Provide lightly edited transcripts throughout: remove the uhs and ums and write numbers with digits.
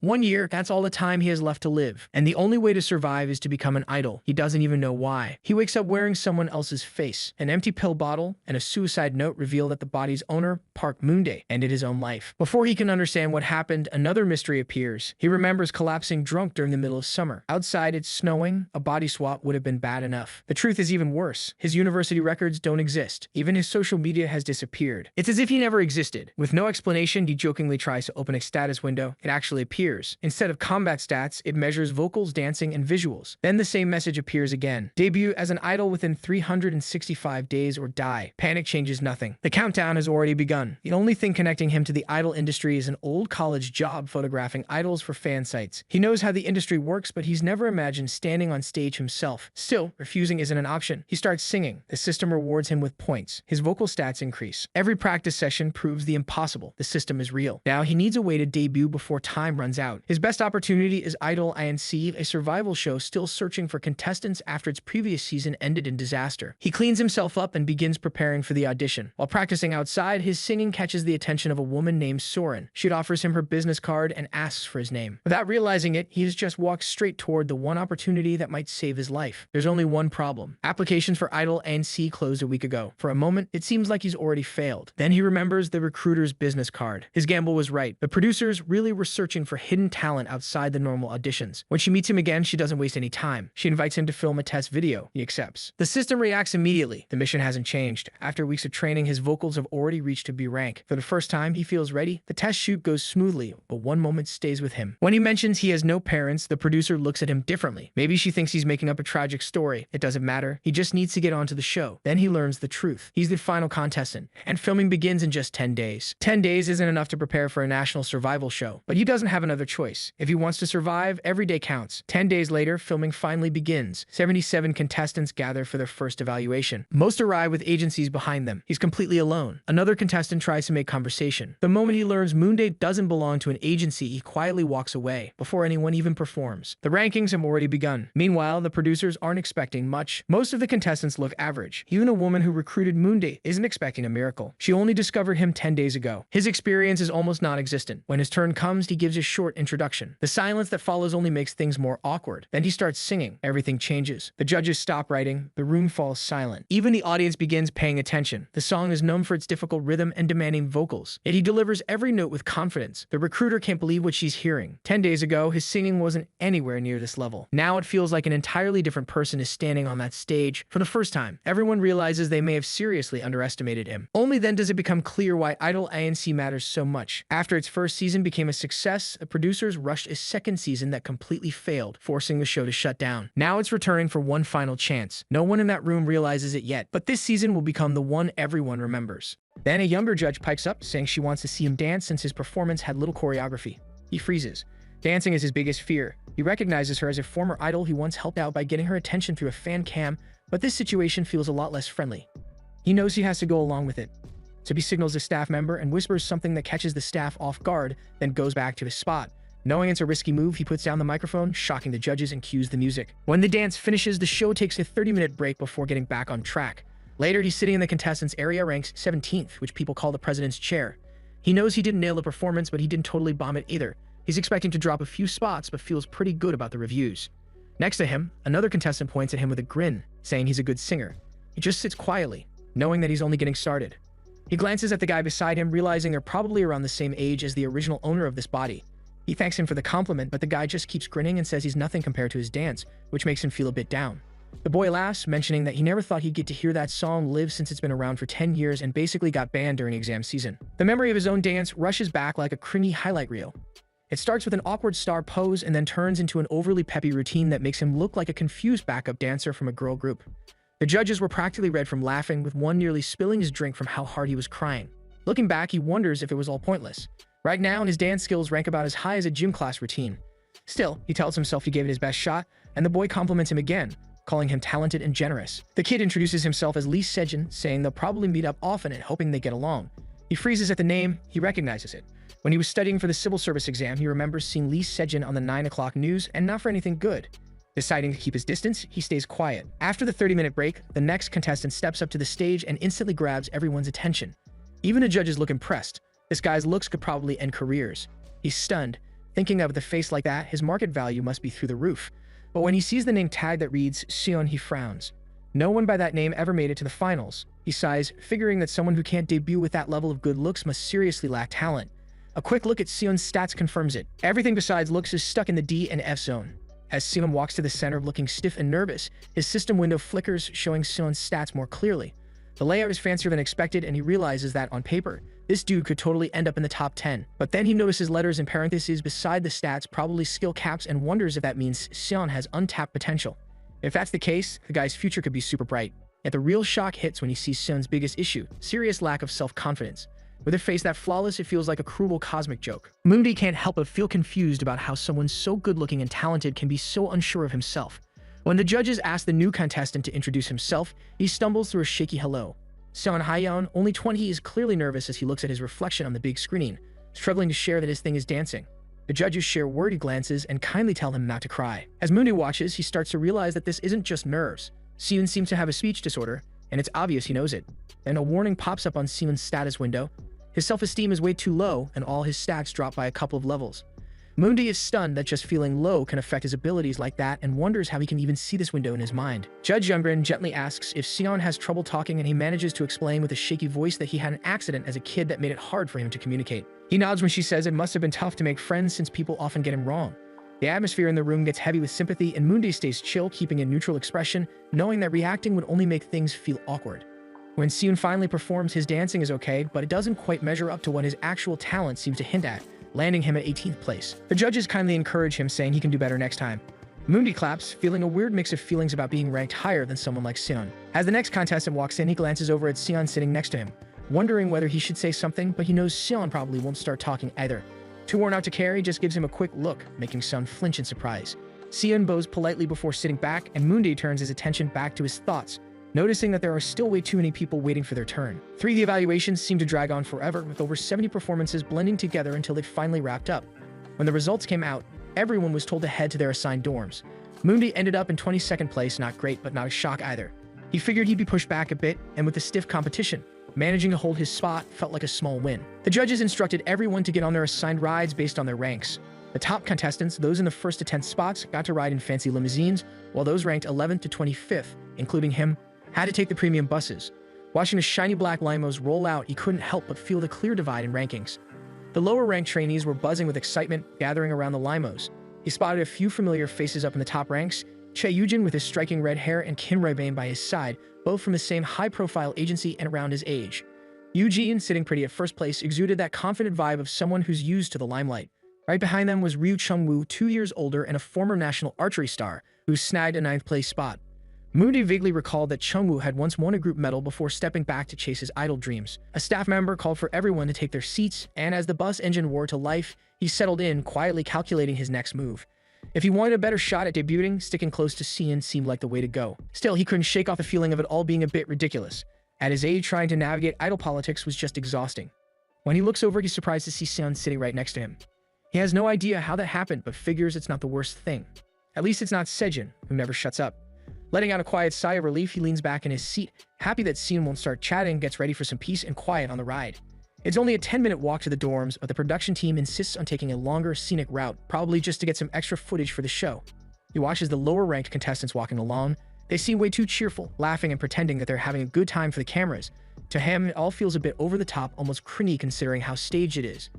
1 year, that's all the time he has left to live. And the only way to survive is to become an idol. He doesn't even know why. He wakes up wearing someone else's face. An empty pill bottle and a suicide note reveal that the body's owner, Park Moondae, ended his own life. Before he can understand what happened, another mystery appears. He remembers collapsing drunk during the middle of summer. Outside, it's snowing. A body swap would have been bad enough. The truth is even worse. His university records don't exist. Even his social media has disappeared. It's as if he never existed. With no explanation, he jokingly tries to open a status window. It actually appears. Instead of combat stats, it measures vocals, dancing, and visuals. Then the same message appears again. Debut as an idol within 365 days or die. Panic changes nothing. The countdown has already begun. The only thing connecting him to the idol industry is an old college job photographing idols for fan sites. He knows how the industry works, but he's never imagined standing on stage himself. Still, refusing isn't an option. He starts singing. The system rewards him with points. His vocal stats increase. Every practice session proves the impossible. The system is real. Now he needs a way to debut before time runs out. His best opportunity is Idol Inc., a survival show still searching for contestants after its previous season ended in disaster. He cleans himself up and begins preparing for the audition. While practicing outside, his singing catches the attention of a woman named Soren. She offers him her business card and asks for his name. Without realizing it, he has just walked straight toward the one opportunity that might save his life. There's only one problem. Applications for Idol Inc. closed a week ago. For a moment, it seems like he's already failed. Then he remembers the recruiter's business card. His gamble was right. The producers really were searching for hidden talent outside the normal auditions. When she meets him again, she doesn't waste any time. She invites him to film a test video. He accepts. The system reacts immediately. The mission hasn't changed. After weeks of training, his vocals have already reached a B rank. For the first time, he feels ready. The test shoot goes smoothly, but one moment stays with him. When he mentions he has no parents, the producer looks at him differently. Maybe she thinks he's making up a tragic story. It doesn't matter. He just needs to get onto the show. Then he learns the truth. He's the final contestant, and filming begins in just 10 days. 10 days isn't enough to prepare for a national survival show, but he doesn't have another choice. If he wants to survive, every day counts. 10 days later, filming finally begins. 77 contestants gather for their first evaluation. Most arrive with agencies behind them. He's completely alone. Another contestant tries to make conversation. The moment he learns Moondae doesn't belong to an agency, he quietly walks away before anyone even performs. The rankings have already begun. Meanwhile, the producers aren't expecting much. Most of the contestants look average. Even a woman who recruited Moondae isn't expecting a miracle. She only discovered him 10 days ago. His experience is almost non-existent. When his turn comes, he gives a short introduction. The silence that follows only makes things more awkward. Then he starts singing. Everything changes. The judges stop writing. The room falls silent. Even the audience begins paying attention. The song is known for its difficult rhythm and demanding vocals. Yet he delivers every note with confidence. The recruiter can't believe what she's hearing. 10 days ago, his singing wasn't anywhere near this level. Now it feels like an entirely different person is standing on that stage. For the first time, everyone realizes they may have seriously underestimated him. Only then does it become clear why Idol Inc. matters so much. After its first season became a success, the producers rushed a second season that completely failed, forcing the show to shut down. Now it's returning for one final chance. No one in that room realizes it yet, but this season will become the one everyone remembers. Then a younger judge pipes up, saying she wants to see him dance since his performance had little choreography. He freezes. Dancing is his biggest fear. He recognizes her as a former idol he once helped out by getting her attention through a fan cam, but this situation feels a lot less friendly. He knows he has to go along with it. So he signals a staff member and whispers something that catches the staff off guard, then goes back to his spot. Knowing it's a risky move, he puts down the microphone, shocking the judges, and cues the music. When the dance finishes, the show takes a 30-minute break before getting back on track. Later, he's sitting in the contestants' area, ranks 17th, which people call the president's chair. He knows he didn't nail the performance, but he didn't totally bomb it either. He's expecting to drop a few spots, but feels pretty good about the reviews. Next to him, another contestant points at him with a grin, saying he's a good singer. He just sits quietly, knowing that he's only getting started. He glances at the guy beside him, realizing they're probably around the same age as the original owner of this body. He thanks him for the compliment, but the guy just keeps grinning and says he's nothing compared to his dance, which makes him feel a bit down. The boy laughs, mentioning that he never thought he'd get to hear that song live since it's been around for 10 years and basically got banned during exam season. The memory of his own dance rushes back like a cringy highlight reel. It starts with an awkward star pose and then turns into an overly peppy routine that makes him look like a confused backup dancer from a girl group. The judges were practically red from laughing, with one nearly spilling his drink from how hard he was crying. Looking back, he wonders if it was all pointless. Right now, his dance skills rank about as high as a gym class routine. Still, he tells himself he gave it his best shot, and the boy compliments him again, calling him talented and generous. The kid introduces himself as Lee Sejin, saying they'll probably meet up often and hoping they get along. He freezes at the name. He recognizes it. When he was studying for the civil service exam, he remembers seeing Lee Sejin on the 9 o'clock news, and not for anything good. Deciding to keep his distance, he stays quiet. After the 30-minute break, the next contestant steps up to the stage and instantly grabs everyone's attention. Even the judges look impressed. This guy's looks could probably end careers. He's stunned. Thinking of with a face like that, his market value must be through the roof. But when he sees the name tag that reads Sion, he frowns. No one by that name ever made it to the finals. He sighs, figuring that someone who can't debut with that level of good looks must seriously lack talent. A quick look at Sion's stats confirms it. Everything besides looks is stuck in the D and F zone. As Sion walks to the center looking stiff and nervous, his system window flickers, showing Sion's stats more clearly. The layout is fancier than expected, and he realizes that, on paper, this dude could totally end up in the top 10. But then he notices letters in parentheses beside the stats, probably skill caps, and wonders if that means Sion has untapped potential. If that's the case, the guy's future could be super bright. Yet the real shock hits when he sees Sion's biggest issue, serious lack of self-confidence. With a face that flawless, it feels like a cruel cosmic joke. Moody can't help but feel confused about how someone so good-looking and talented can be so unsure of himself. When the judges ask the new contestant to introduce himself, he stumbles through a shaky hello. Sion Hyeon, only 20, is clearly nervous as he looks at his reflection on the big screen, struggling to share that his thing is dancing. The judges share wordy glances and kindly tell him not to cry. As Moody watches, he starts to realize that this isn't just nerves. Sion seems to have a speech disorder, and it's obvious he knows it. Then a warning pops up on Sion's status window. His self-esteem is way too low, and all his stats drop by a couple of levels. Moody is stunned that just feeling low can affect his abilities like that and wonders how he can even see this window in his mind. Judge Youngren gently asks if Sion has trouble talking, and he manages to explain with a shaky voice that he had an accident as a kid that made it hard for him to communicate. He nods when she says it must have been tough to make friends since people often get him wrong. The atmosphere in the room gets heavy with sympathy, and Moody stays chill, keeping a neutral expression, knowing that reacting would only make things feel awkward. When Sion finally performs, his dancing is okay, but it doesn't quite measure up to what his actual talent seems to hint at, landing him at 18th place. The judges kindly encourage him, saying he can do better next time. Moody claps, feeling a weird mix of feelings about being ranked higher than someone like Sion. As the next contestant walks in, he glances over at Sion sitting next to him, wondering whether he should say something, but he knows Sion probably won't start talking either. Too worn out to care, he just gives him a quick look, making Sion flinch in surprise. Sion bows politely before sitting back, and Moody turns his attention back to his thoughts, noticing that there are still way too many people waiting for their turn. 3 of the evaluations seem to drag on forever, with over 70 performances blending together until they finally wrapped up. When the results came out, everyone was told to head to their assigned dorms. Moody ended up in 22nd place, not great, but not a shock either. He figured he'd be pushed back a bit, and with the stiff competition, managing to hold his spot felt like a small win. The judges instructed everyone to get on their assigned rides based on their ranks. The top contestants, those in the 1st to 10th spots, got to ride in fancy limousines, while those ranked 11th to 25th, including him, had to take the premium buses. Watching the shiny black limos roll out, he couldn't help but feel the clear divide in rankings. The lower-ranked trainees were buzzing with excitement, gathering around the limos. He spotted a few familiar faces up in the top ranks, Che Yujin with his striking red hair and Kim Rae-bain by his side, both from the same high-profile agency and around his age. Eugene, sitting pretty at first place, exuded that confident vibe of someone who's used to the limelight. Right behind them was Ryu Chung-woo, 2 years older and a former national archery star, who snagged a 9th place spot. Moody vaguely recalled that Chung-woo had once won a group medal before stepping back to chase his idle dreams. A staff member called for everyone to take their seats, and as the bus engine roared to life, he settled in, quietly calculating his next move. If he wanted a better shot at debuting, sticking close to Sion seemed like the way to go. Still, he couldn't shake off the feeling of it all being a bit ridiculous. At his age, trying to navigate idol politics was just exhausting. When he looks over, he's surprised to see Sion sitting right next to him. He has no idea how that happened, but figures it's not the worst thing. At least it's not Sejin, who never shuts up. Letting out a quiet sigh of relief, he leans back in his seat, happy that Sion won't start chatting, gets ready for some peace and quiet on the ride. It's only a 10-minute walk to the dorms, but the production team insists on taking a longer, scenic route, probably just to get some extra footage for the show. He watches the lower-ranked contestants walking along. They seem way too cheerful, laughing and pretending that they're having a good time for the cameras. To him, it all feels a bit over the top, almost cringy considering how staged it is.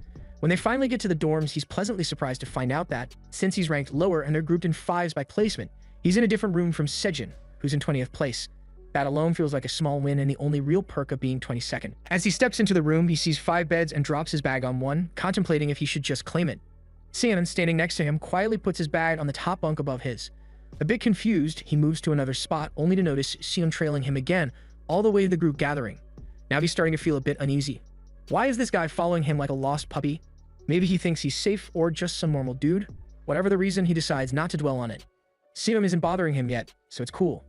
When they finally get to the dorms, he's pleasantly surprised to find out that, since he's ranked lower and they're grouped in 5s by placement, he's in a different room from Sejin, who's in 20th place. That alone feels like a small win and the only real perk of being 22nd. As he steps into the room, he sees 5 beds and drops his bag on one, contemplating if he should just claim it. Sion, standing next to him, quietly puts his bag on the top bunk above his. A bit confused, he moves to another spot, only to notice Sion trailing him again, all the way to the group gathering. Now he's starting to feel a bit uneasy. Why is this guy following him like a lost puppy? Maybe he thinks he's safe or just some normal dude? Whatever the reason, he decides not to dwell on it. Sion isn't bothering him yet, so it's cool.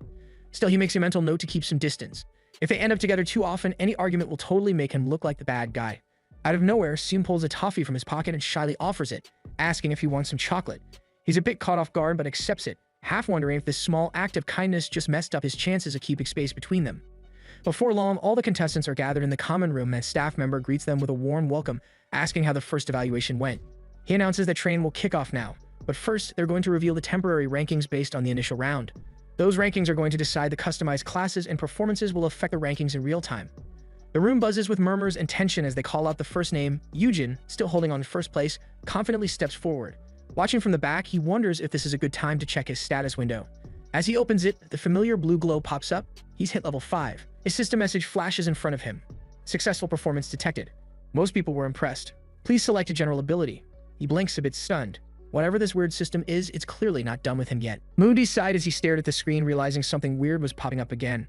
Still, he makes a mental note to keep some distance. If they end up together too often, any argument will totally make him look like the bad guy. Out of nowhere, Sion pulls a toffee from his pocket and shyly offers it, asking if he wants some chocolate. He's a bit caught off guard but accepts it, half wondering if this small act of kindness just messed up his chances of keeping space between them. Before long, all the contestants are gathered in the common room and a staff member greets them with a warm welcome, asking how the first evaluation went. He announces that training will kick off now, but first they're going to reveal the temporary rankings based on the initial round. Those rankings are going to decide the customized classes, and performances will affect the rankings in real time. The room buzzes with murmurs and tension as they call out the first name. Yujin, still holding on to first place, confidently steps forward. Watching from the back, he wonders if this is a good time to check his status window. As he opens it, the familiar blue glow pops up. He's hit level 5. A system message flashes in front of him. Successful performance detected. Most people were impressed. Please select a general ability. He blinks a bit stunned. Whatever this weird system is, it's clearly not done with him yet. Moody sighed as he stared at the screen, realizing something weird was popping up again.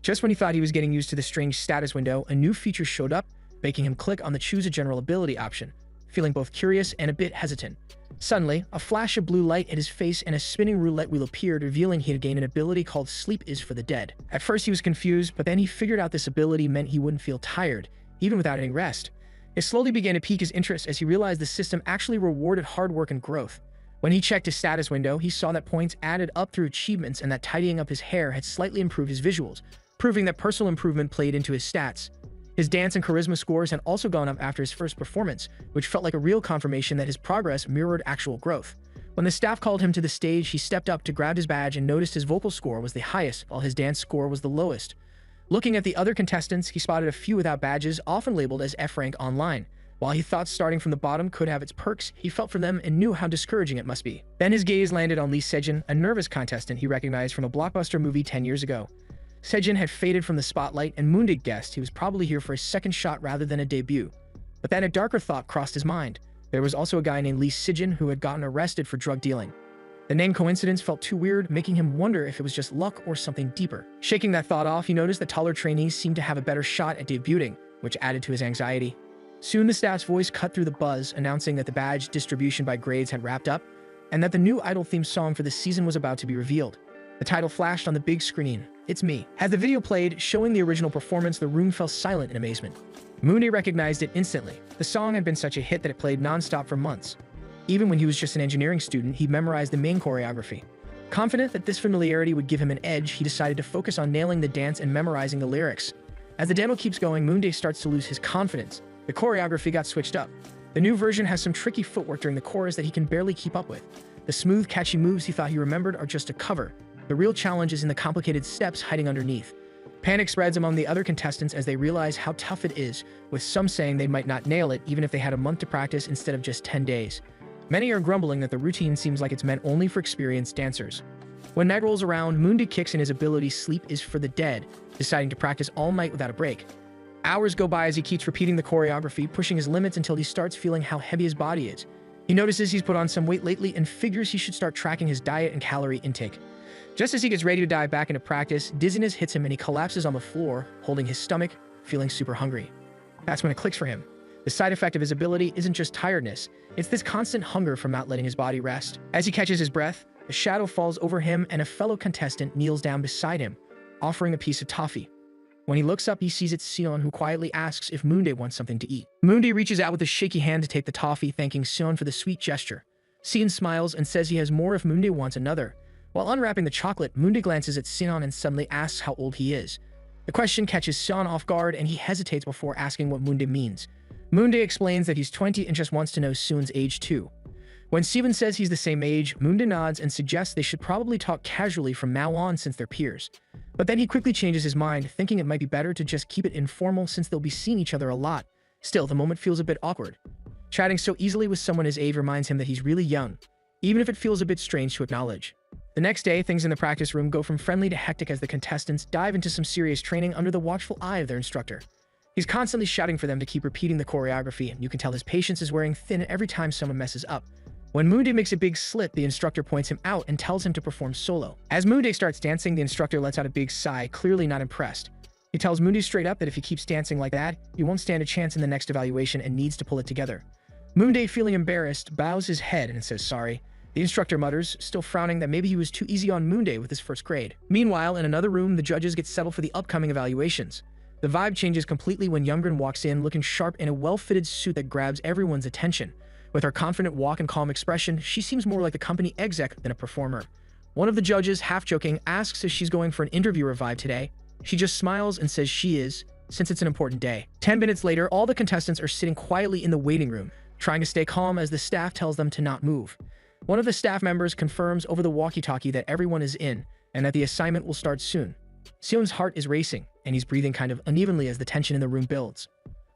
Just when he thought he was getting used to the strange status window, a new feature showed up, making him click on the Choose a General Ability option, feeling both curious and a bit hesitant. Suddenly, a flash of blue light hit his face and a spinning roulette wheel appeared, revealing he had gained an ability called Sleep is for the Dead. At first he was confused, but then he figured out this ability meant he wouldn't feel tired, even without any rest. It slowly began to pique his interest as he realized the system actually rewarded hard work and growth. When he checked his status window, he saw that points added up through achievements and that tidying up his hair had slightly improved his visuals, proving that personal improvement played into his stats. His dance and charisma scores had also gone up after his first performance, which felt like a real confirmation that his progress mirrored actual growth. When the staff called him to the stage, he stepped up to grab his badge and noticed his vocal score was the highest, while his dance score was the lowest. Looking at the other contestants, he spotted a few without badges, often labeled as F-rank online. While he thought starting from the bottom could have its perks, he felt for them and knew how discouraging it must be. Then his gaze landed on Lee Sejin, a nervous contestant he recognized from a blockbuster movie 10 years ago. Sejin had faded from the spotlight, and Moondig guessed he was probably here for a second shot rather than a debut. But then a darker thought crossed his mind. There was also a guy named Lee Sejin who had gotten arrested for drug dealing. The name coincidence felt too weird, making him wonder if it was just luck or something deeper. Shaking that thought off, he noticed that taller trainees seemed to have a better shot at debuting, which added to his anxiety. Soon the staff's voice cut through the buzz, announcing that the badge distribution by grades had wrapped up, and that the new Idol theme song for the season was about to be revealed. The title flashed on the big screen. It's me. As the video played, showing the original performance, the room fell silent in amazement. Mooney recognized it instantly. The song had been such a hit that it played non-stop for months. Even when he was just an engineering student, he memorized the main choreography. Confident that this familiarity would give him an edge, he decided to focus on nailing the dance and memorizing the lyrics. As the demo keeps going, Moonday starts to lose his confidence. The choreography got switched up. The new version has some tricky footwork during the chorus that he can barely keep up with. The smooth, catchy moves he thought he remembered are just a cover. The real challenge is in the complicated steps hiding underneath. Panic spreads among the other contestants as they realize how tough it is, with some saying they might not nail it even if they had a month to practice instead of just 10 days. Many are grumbling that the routine seems like it's meant only for experienced dancers. When night rolls around, Mundi kicks in his ability Sleep is for the Dead, deciding to practice all night without a break. Hours go by as he keeps repeating the choreography, pushing his limits until he starts feeling how heavy his body is. He notices he's put on some weight lately and figures he should start tracking his diet and calorie intake. Just as he gets ready to dive back into practice, dizziness hits him and he collapses on the floor, holding his stomach, feeling super hungry. That's when it clicks for him. The side effect of his ability isn't just tiredness, it's this constant hunger from not letting his body rest. As he catches his breath, a shadow falls over him and a fellow contestant kneels down beside him, offering a piece of toffee. When he looks up, he sees it's Sion, who quietly asks if Moonday wants something to eat. Moonday reaches out with a shaky hand to take the toffee, thanking Sion for the sweet gesture. Sion smiles and says he has more if Moonday wants another. While unwrapping the chocolate, Moonday glances at Sion and suddenly asks how old he is. The question catches Sion off guard and he hesitates before asking what Moonday means. Moonday explains that he's 20 and just wants to know Sion's age too. When Steven says he's the same age, Moonday nods and suggests they should probably talk casually from now on since they're peers. But then he quickly changes his mind, thinking it might be better to just keep it informal since they'll be seeing each other a lot. Still, the moment feels a bit awkward. Chatting so easily with someone his age reminds him that he's really young, even if it feels a bit strange to acknowledge. The next day, things in the practice room go from friendly to hectic as the contestants dive into some serious training under the watchful eye of their instructor. He's constantly shouting for them to keep repeating the choreography, and you can tell his patience is wearing thin every time someone messes up. When Moonday makes a big slip, the instructor points him out and tells him to perform solo. As Moonday starts dancing, the instructor lets out a big sigh, clearly not impressed. He tells Moonday straight up that if he keeps dancing like that, he won't stand a chance in the next evaluation and needs to pull it together. Moonday, feeling embarrassed, bows his head and says sorry. The instructor mutters, still frowning that maybe he was too easy on Moonday with his first grade. Meanwhile, in another room, the judges get settled for the upcoming evaluations. The vibe changes completely when Youngren walks in looking sharp in a well-fitted suit that grabs everyone's attention. With her confident walk and calm expression, she seems more like a company exec than a performer. One of the judges, half-joking, asks if she's going for an interviewer vibe today. She just smiles and says she is, since it's an important day. 10 minutes later, all the contestants are sitting quietly in the waiting room, trying to stay calm as the staff tells them to not move. One of the staff members confirms over the walkie-talkie that everyone is in and that the assignment will start soon. Seon's heart is racing, and he's breathing kind of unevenly as the tension in the room builds.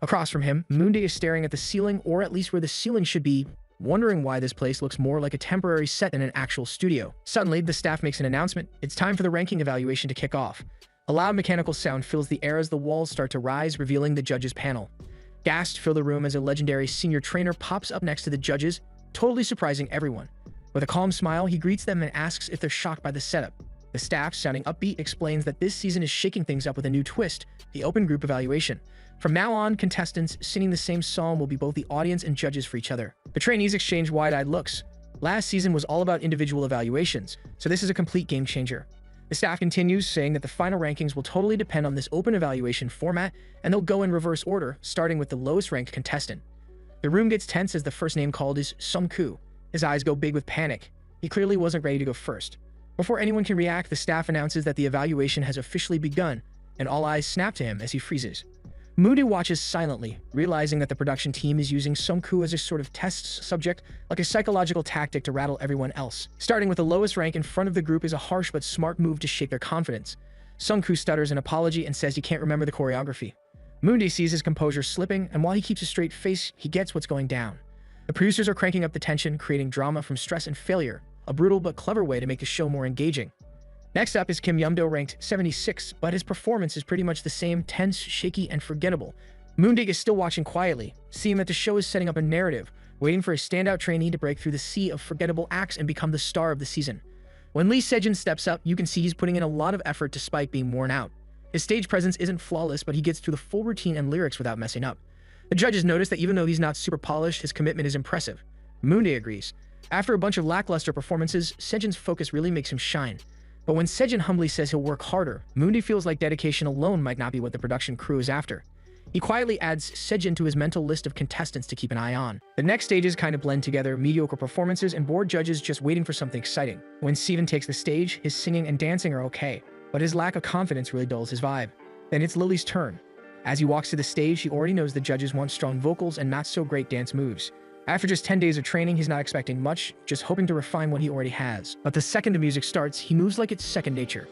Across from him, Moondae is staring at the ceiling, or at least where the ceiling should be, wondering why this place looks more like a temporary set than an actual studio. Suddenly, the staff makes an announcement. It's time for the ranking evaluation to kick off. A loud mechanical sound fills the air as the walls start to rise, revealing the judges' panel. Gasps fill the room as a legendary senior trainer pops up next to the judges, totally surprising everyone. With a calm smile, he greets them and asks if they're shocked by the setup. The staff, sounding upbeat, explains that this season is shaking things up with a new twist, the open group evaluation. From now on, contestants singing the same song will be both the audience and judges for each other. The trainees exchange wide-eyed looks. Last season was all about individual evaluations, so this is a complete game changer. The staff continues, saying that the final rankings will totally depend on this open evaluation format, and they'll go in reverse order, starting with the lowest-ranked contestant. The room gets tense as the first name called is Sung-koo. His eyes go big with panic. He clearly wasn't ready to go first. Before anyone can react, the staff announces that the evaluation has officially begun, and all eyes snap to him as he freezes. Moondae watches silently, realizing that the production team is using Sung-koo as a sort of test subject, like a psychological tactic to rattle everyone else. Starting with the lowest rank in front of the group is a harsh but smart move to shake their confidence. Sung-koo stutters an apology and says he can't remember the choreography. Moondae sees his composure slipping, and while he keeps a straight face, he gets what's going down. The producers are cranking up the tension, creating drama from stress and failure, a brutal but clever way to make the show more engaging. Next up is Kim Yumdo, ranked 76, but his performance is pretty much the same, tense, shaky, and forgettable. Moondae is still watching quietly, seeing that the show is setting up a narrative, waiting for a standout trainee to break through the sea of forgettable acts and become the star of the season. When Lee Sejin steps up, you can see he's putting in a lot of effort despite being worn out. His stage presence isn't flawless, but he gets through the full routine and lyrics without messing up. The judges notice that even though he's not super polished, his commitment is impressive. Moondae agrees. After a bunch of lackluster performances, Sejin's focus really makes him shine. But when Sejin humbly says he'll work harder, Moondae feels like dedication alone might not be what the production crew is after. He quietly adds Sejin to his mental list of contestants to keep an eye on. The next stages kind of blend together, mediocre performances and bored judges just waiting for something exciting. When Steven takes the stage, his singing and dancing are okay, but his lack of confidence really dulls his vibe. Then it's Lily's turn. As he walks to the stage, he already knows the judges want strong vocals and not so great dance moves. After just 10 days of training, he's not expecting much, just hoping to refine what he already has. But the second the music starts, he moves like it's second nature.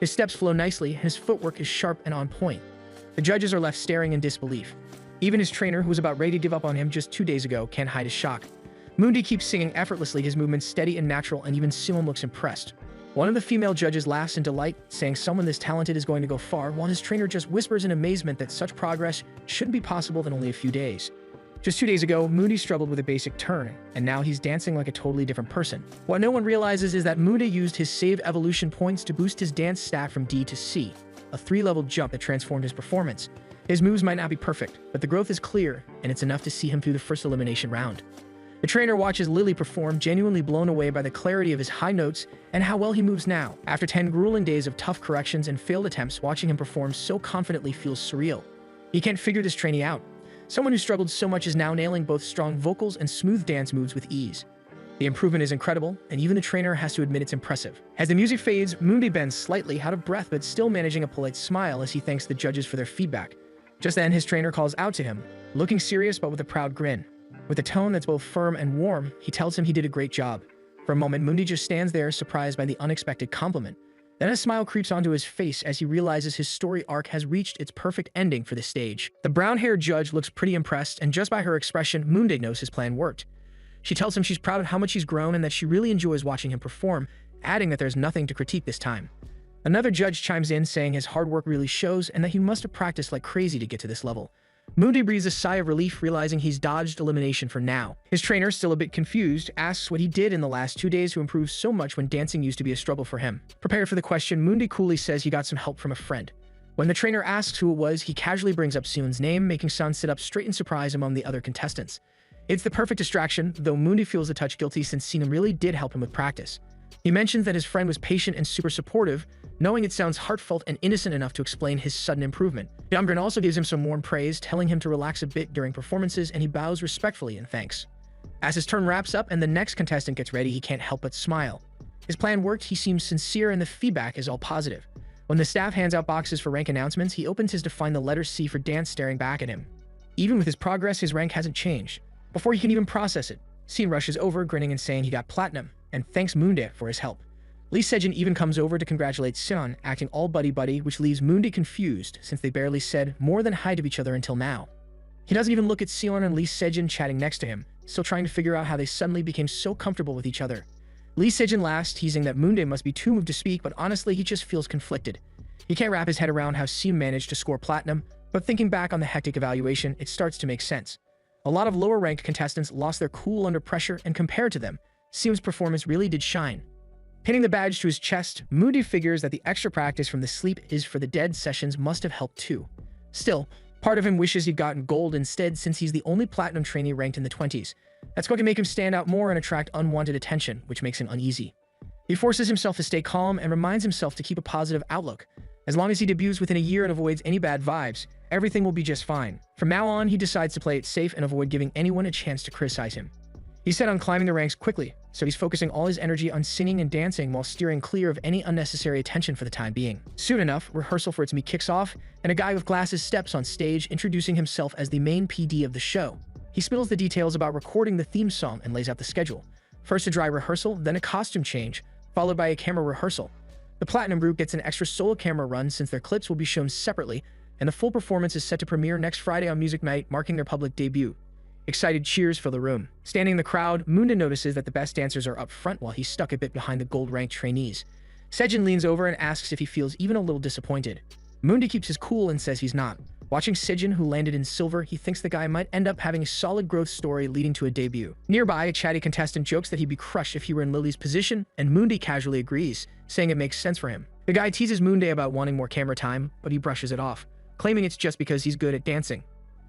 His steps flow nicely, and his footwork is sharp and on point. The judges are left staring in disbelief. Even his trainer, who was about ready to give up on him just 2 days ago, can't hide his shock. Moondae keeps singing effortlessly, his movements steady and natural, and even Suwon looks impressed. One of the female judges laughs in delight, saying someone this talented is going to go far, while his trainer just whispers in amazement that such progress shouldn't be possible in only a few days. Just 2 days ago, Moondae struggled with a basic turn, and now he's dancing like a totally different person. What no one realizes is that Moondae used his save evolution points to boost his dance stat from D to C, a 3-level jump that transformed his performance. His moves might not be perfect, but the growth is clear, and it's enough to see him through the first elimination round. The trainer watches Lily perform, genuinely blown away by the clarity of his high notes and how well he moves now. After 10 grueling days of tough corrections and failed attempts, watching him perform so confidently feels surreal. He can't figure this trainee out. Someone who struggled so much is now nailing both strong vocals and smooth dance moves with ease. The improvement is incredible, and even the trainer has to admit it's impressive. As the music fades, Moondae bends slightly, out of breath but still managing a polite smile as he thanks the judges for their feedback. Just then, his trainer calls out to him, looking serious but with a proud grin. With a tone that's both firm and warm, he tells him he did a great job. For a moment, Moondae just stands there, surprised by the unexpected compliment. Then a smile creeps onto his face as he realizes his story arc has reached its perfect ending for the stage. The brown-haired judge looks pretty impressed, and just by her expression, Moondae knows his plan worked. She tells him she's proud of how much he's grown and that she really enjoys watching him perform, adding that there's nothing to critique this time. Another judge chimes in, saying his hard work really shows and that he must have practiced like crazy to get to this level. Moondae breathes a sigh of relief, realizing he's dodged elimination for now. His trainer, still a bit confused, asks what he did in the last 2 days to improve so much when dancing used to be a struggle for him. Prepared for the question, Moondae coolly says he got some help from a friend. When the trainer asks who it was, he casually brings up Soon's name, making Sun sit up straight in surprise among the other contestants. It's the perfect distraction, though Moondae feels a touch guilty since Sina really did help him with practice. He mentions that his friend was patient and super supportive, knowing it sounds heartfelt and innocent enough to explain his sudden improvement. Youngren also gives him some warm praise, telling him to relax a bit during performances, and he bows respectfully in thanks. As his turn wraps up and the next contestant gets ready, he can't help but smile. His plan worked, he seems sincere, and the feedback is all positive. When the staff hands out boxes for rank announcements, he opens his to find the letter C for dance staring back at him. Even with his progress, his rank hasn't changed. Before he can even process it, Scene rushes over, grinning and saying he got platinum, and thanks Moonday for his help. Lee Sejin even comes over to congratulate Sion, acting all buddy-buddy, which leaves Moonday confused since they barely said more than hi to each other until now. He doesn't even look at Sion and Lee Sejin chatting next to him, still trying to figure out how they suddenly became so comfortable with each other. Lee Sejin laughs, teasing that Moonday must be too moved to speak, but honestly he just feels conflicted. He can't wrap his head around how Sion managed to score platinum, but thinking back on the hectic evaluation, it starts to make sense. A lot of lower-ranked contestants lost their cool under pressure, and compared to them, Sion's performance really did shine. Pinning the badge to his chest, Moonday figures that the extra practice from the sleep is for the dead sessions must have helped too. Still, part of him wishes he'd gotten gold instead since he's the only platinum trainee ranked in the 20s. That's going to make him stand out more and attract unwanted attention, which makes him uneasy. He forces himself to stay calm and reminds himself to keep a positive outlook. As long as he debuts within a year and avoids any bad vibes, everything will be just fine. From now on, he decides to play it safe and avoid giving anyone a chance to criticize him. He's set on climbing the ranks quickly, so he's focusing all his energy on singing and dancing while steering clear of any unnecessary attention for the time being. Soon enough, rehearsal for It's Me kicks off, and a guy with glasses steps on stage, introducing himself as the main PD of the show. He spills the details about recording the theme song and lays out the schedule. First a dry rehearsal, then a costume change, followed by a camera rehearsal. The Platinum group gets an extra solo camera run since their clips will be shown separately, and the full performance is set to premiere next Friday on Music Night, marking their public debut. Excited cheers fill the room. Standing in the crowd, Moonday notices that the best dancers are up front while he's stuck a bit behind the gold-ranked trainees. Sejin leans over and asks if he feels even a little disappointed. Moonday keeps his cool and says he's not. Watching Sejin, who landed in silver, he thinks the guy might end up having a solid growth story leading to a debut. Nearby, a chatty contestant jokes that he'd be crushed if he were in Lily's position, and Moonday casually agrees, saying it makes sense for him. The guy teases Moonday about wanting more camera time, but he brushes it off, claiming it's just because he's good at dancing.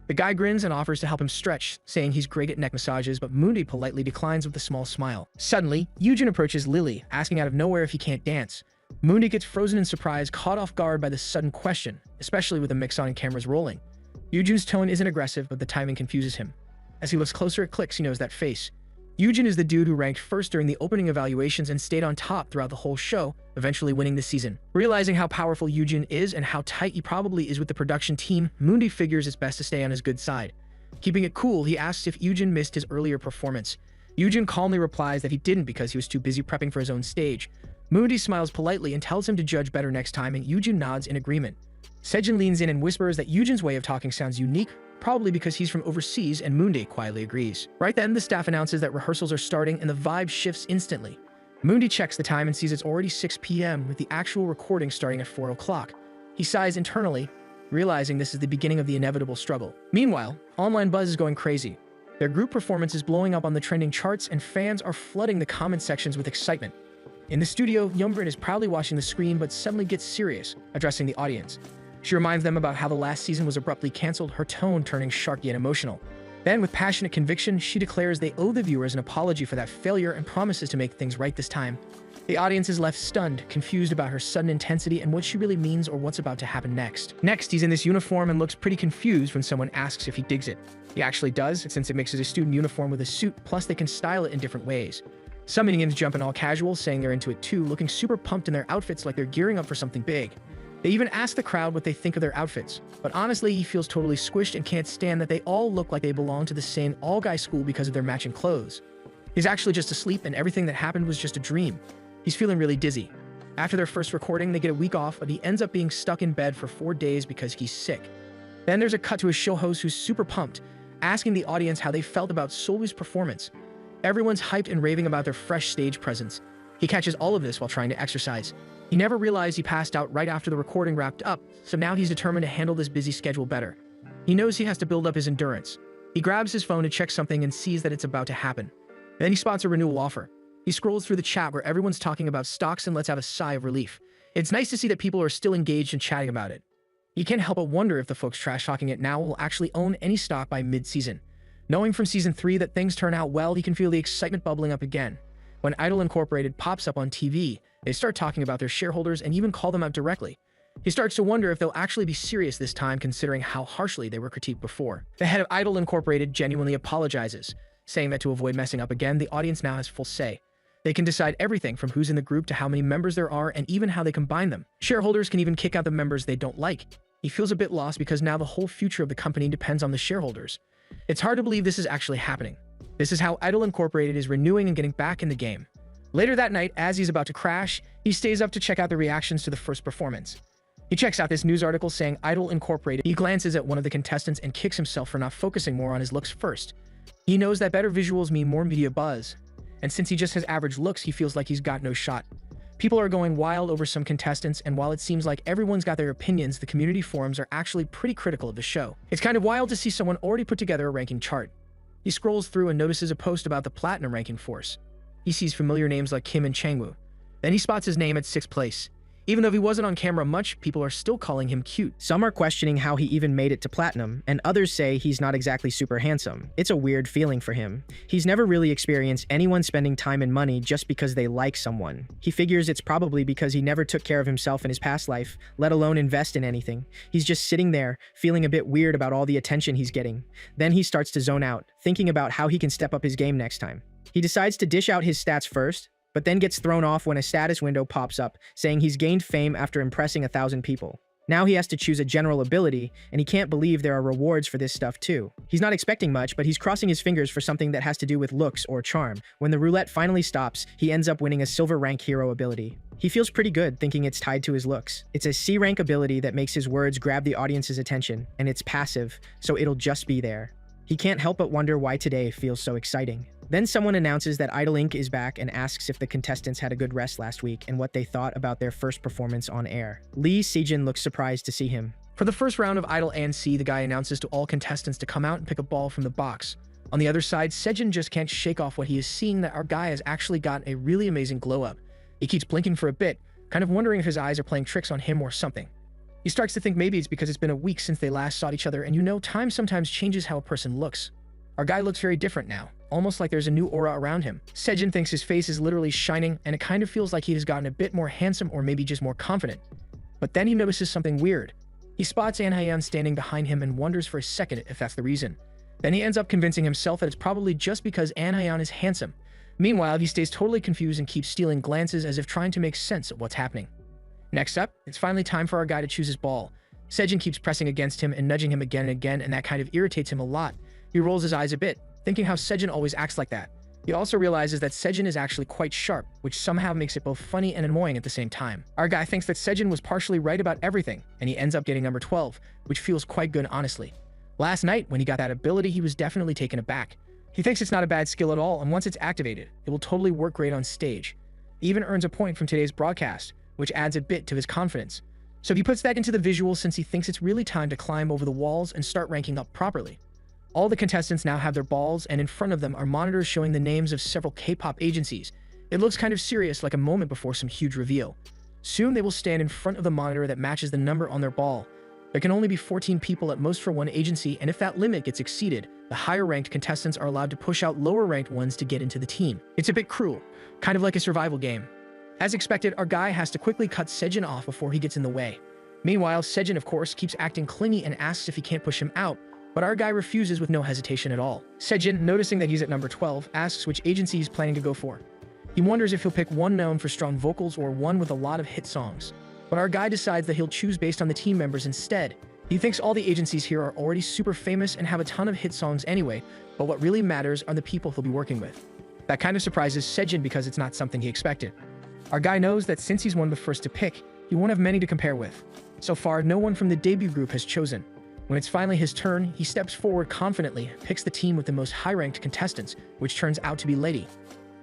The guy grins and offers to help him stretch, saying he's great at neck massages, but Moonday politely declines with a small smile. Suddenly, Yujin approaches Lily, asking out of nowhere if he can't dance. Moonday gets frozen in surprise, caught off guard by the sudden question, especially with the mix on and cameras rolling. Yujin's tone isn't aggressive, but the timing confuses him. As he looks closer at clicks, he knows that face. Yujin is the dude who ranked first during the opening evaluations and stayed on top throughout the whole show, eventually winning the season. Realizing how powerful Yujin is and how tight he probably is with the production team, Moonday figures it's best to stay on his good side. Keeping it cool, he asks if Yujin missed his earlier performance. Yujin calmly replies that he didn't because he was too busy prepping for his own stage. Moonday smiles politely and tells him to judge better next time, and Yujin nods in agreement. Sejin leans in and whispers that Yujin's way of talking sounds unique, probably because he's from overseas, and Moonday quietly agrees. Right then, the staff announces that rehearsals are starting and the vibe shifts instantly. Moonday checks the time and sees it's already 6 p.m. with the actual recording starting at 4 o'clock. He sighs internally, realizing this is the beginning of the inevitable struggle. Meanwhile, online buzz is going crazy. Their group performance is blowing up on the trending charts and fans are flooding the comment sections with excitement. In the studio, Youngbrin is proudly watching the screen but suddenly gets serious, addressing the audience. She reminds them about how the last season was abruptly canceled, her tone turning sharp yet emotional. Then, with passionate conviction, she declares they owe the viewers an apology for that failure and promises to make things right this time. The audience is left stunned, confused about her sudden intensity and what she really means or what's about to happen next. Next, he's in this uniform and looks pretty confused when someone asks if he digs it. He actually does, since it mixes a student uniform with a suit, plus they can style it in different ways. Some minions jump in all casual, saying they're into it too, looking super pumped in their outfits like they're gearing up for something big. They even ask the crowd what they think of their outfits, but honestly, he feels totally squished and can't stand that they all look like they belong to the same all-guy school because of their matching clothes. He's actually just asleep and everything that happened was just a dream. He's feeling really dizzy. After their first recording, they get a week off, but he ends up being stuck in bed for 4 days because he's sick. Then there's a cut to a show host who's super pumped, asking the audience how they felt about Solway's performance. Everyone's hyped and raving about their fresh stage presence. He catches all of this while trying to exercise. He never realized he passed out right after the recording wrapped up, so now he's determined to handle this busy schedule better. He knows he has to build up his endurance. He grabs his phone to check something and sees that it's about to happen. Then he spots a renewal offer. He scrolls through the chat where everyone's talking about stocks and lets out a sigh of relief. It's nice to see that people are still engaged and chatting about it. He can't help but wonder if the folks trash-talking it now will actually own any stock by mid-season. Knowing from Season 3 that things turn out well, he can feel the excitement bubbling up again. When Idol Incorporated pops up on TV, they start talking about their shareholders and even call them out directly. He starts to wonder if they'll actually be serious this time considering how harshly they were critiqued before. The head of Idol Incorporated genuinely apologizes, saying that to avoid messing up again, the audience now has full say. They can decide everything from who's in the group to how many members there are and even how they combine them. Shareholders can even kick out the members they don't like. He feels a bit lost because now the whole future of the company depends on the shareholders. It's hard to believe this is actually happening. This is how Idol Incorporated is renewing and getting back in the game. Later that night, as he's about to crash, he stays up to check out the reactions to the first performance. He checks out this news article saying Idol Incorporated. He glances at one of the contestants and kicks himself for not focusing more on his looks first. He knows that better visuals mean more media buzz, and since he just has average looks, he feels like he's got no shot. People are going wild over some contestants, and while it seems like everyone's got their opinions, the community forums are actually pretty critical of the show. It's kind of wild to see someone already put together a ranking chart. He scrolls through and notices a post about the Platinum ranking force. He sees familiar names like Kim and Changwoo. Then he spots his name at 6th place. Even though he wasn't on camera much, people are still calling him cute. Some are questioning how he even made it to Platinum, and others say he's not exactly super handsome. It's a weird feeling for him. He's never really experienced anyone spending time and money just because they like someone. He figures it's probably because he never took care of himself in his past life, let alone invest in anything. He's just sitting there, feeling a bit weird about all the attention he's getting. Then he starts to zone out, thinking about how he can step up his game next time. He decides to dish out his stats first, but then gets thrown off when a status window pops up saying he's gained fame after impressing 1,000 people. Now he has to choose a general ability, and he can't believe there are rewards for this stuff too. He's not expecting much, but he's crossing his fingers for something that has to do with looks or charm. When the roulette finally stops, he ends up winning a silver rank hero ability. He feels pretty good thinking it's tied to his looks. It's a C rank ability that makes his words grab the audience's attention, and it's passive, so it'll just be there. He can't help but wonder why today feels so exciting. Then someone announces that Idol Inc. is back and asks if the contestants had a good rest last week and what they thought about their first performance on air. Lee Sejin looks surprised to see him. For the first round of Idol ANC, the guy announces to all contestants to come out and pick a ball from the box. On the other side, Sejin just can't shake off what he is seeing, that our guy has actually got a really amazing glow up. He keeps blinking for a bit, kind of wondering if his eyes are playing tricks on him or something. He starts to think maybe it's because it's been a week since they last saw each other, and you know, time sometimes changes how a person looks. Our guy looks very different now, almost like there's a new aura around him. Sejin thinks his face is literally shining, and it kind of feels like he has gotten a bit more handsome or maybe just more confident. But then he notices something weird. He spots An Hyeon standing behind him and wonders for a second if that's the reason. Then he ends up convincing himself that it's probably just because An Hyeon is handsome. Meanwhile, he stays totally confused and keeps stealing glances as if trying to make sense of what's happening. Next up, it's finally time for our guy to choose his ball. Sejin keeps pressing against him and nudging him again and again, and that kind of irritates him a lot. He rolls his eyes a bit, thinking how Sejin always acts like that. He also realizes that Sejin is actually quite sharp, which somehow makes it both funny and annoying at the same time. Our guy thinks that Sejin was partially right about everything, and he ends up getting number 12, which feels quite good honestly. Last night, when he got that ability, he was definitely taken aback. He thinks it's not a bad skill at all, and once it's activated, it will totally work great on stage. He even earns a point from today's broadcast, which adds a bit to his confidence. So he puts that into the visual since he thinks it's really time to climb over the walls and start ranking up properly. All the contestants now have their balls, and in front of them are monitors showing the names of several K-pop agencies. It looks kind of serious, like a moment before some huge reveal. Soon they will stand in front of the monitor that matches the number on their ball. There can only be 14 people at most for one agency, and if that limit gets exceeded, the higher-ranked contestants are allowed to push out lower-ranked ones to get into the team. It's a bit cruel, kind of like a survival game. As expected, our guy has to quickly cut Sejin off before he gets in the way. Meanwhile, Sejin, of course, keeps acting clingy and asks if he can't push him out, but our guy refuses with no hesitation at all. Sejin, noticing that he's at number 12, asks which agency he's planning to go for. He wonders if he'll pick one known for strong vocals or one with a lot of hit songs. But our guy decides that he'll choose based on the team members instead. He thinks all the agencies here are already super famous and have a ton of hit songs anyway, but what really matters are the people he'll be working with. That kind of surprises Sejin because it's not something he expected. Our guy knows that since he's one of the first to pick, he won't have many to compare with. So far, no one from the debut group has chosen. When it's finally his turn, he steps forward confidently, picks the team with the most high-ranked contestants, which turns out to be Lady.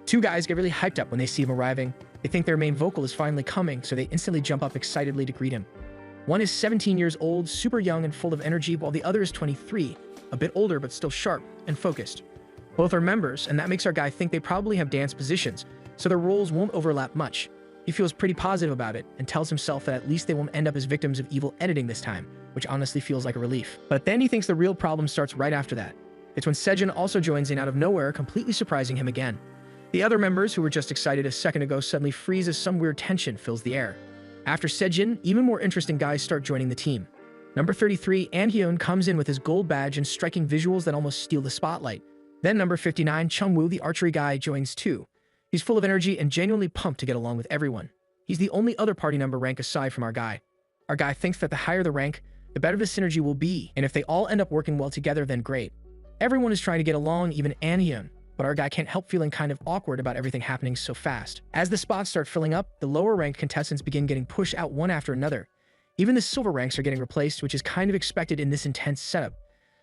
Two guys get really hyped up when they see him arriving. They think their main vocal is finally coming, so they instantly jump up excitedly to greet him. One is 17 years old, super young and full of energy, while the other is 23, a bit older but still sharp and focused. Both are members, and that makes our guy think they probably have dance positions, so their roles won't overlap much. He feels pretty positive about it and tells himself that at least they won't end up as victims of evil editing this time, which honestly feels like a relief. But then he thinks the real problem starts right after that. It's when Sejin also joins in out of nowhere, completely surprising him again. The other members, who were just excited a second ago, suddenly freeze as some weird tension fills the air. After Sejin, even more interesting guys start joining the team. Number 33, An Hyeon, comes in with his gold badge and striking visuals that almost steal the spotlight. Then number 59, Chungwoo, the archery guy, joins too. He's full of energy and genuinely pumped to get along with everyone. He's the only other party number rank aside from our guy. Our guy thinks that the higher the rank, the better the synergy will be, and if they all end up working well together, then great. Everyone is trying to get along, even Anhyun, but our guy can't help feeling kind of awkward about everything happening so fast. As the spots start filling up, the lower-ranked contestants begin getting pushed out one after another. Even the silver ranks are getting replaced, which is kind of expected in this intense setup.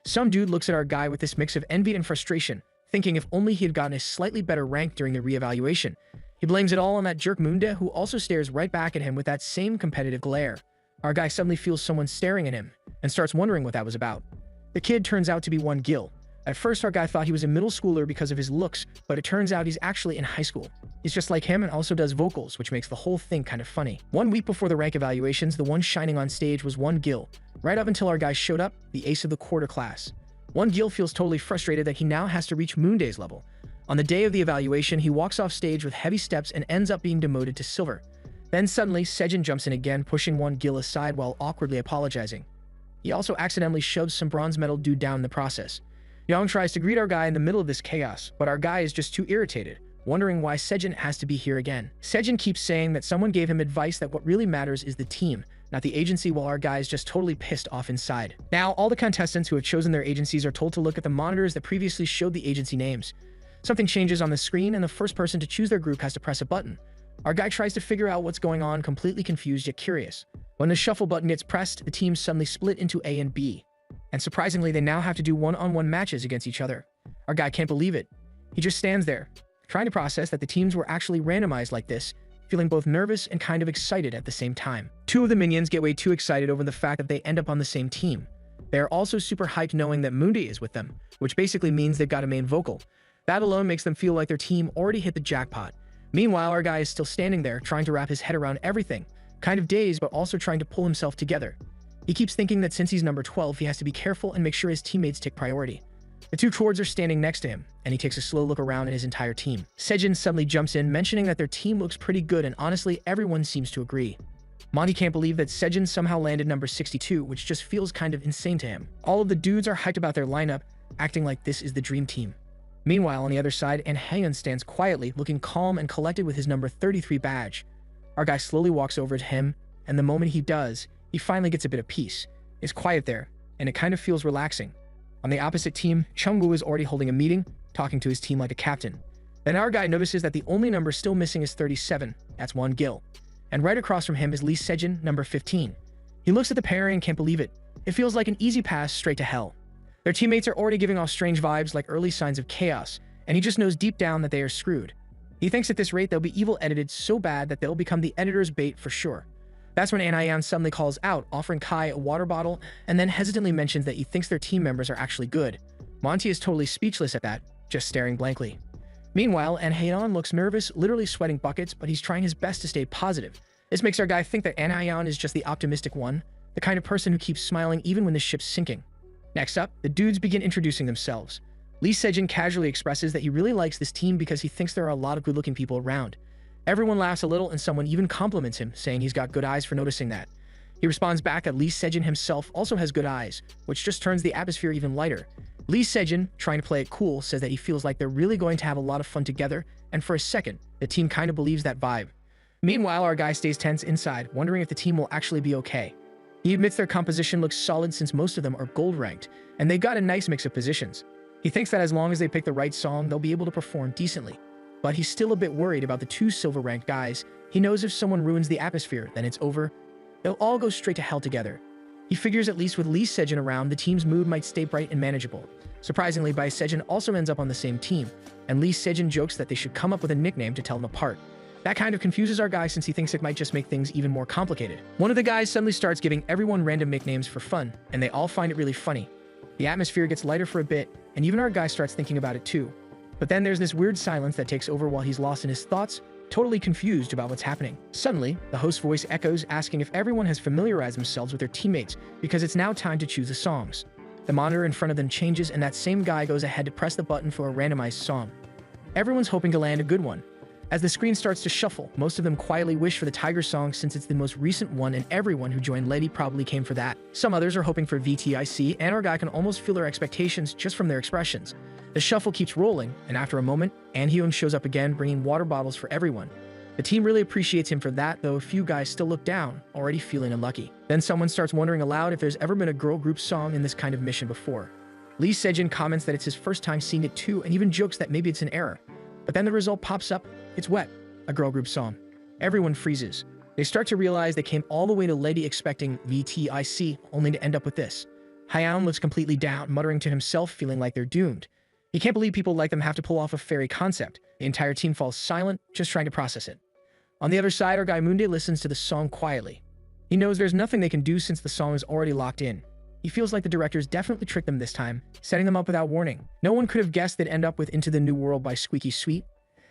Some dude looks at our guy with this mix of envy and frustration, thinking if only he had gotten a slightly better rank during the reevaluation. He blames it all on that jerk Moonde, who also stares right back at him with that same competitive glare. Our guy suddenly feels someone staring at him, and starts wondering what that was about. The kid turns out to be one Gil. At first, our guy thought he was a middle schooler because of his looks, but it turns out he's actually in high school. He's just like him and also does vocals, which makes the whole thing kind of funny. 1 week before the rank evaluations, the one shining on stage was one Gil, right up until our guy showed up, the ace of the quarter class. One Gil feels totally frustrated that he now has to reach Moonde's level. On the day of the evaluation, he walks off stage with heavy steps and ends up being demoted to silver. Then suddenly, Sejin jumps in again, pushing one Gil aside while awkwardly apologizing. He also accidentally shoves some bronze medal dude down in the process. Young tries to greet our guy in the middle of this chaos, but our guy is just too irritated, wondering why Sejin has to be here again. Sejin keeps saying that someone gave him advice that what really matters is the team, not the agency, while our guy is just totally pissed off inside. Now, all the contestants who have chosen their agencies are told to look at the monitors that previously showed the agency names. Something changes on the screen, and the first person to choose their group has to press a button. Our guy tries to figure out what's going on, completely confused yet curious. When the shuffle button gets pressed, the teams suddenly split into A and B. And surprisingly, they now have to do one-on-one matches against each other. Our guy can't believe it. He just stands there, trying to process that the teams were actually randomized like this, feeling both nervous and kind of excited at the same time. 2 of the minions get way too excited over the fact that they end up on the same team. They are also super hyped knowing that Moonde is with them, which basically means they've got a main vocal. That alone makes them feel like their team already hit the jackpot. Meanwhile, our guy is still standing there, trying to wrap his head around everything, kind of dazed but also trying to pull himself together. He keeps thinking that since he's number 12, he has to be careful and make sure his teammates take priority. The 2 chords are standing next to him, and he takes a slow look around at his entire team. Sejin suddenly jumps in, mentioning that their team looks pretty good, and honestly, everyone seems to agree. Monty can't believe that Sejin somehow landed number 62, which just feels kind of insane to him. All of the dudes are hyped about their lineup, acting like this is the dream team. Meanwhile, on the other side, Haeun stands quietly, looking calm and collected with his number 33 badge. Our guy slowly walks over to him, and the moment he does, he finally gets a bit of peace. It's quiet there, and it kind of feels relaxing. On the opposite team, Chungwoo is already holding a meeting, talking to his team like a captain. Then our guy notices that the only number still missing is 37, that's one Gil. And right across from him is Lee Sejin, number 15. He looks at the pairing and can't believe it. It feels like an easy pass straight to hell. Their teammates are already giving off strange vibes like early signs of chaos, and he just knows deep down that they are screwed. He thinks at this rate they'll be evil edited so bad that they'll become the editor's bait for sure. That's when Anayan suddenly calls out, offering Kai a water bottle, and then hesitantly mentions that he thinks their team members are actually good. Monty is totally speechless at that, just staring blankly. Meanwhile, Haeyeon looks nervous, literally sweating buckets, but he's trying his best to stay positive. This makes our guy think that Anayan is just the optimistic one, the kind of person who keeps smiling even when the ship's sinking. Next up, the dudes begin introducing themselves. Lee Sejin casually expresses that he really likes this team because he thinks there are a lot of good-looking people around. Everyone laughs a little, and someone even compliments him, saying he's got good eyes for noticing that. He responds back that Lee Sejin himself also has good eyes, which just turns the atmosphere even lighter. Lee Sejin, trying to play it cool, says that he feels like they're really going to have a lot of fun together, and for a second, the team kind of believes that vibe. Meanwhile, our guy stays tense inside, wondering if the team will actually be okay. He admits their composition looks solid since most of them are gold ranked, and they've got a nice mix of positions. He thinks that as long as they pick the right song, they'll be able to perform decently. But he's still a bit worried about the 2 silver-ranked guys. He knows if someone ruins the atmosphere, then it's over. They'll all go straight to hell together. He figures at least with Lee Sejin around, the team's mood might stay bright and manageable. Surprisingly, Bai Sejin also ends up on the same team, and Lee Sejin jokes that they should come up with a nickname to tell them apart. That kind of confuses our guy since he thinks it might just make things even more complicated. One of the guys suddenly starts giving everyone random nicknames for fun, and they all find it really funny. The atmosphere gets lighter for a bit, and even our guy starts thinking about it too. But then there's this weird silence that takes over while he's lost in his thoughts, totally confused about what's happening. Suddenly, the host's voice echoes, asking if everyone has familiarized themselves with their teammates, because it's now time to choose the songs. The monitor in front of them changes, and that same guy goes ahead to press the button for a randomized song. Everyone's hoping to land a good one. As the screen starts to shuffle, most of them quietly wish for the Tiger song since it's the most recent one, and everyone who joined Lady probably came for that. Some others are hoping for VTIC, and our guy can almost feel their expectations just from their expressions. The shuffle keeps rolling, and after a moment, Anhyun shows up again, bringing water bottles for everyone. The team really appreciates him for that, though a few guys still look down, already feeling unlucky. Then someone starts wondering aloud if there's ever been a girl group song in this kind of mission before. Lee Sejin comments that it's his first time seeing it too and even jokes that maybe it's an error. But then the result pops up, it's Wet, a girl group song. Everyone freezes. They start to realize they came all the way to Lady expecting VTIC only to end up with this. Hyeon looks completely down, muttering to himself, feeling like they're doomed. He can't believe people like them have to pull off a fairy concept. The entire team falls silent, just trying to process it. On the other side, our guy Moondae listens to the song quietly. He knows there's nothing they can do since the song is already locked in. He feels like the directors definitely tricked them this time, setting them up without warning. No one could have guessed they'd end up with Into the New World by Squeaky Sweet.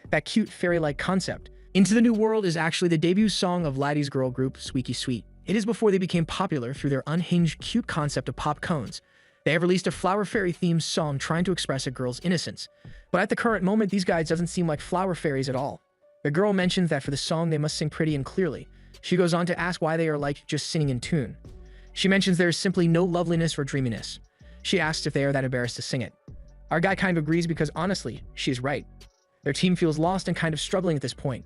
That cute fairy-like concept. Into the New World is actually the debut song of Laddie's girl group, Squeaky Sweet. It is before they became popular through their unhinged, cute concept of pop cones. They have released a flower fairy-themed song trying to express a girl's innocence. But at the current moment, these guys doesn't seem like flower fairies at all. The girl mentions that for the song, they must sing pretty and clearly. She goes on to ask why they are like just singing in tune. She mentions there is simply no loveliness or dreaminess. She asks if they are that embarrassed to sing it. Our guy kind of agrees because honestly, she is right. Their team feels lost and kind of struggling at this point.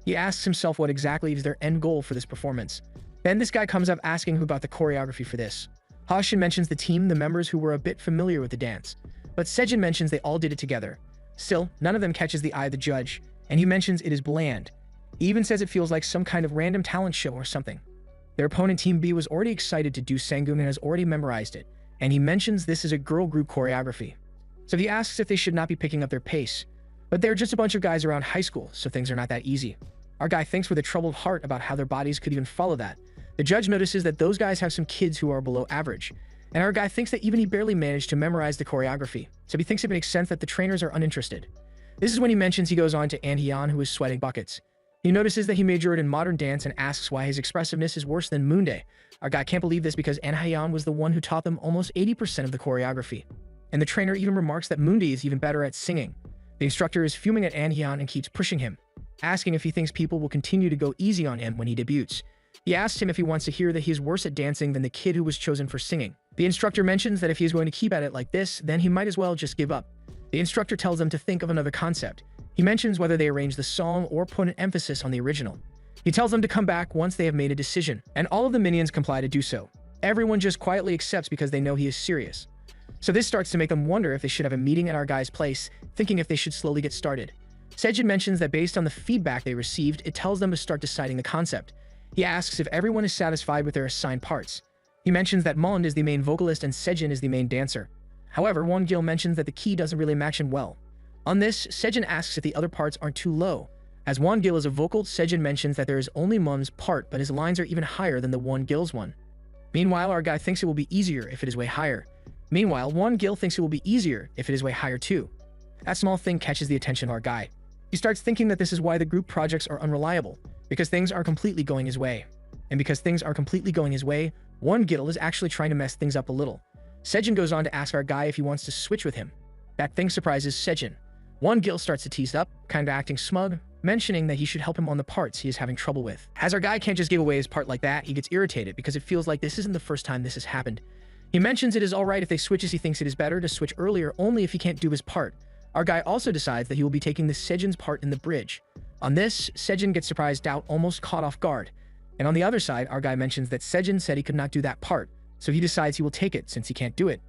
He asks himself what exactly is their end goal for this performance. Then this guy comes up asking who about the choreography for this. Hashin mentions the team, the members who were a bit familiar with the dance. But Sejin mentions they all did it together. Still, none of them catches the eye of the judge, and he mentions it is bland. He even says it feels like some kind of random talent show or something. Their opponent Team B was already excited to do Sangoon and has already memorized it, and he mentions this is a girl group choreography. So he asks if they should not be picking up their pace. But they're just a bunch of guys around high school, so things are not that easy. Our guy thinks with a troubled heart about how their bodies could even follow that. The judge notices that those guys have some kids who are below average, and our guy thinks that even he barely managed to memorize the choreography, so he thinks it makes sense that the trainers are uninterested. This is when he mentions he goes on to Anhyun, who is sweating buckets. He notices that he majored in modern dance and asks why his expressiveness is worse than Moondae. Our guy can't believe this because Anhyun was the one who taught them almost 80% of the choreography. And the trainer even remarks that Moondae is even better at singing. The instructor is fuming at Anhyun and keeps pushing him, asking if he thinks people will continue to go easy on him when he debuts. He asks him if he wants to hear that he is worse at dancing than the kid who was chosen for singing. The instructor mentions that if he is going to keep at it like this, then he might as well just give up. The instructor tells them to think of another concept. He mentions whether they arrange the song or put an emphasis on the original. He tells them to come back once they have made a decision, and all of the minions comply to do so. Everyone just quietly accepts because they know he is serious. So this starts to make them wonder if they should have a meeting at our guy's place, thinking if they should slowly get started. Sejin mentions that based on the feedback they received, it tells them to start deciding the concept. He asks if everyone is satisfied with their assigned parts. He mentions that Mond is the main vocalist and Sejin is the main dancer. However, Won-gil mentions that the key doesn't really match in well. On this, Sejin asks if the other parts aren't too low. As Won-gil is a vocal, Sejin mentions that there is only Mund's part, but his lines are even higher than the Won-gil's one. Meanwhile, our guy thinks it will be easier if it is way higher. Meanwhile, Won-gil thinks it will be easier if it is way higher too. That small thing catches the attention of our guy. He starts thinking that this is why the group projects are unreliable, because things are completely going his way. And because things are completely going his way, Won-gil is actually trying to mess things up a little. Sejin goes on to ask our guy if he wants to switch with him. That thing surprises Sejin. Won-gil starts to tease up, kind of acting smug, mentioning that he should help him on the parts he is having trouble with. As our guy can't just give away his part like that, he gets irritated because it feels like this isn't the first time this has happened. He mentions it is alright if they switch as he thinks it is better to switch earlier only if he can't do his part. Our guy also decides that he will be taking the Sejin's part in the bridge. On this, Sejin gets surprised out, almost caught off guard. And on the other side, our guy mentions that Sejin said he could not do that part, so he decides he will take it since he can't do it.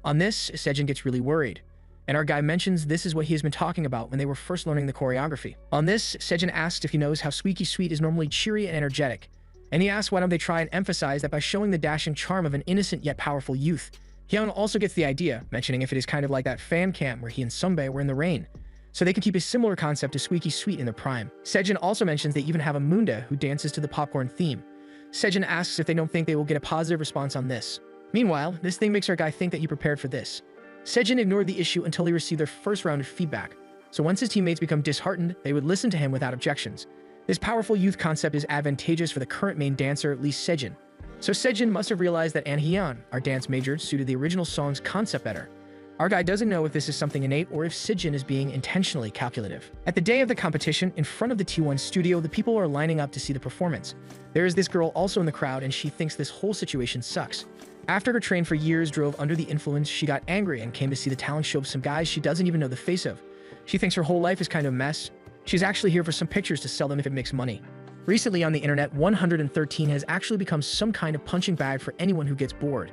On this, Sejin gets really worried. And our guy mentions this is what he has been talking about when they were first learning the choreography. On this, Sejin asks if he knows how Squeaky Sweet is normally cheery and energetic. And he asks why don't they try and emphasize that by showing the dashing charm of an innocent yet powerful youth. Hyun also gets the idea, mentioning if it is kind of like that fan cam where he and Sunbae were in the rain. So they can keep a similar concept to Squeaky Sweet in their prime. Sejin also mentions they even have a Moondae who dances to the popcorn theme. Sejin asks if they don't think they will get a positive response on this. Meanwhile, this thing makes our guy think that he prepared for this. Sejin ignored the issue until he received their first round of feedback. So once his teammates become disheartened, they would listen to him without objections. This powerful youth concept is advantageous for the current main dancer, Lee Sejin. So Sejin must have realized that Anhyun, our dance major, suited the original song's concept better. Our guy doesn't know if this is something innate or if Sejin is being intentionally calculative. At the day of the competition, in front of the T1 studio, the people are lining up to see the performance. There is this girl also in the crowd and she thinks this whole situation sucks. After her train for years drove under the influence, she got angry and came to see the talent show of some guys she doesn't even know the face of. She thinks her whole life is kind of a mess. She's actually here for some pictures to sell them if it makes money. Recently on the internet, 113 has actually become some kind of punching bag for anyone who gets bored.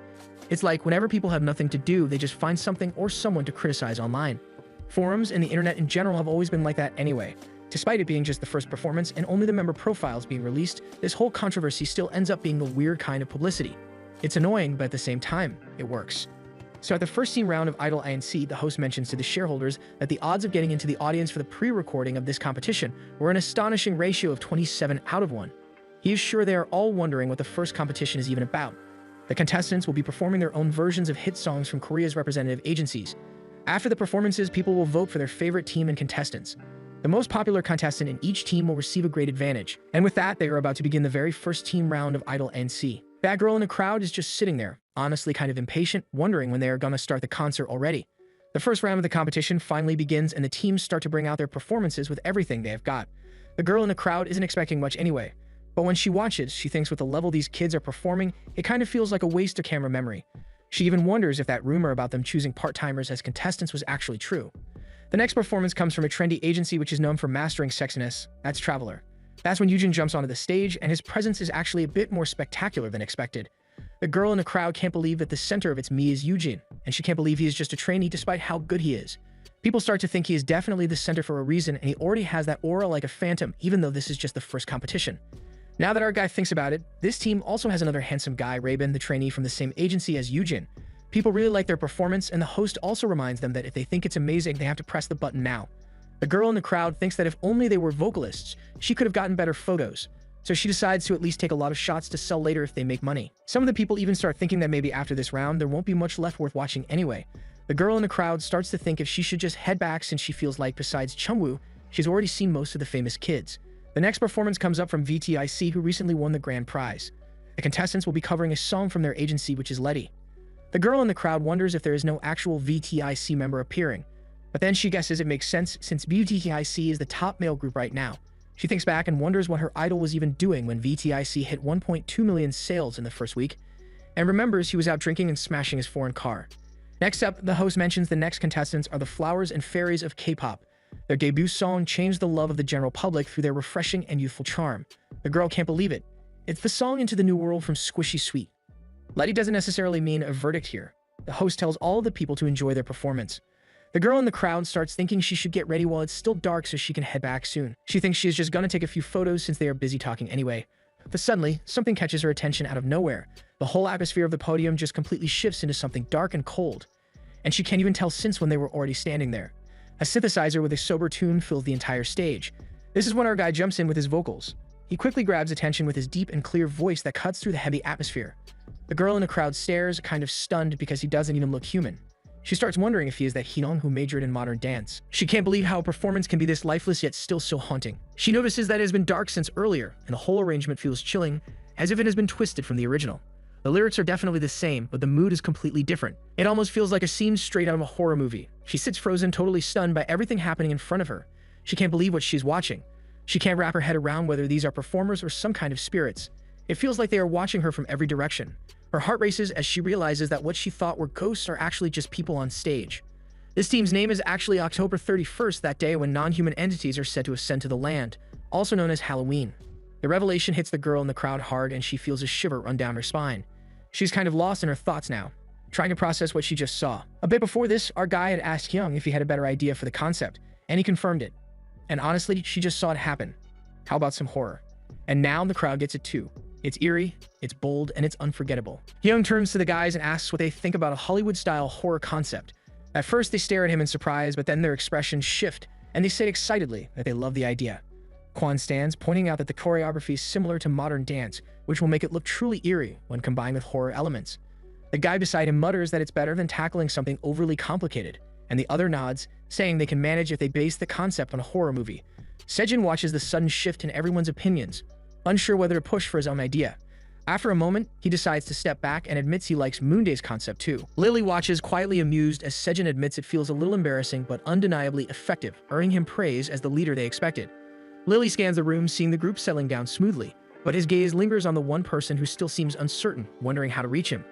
It's like whenever people have nothing to do, they just find something or someone to criticize online. Forums and the internet in general have always been like that anyway. Despite it being just the first performance and only the member profiles being released, this whole controversy still ends up being the weird kind of publicity. It's annoying, but at the same time, it works. So at the first team round of Idol INC, the host mentions to the shareholders that the odds of getting into the audience for the pre-recording of this competition were an astonishing ratio of 27 out of 1. He is sure they are all wondering what the first competition is even about. The contestants will be performing their own versions of hit songs from Korea's representative agencies. After the performances, people will vote for their favorite team and contestants. The most popular contestant in each team will receive a great advantage. And with that, they are about to begin the very first team round of Idol NC. That girl in the crowd is just sitting there, honestly kind of impatient, wondering when they are gonna start the concert already. The first round of the competition finally begins and the teams start to bring out their performances with everything they have got. The girl in the crowd isn't expecting much anyway, but when she watches, she thinks with the level these kids are performing, it kind of feels like a waste of camera memory. She even wonders if that rumor about them choosing part-timers as contestants was actually true. The next performance comes from a trendy agency which is known for mastering sexiness. That's Traveler. That's when Yujin jumps onto the stage, and his presence is actually a bit more spectacular than expected. The girl in the crowd can't believe that the center of its me is Yujin, and she can't believe he is just a trainee despite how good he is. People start to think he is definitely the center for a reason, and he already has that aura like a phantom, even though this is just the first competition. Now that our guy thinks about it, this team also has another handsome guy, Rabin, the trainee from the same agency as Yujin. People really like their performance, and the host also reminds them that if they think it's amazing, they have to press the button now. The girl in the crowd thinks that if only they were vocalists, she could have gotten better photos. So she decides to at least take a lot of shots to sell later if they make money. Some of the people even start thinking that maybe after this round, there won't be much left worth watching anyway. The girl in the crowd starts to think if she should just head back since she feels like besides Chungwoo, she's already seen most of the famous kids. The next performance comes up from VTIC, who recently won the grand prize. The contestants will be covering a song from their agency, which is Letty. The girl in the crowd wonders if there is no actual VTIC member appearing, but then she guesses it makes sense since VTIC is the top male group right now. She thinks back and wonders what her idol was even doing when VTIC hit 1.2 million sales in the first week, and remembers he was out drinking and smashing his foreign car. Next up, the host mentions the next contestants are the Flowers and Fairies of K-pop. Their debut song changed the love of the general public through their refreshing and youthful charm. The girl can't believe it. It's the song Into the New World from Squishy Sweet. Letty doesn't necessarily mean a verdict here. The host tells all of the people to enjoy their performance. The girl in the crowd starts thinking she should get ready while it's still dark so she can head back soon. She thinks she is just gonna take a few photos since they are busy talking anyway. But suddenly, something catches her attention out of nowhere. The whole atmosphere of the podium just completely shifts into something dark and cold. And she can't even tell since when they were already standing there. A synthesizer with a sober tune fills the entire stage. This is when our guy jumps in with his vocals. He quickly grabs attention with his deep and clear voice that cuts through the heavy atmosphere. The girl in the crowd stares, kind of stunned because he doesn't even look human. She starts wondering if he is that Hinong who majored in modern dance. She can't believe how a performance can be this lifeless yet still so haunting. She notices that it has been dark since earlier, and the whole arrangement feels chilling, as if it has been twisted from the original. The lyrics are definitely the same, but the mood is completely different. It almost feels like a scene straight out of a horror movie. She sits frozen, totally stunned by everything happening in front of her. She can't believe what she's watching. She can't wrap her head around whether these are performers or some kind of spirits. It feels like they are watching her from every direction. Her heart races as she realizes that what she thought were ghosts are actually just people on stage. This team's name is actually October 31st, that day when non-human entities are said to ascend to the land, also known as Halloween. The revelation hits the girl in the crowd hard and she feels a shiver run down her spine. She's kind of lost in her thoughts now, trying to process what she just saw. A bit before this, our guy had asked Hyung if he had a better idea for the concept, and he confirmed it. And honestly, she just saw it happen. How about some horror? And now the crowd gets it too. It's eerie, it's bold, and it's unforgettable. Hyung turns to the guys and asks what they think about a Hollywood-style horror concept. At first, they stare at him in surprise, but then their expressions shift, and they say excitedly that they love the idea. Kwon stands, pointing out that the choreography is similar to modern dance, which will make it look truly eerie when combined with horror elements. The guy beside him mutters that it's better than tackling something overly complicated, and the other nods, saying they can manage if they base the concept on a horror movie. Sejin watches the sudden shift in everyone's opinions, unsure whether to push for his own idea. After a moment, he decides to step back and admits he likes Moonday's concept too. Lily watches quietly amused as Sejin admits it feels a little embarrassing but undeniably effective, earning him praise as the leader they expected. Lily scans the room, seeing the group settling down smoothly, but his gaze lingers on the one person who still seems uncertain, wondering how to reach him.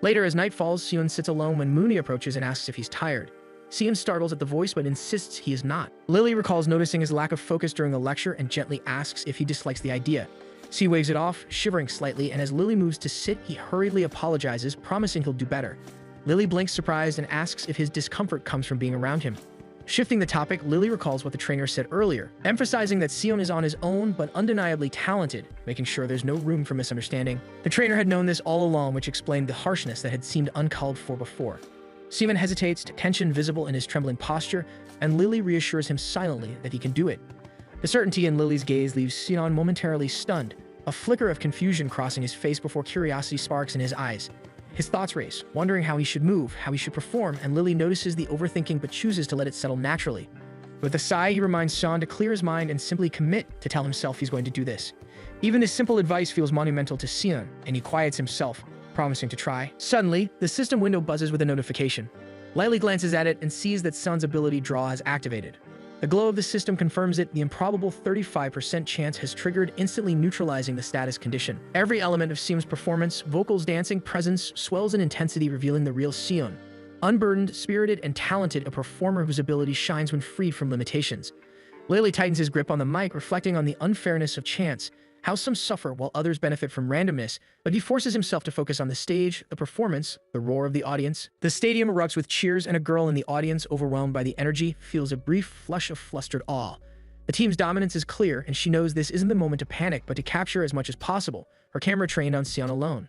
Later, as night falls, Seon sits alone when Moonday approaches and asks if he's tired. Seon startles at the voice but insists he is not. Lily recalls noticing his lack of focus during the lecture and gently asks if he dislikes the idea. C waves it off, shivering slightly, and as Lily moves to sit, he hurriedly apologizes, promising he'll do better. Lily blinks surprised and asks if his discomfort comes from being around him. Shifting the topic, Lily recalls what the trainer said earlier, emphasizing that Sion is on his own but undeniably talented, making sure there's no room for misunderstanding. The trainer had known this all along, which explained the harshness that had seemed uncalled for before. Sion hesitates, tension visible in his trembling posture, and Lily reassures him silently that he can do it. The certainty in Lily's gaze leaves Sion momentarily stunned, a flicker of confusion crossing his face before curiosity sparks in his eyes. His thoughts race, wondering how he should move, how he should perform, and Lily notices the overthinking but chooses to let it settle naturally. With a sigh, he reminds Sion to clear his mind and simply commit to tell himself he's going to do this. Even this simple advice feels monumental to Sion, and he quiets himself, promising to try. Suddenly, the system window buzzes with a notification. Lightly glances at it and sees that Sion's ability draw has activated. The glow of the system confirms it. The improbable 35% chance has triggered, instantly neutralizing the status condition. Every element of Sion's performance, vocals, dancing, presence, swells in intensity, revealing the real Sion. Unburdened, spirited, and talented, a performer whose ability shines when freed from limitations. Lily tightens his grip on the mic, reflecting on the unfairness of chance, how some suffer while others benefit from randomness, but he forces himself to focus on the stage, the performance, the roar of the audience. The stadium erupts with cheers, and a girl in the audience, overwhelmed by the energy, feels a brief flush of flustered awe. The team's dominance is clear, and she knows this isn't the moment to panic, but to capture as much as possible, her camera trained on Sion alone.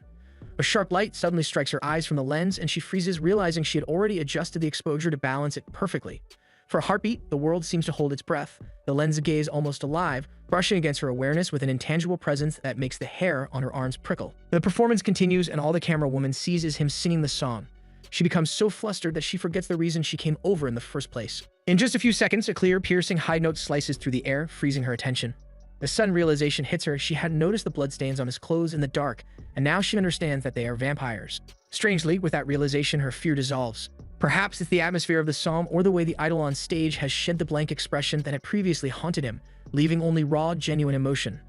A sharp light suddenly strikes her eyes from the lens, and she freezes, realizing she had already adjusted the exposure to balance it perfectly. For a heartbeat, the world seems to hold its breath, the lens gaze almost alive, brushing against her awareness with an intangible presence that makes the hair on her arms prickle. The performance continues, and all the camera woman sees is him singing the song. She becomes so flustered that she forgets the reason she came over in the first place. In just a few seconds, a clear, piercing high note slices through the air, freezing her attention. The sudden realization hits her. She hadn't noticed the bloodstains on his clothes in the dark, and now she understands that they are vampires. Strangely, with that realization, her fear dissolves. Perhaps it's the atmosphere of the psalm or the way the idol on stage has shed the blank expression that had previously haunted him, leaving only raw, genuine emotion.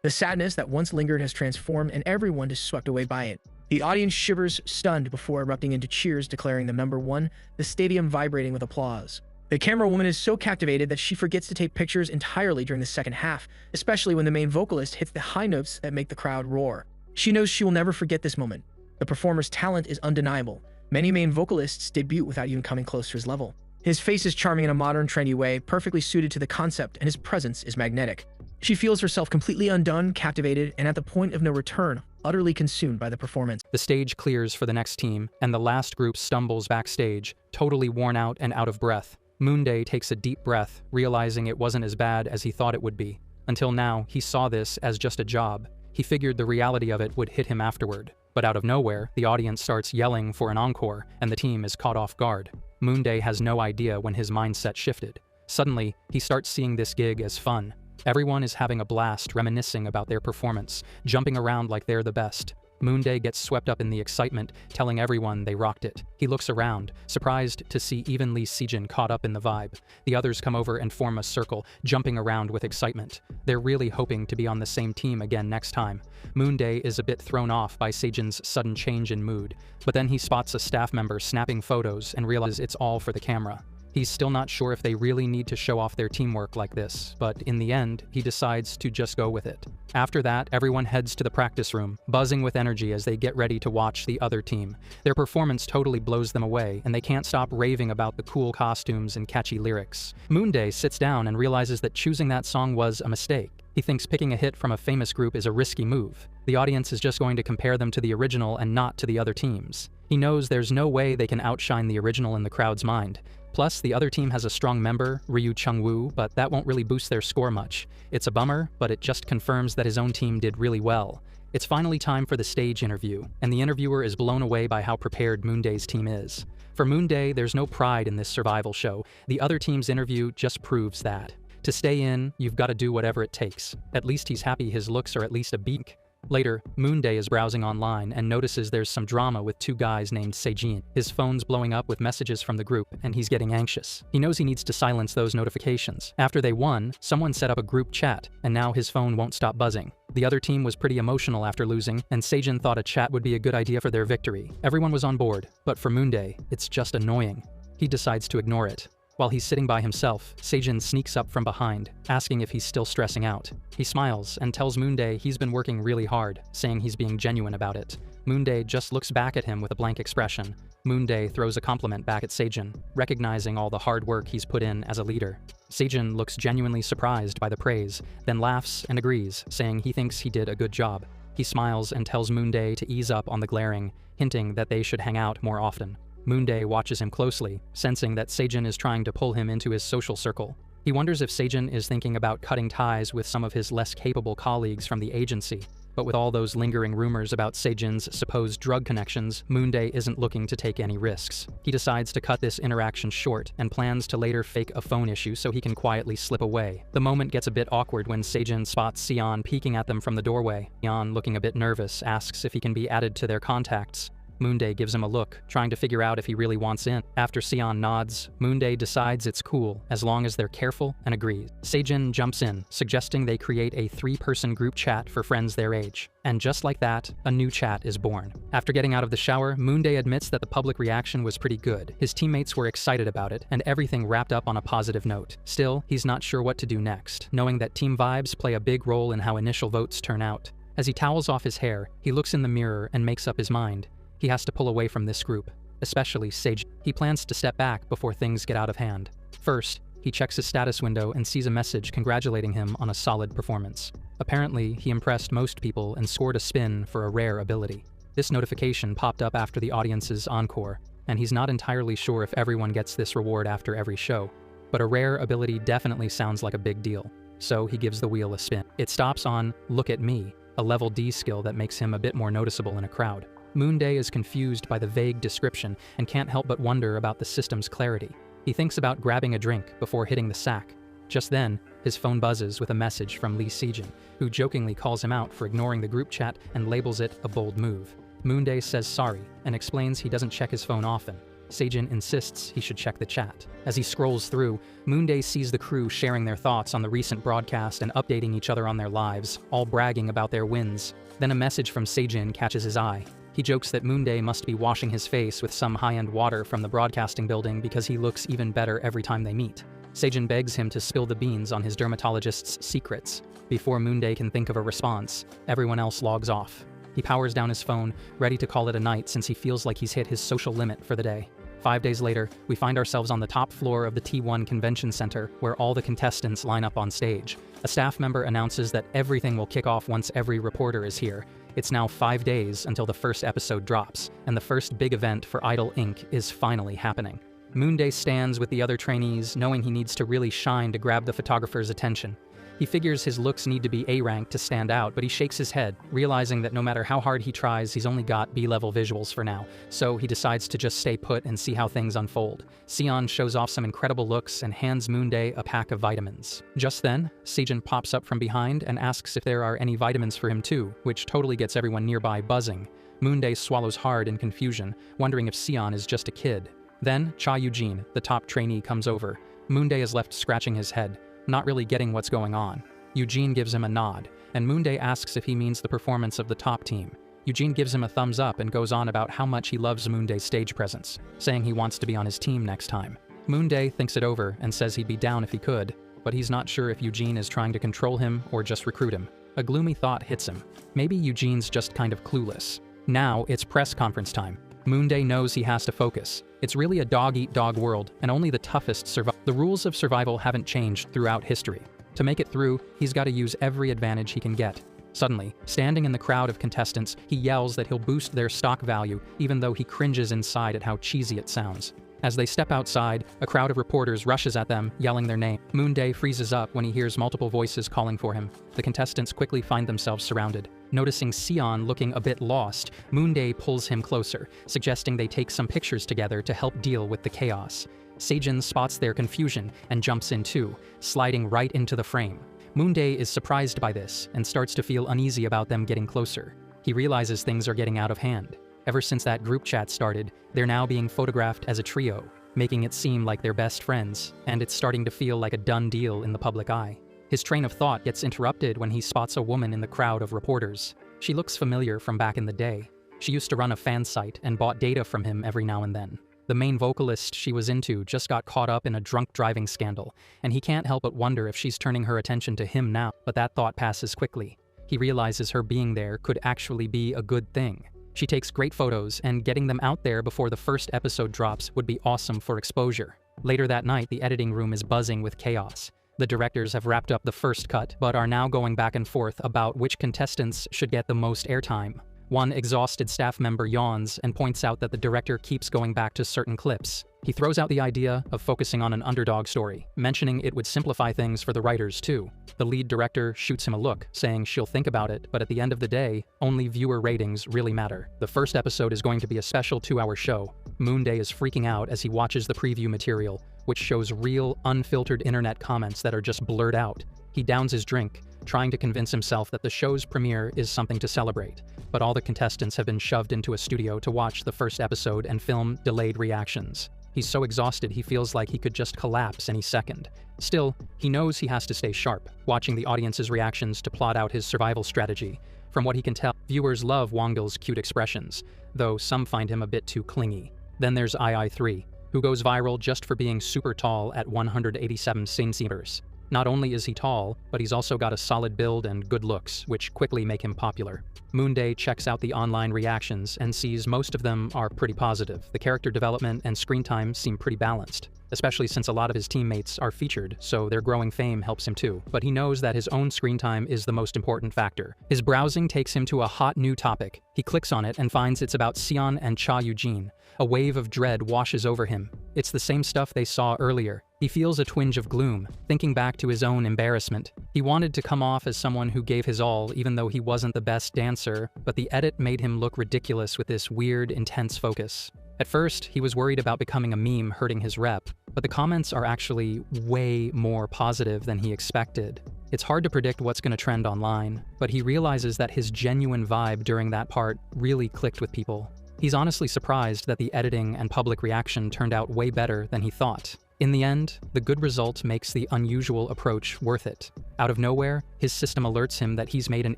The sadness that once lingered has transformed, and everyone is swept away by it. The audience shivers, stunned, before erupting into cheers declaring them number one, the stadium vibrating with applause. The camera woman is so captivated that she forgets to take pictures entirely during the second half, especially when the main vocalist hits the high notes that make the crowd roar. She knows she will never forget this moment. The performer's talent is undeniable. Many main vocalists debut without even coming close to his level. His face is charming in a modern, trendy way, perfectly suited to the concept, and his presence is magnetic. She feels herself completely undone, captivated, and at the point of no return, utterly consumed by the performance. The stage clears for the next team, and the last group stumbles backstage, totally worn out and out of breath. Moonday takes a deep breath, realizing it wasn't as bad as he thought it would be. Until now, he saw this as just a job. He figured the reality of it would hit him afterward. But out of nowhere, the audience starts yelling for an encore, and the team is caught off guard. Moonday has no idea when his mindset shifted. Suddenly, he starts seeing this gig as fun. Everyone is having a blast, reminiscing about their performance, jumping around like they're the best. Moonday gets swept up in the excitement, telling everyone they rocked it. He looks around, surprised to see even Lee Sejin caught up in the vibe. The others come over and form a circle, jumping around with excitement. They're really hoping to be on the same team again next time. Moonday is a bit thrown off by Sejin's sudden change in mood, but then he spots a staff member snapping photos and realizes it's all for the camera. He's still not sure if they really need to show off their teamwork like this, but in the end, he decides to just go with it. After that, everyone heads to the practice room, buzzing with energy as they get ready to watch the other team. Their performance totally blows them away, and they can't stop raving about the cool costumes and catchy lyrics. Moonday sits down and realizes that choosing that song was a mistake. He thinks picking a hit from a famous group is a risky move. The audience is just going to compare them to the original and not to the other teams. He knows there's no way they can outshine the original in the crowd's mind. Plus, the other team has a strong member, Ryu Chung-woo, but that won't really boost their score much. It's a bummer, but it just confirms that his own team did really well. It's finally time for the stage interview, and the interviewer is blown away by how prepared Moonday's team is. For Moonday, there's no pride in this survival show. The other team's interview just proves that. To stay in, you've got to do whatever it takes. At least he's happy his looks are at least a beak. Later, Moonday is browsing online and notices there's some drama with two guys named Sejin. His phone's blowing up with messages from the group, and he's getting anxious. He knows he needs to silence those notifications. After they won, someone set up a group chat, and now his phone won't stop buzzing. The other team was pretty emotional after losing, and Sejin thought a chat would be a good idea for their victory. Everyone was on board, but for Moonday, it's just annoying. He decides to ignore it. While he's sitting by himself, Seijin sneaks up from behind, asking if he's still stressing out. He smiles and tells Moonday he's been working really hard, saying he's being genuine about it. Moonday just looks back at him with a blank expression. Moonday throws a compliment back at Seijin, recognizing all the hard work he's put in as a leader. Seijin looks genuinely surprised by the praise, then laughs and agrees, saying he thinks he did a good job. He smiles and tells Moonday to ease up on the glaring, hinting that they should hang out more often. Moonday watches him closely, sensing that Seijin is trying to pull him into his social circle. He wonders if Seijin is thinking about cutting ties with some of his less capable colleagues from the agency. But with all those lingering rumors about Seijin's supposed drug connections, Moonday isn't looking to take any risks. He decides to cut this interaction short and plans to later fake a phone issue so he can quietly slip away. The moment gets a bit awkward when Seijin spots Sion peeking at them from the doorway. Sion, looking a bit nervous, asks if he can be added to their contacts. Moonday gives him a look, trying to figure out if he really wants in. After Sion nods, Moonday decides it's cool, as long as they're careful, and agrees. Seijin jumps in, suggesting they create a 3-person group chat for friends their age. And just like that, a new chat is born. After getting out of the shower, Moonday admits that the public reaction was pretty good. His teammates were excited about it, and everything wrapped up on a positive note. Still, he's not sure what to do next, knowing that team vibes play a big role in how initial votes turn out. As he towels off his hair, he looks in the mirror and makes up his mind. He has to pull away from this group, especially Seijin. He plans to step back before things get out of hand. First, he checks his status window and sees a message congratulating him on a solid performance. Apparently, he impressed most people and scored a spin for a rare ability. This notification popped up after the audience's encore, and he's not entirely sure if everyone gets this reward after every show. But a rare ability definitely sounds like a big deal, so he gives the wheel a spin. It stops on Look at Me, a level D skill that makes him a bit more noticeable in a crowd. Moonday is confused by the vague description and can't help but wonder about the system's clarity. He thinks about grabbing a drink before hitting the sack. Just then, his phone buzzes with a message from Lee Seijin, who jokingly calls him out for ignoring the group chat and labels it a bold move. Moonday says sorry and explains he doesn't check his phone often. Seijin insists he should check the chat. As he scrolls through, Moonday sees the crew sharing their thoughts on the recent broadcast and updating each other on their lives, all bragging about their wins. Then a message from Seijin catches his eye. He jokes that Moonday must be washing his face with some high-end water from the broadcasting building because he looks even better every time they meet. Seijin begs him to spill the beans on his dermatologist's secrets. Before Moonday can think of a response, everyone else logs off. He powers down his phone, ready to call it a night since he feels like he's hit his social limit for the day. 5 days later, we find ourselves on the top floor of the T1 Convention Center, where all the contestants line up on stage. A staff member announces that everything will kick off once every reporter is here. It's now 5 days until the first episode drops, and the first big event for Idol Inc. is finally happening. Moonday stands with the other trainees, knowing he needs to really shine to grab the photographer's attention. He figures his looks need to be A-rank to stand out, but he shakes his head, realizing that no matter how hard he tries, he's only got B-level visuals for now, so he decides to just stay put and see how things unfold. Sion shows off some incredible looks and hands Moonday a pack of vitamins. Just then, Seijin pops up from behind and asks if there are any vitamins for him too, which totally gets everyone nearby buzzing. Moonday swallows hard in confusion, wondering if Sion is just a kid. Then, Cha Eugene, the top trainee, comes over. Moonday is left scratching his head, not really getting what's going on. Eugene gives him a nod, and Moonday asks if he means the performance of the top team. Eugene gives him a thumbs up and goes on about how much he loves Moonday's stage presence, saying he wants to be on his team next time. Moonday thinks it over and says he'd be down if he could, but he's not sure if Eugene is trying to control him or just recruit him. A gloomy thought hits him. Maybe Eugene's just kind of clueless. Now it's press conference time. Moonday knows he has to focus. It's really a dog-eat-dog world, and only the toughest survive. The rules of survival haven't changed throughout history. To make it through, he's got to use every advantage he can get. Suddenly, standing in the crowd of contestants, he yells that he'll boost their stock value, even though he cringes inside at how cheesy it sounds. As they step outside, a crowd of reporters rushes at them, yelling their name. Moonday freezes up when he hears multiple voices calling for him. The contestants quickly find themselves surrounded. Noticing Sion looking a bit lost, Moonday pulls him closer, suggesting they take some pictures together to help deal with the chaos. Seijin spots their confusion and jumps in too, sliding right into the frame. Moonday is surprised by this and starts to feel uneasy about them getting closer. He realizes things are getting out of hand. Ever since that group chat started, they're now being photographed as a trio, making it seem like they're best friends, and it's starting to feel like a done deal in the public eye. His train of thought gets interrupted when he spots a woman in the crowd of reporters. She looks familiar from back in the day. She used to run a fan site and bought data from him every now and then. The main vocalist she was into just got caught up in a drunk driving scandal, and he can't help but wonder if she's turning her attention to him now, but that thought passes quickly. He realizes her being there could actually be a good thing. She takes great photos, and getting them out there before the first episode drops would be awesome for exposure. Later that night, the editing room is buzzing with chaos. The directors have wrapped up the first cut, but are now going back and forth about which contestants should get the most airtime. One exhausted staff member yawns and points out that the director keeps going back to certain clips. He throws out the idea of focusing on an underdog story, mentioning it would simplify things for the writers too. The lead director shoots him a look, saying she'll think about it, but at the end of the day, only viewer ratings really matter. The first episode is going to be a special 2-hour show. Moonday is freaking out as he watches the preview material, which shows real, unfiltered internet comments that are just blurred out. He downs his drink, trying to convince himself that the show's premiere is something to celebrate, but all the contestants have been shoved into a studio to watch the first episode and film delayed reactions. He's so exhausted he feels like he could just collapse any second. Still, he knows he has to stay sharp, watching the audience's reactions to plot out his survival strategy. From what he can tell, viewers love Wangil's cute expressions, though some find him a bit too clingy. Then there's II3, who goes viral just for being super tall at 187 centimeters. Not only is he tall, but he's also got a solid build and good looks, which quickly make him popular. Moonday checks out the online reactions and sees most of them are pretty positive. The character development and screen time seem pretty balanced, especially since a lot of his teammates are featured, so their growing fame helps him too. But he knows that his own screen time is the most important factor. His browsing takes him to a hot new topic. He clicks on it and finds it's about Sion and Cha Eugene. A wave of dread washes over him. It's the same stuff they saw earlier. He feels a twinge of gloom, thinking back to his own embarrassment. He wanted to come off as someone who gave his all, even though he wasn't the best dancer, but the edit made him look ridiculous with this weird, intense focus. At first, he was worried about becoming a meme hurting his rep, but the comments are actually way more positive than he expected. It's hard to predict what's going to trend online, but he realizes that his genuine vibe during that part really clicked with people. He's honestly surprised that the editing and public reaction turned out way better than he thought. In the end, the good result makes the unusual approach worth it. Out of nowhere, his system alerts him that he's made an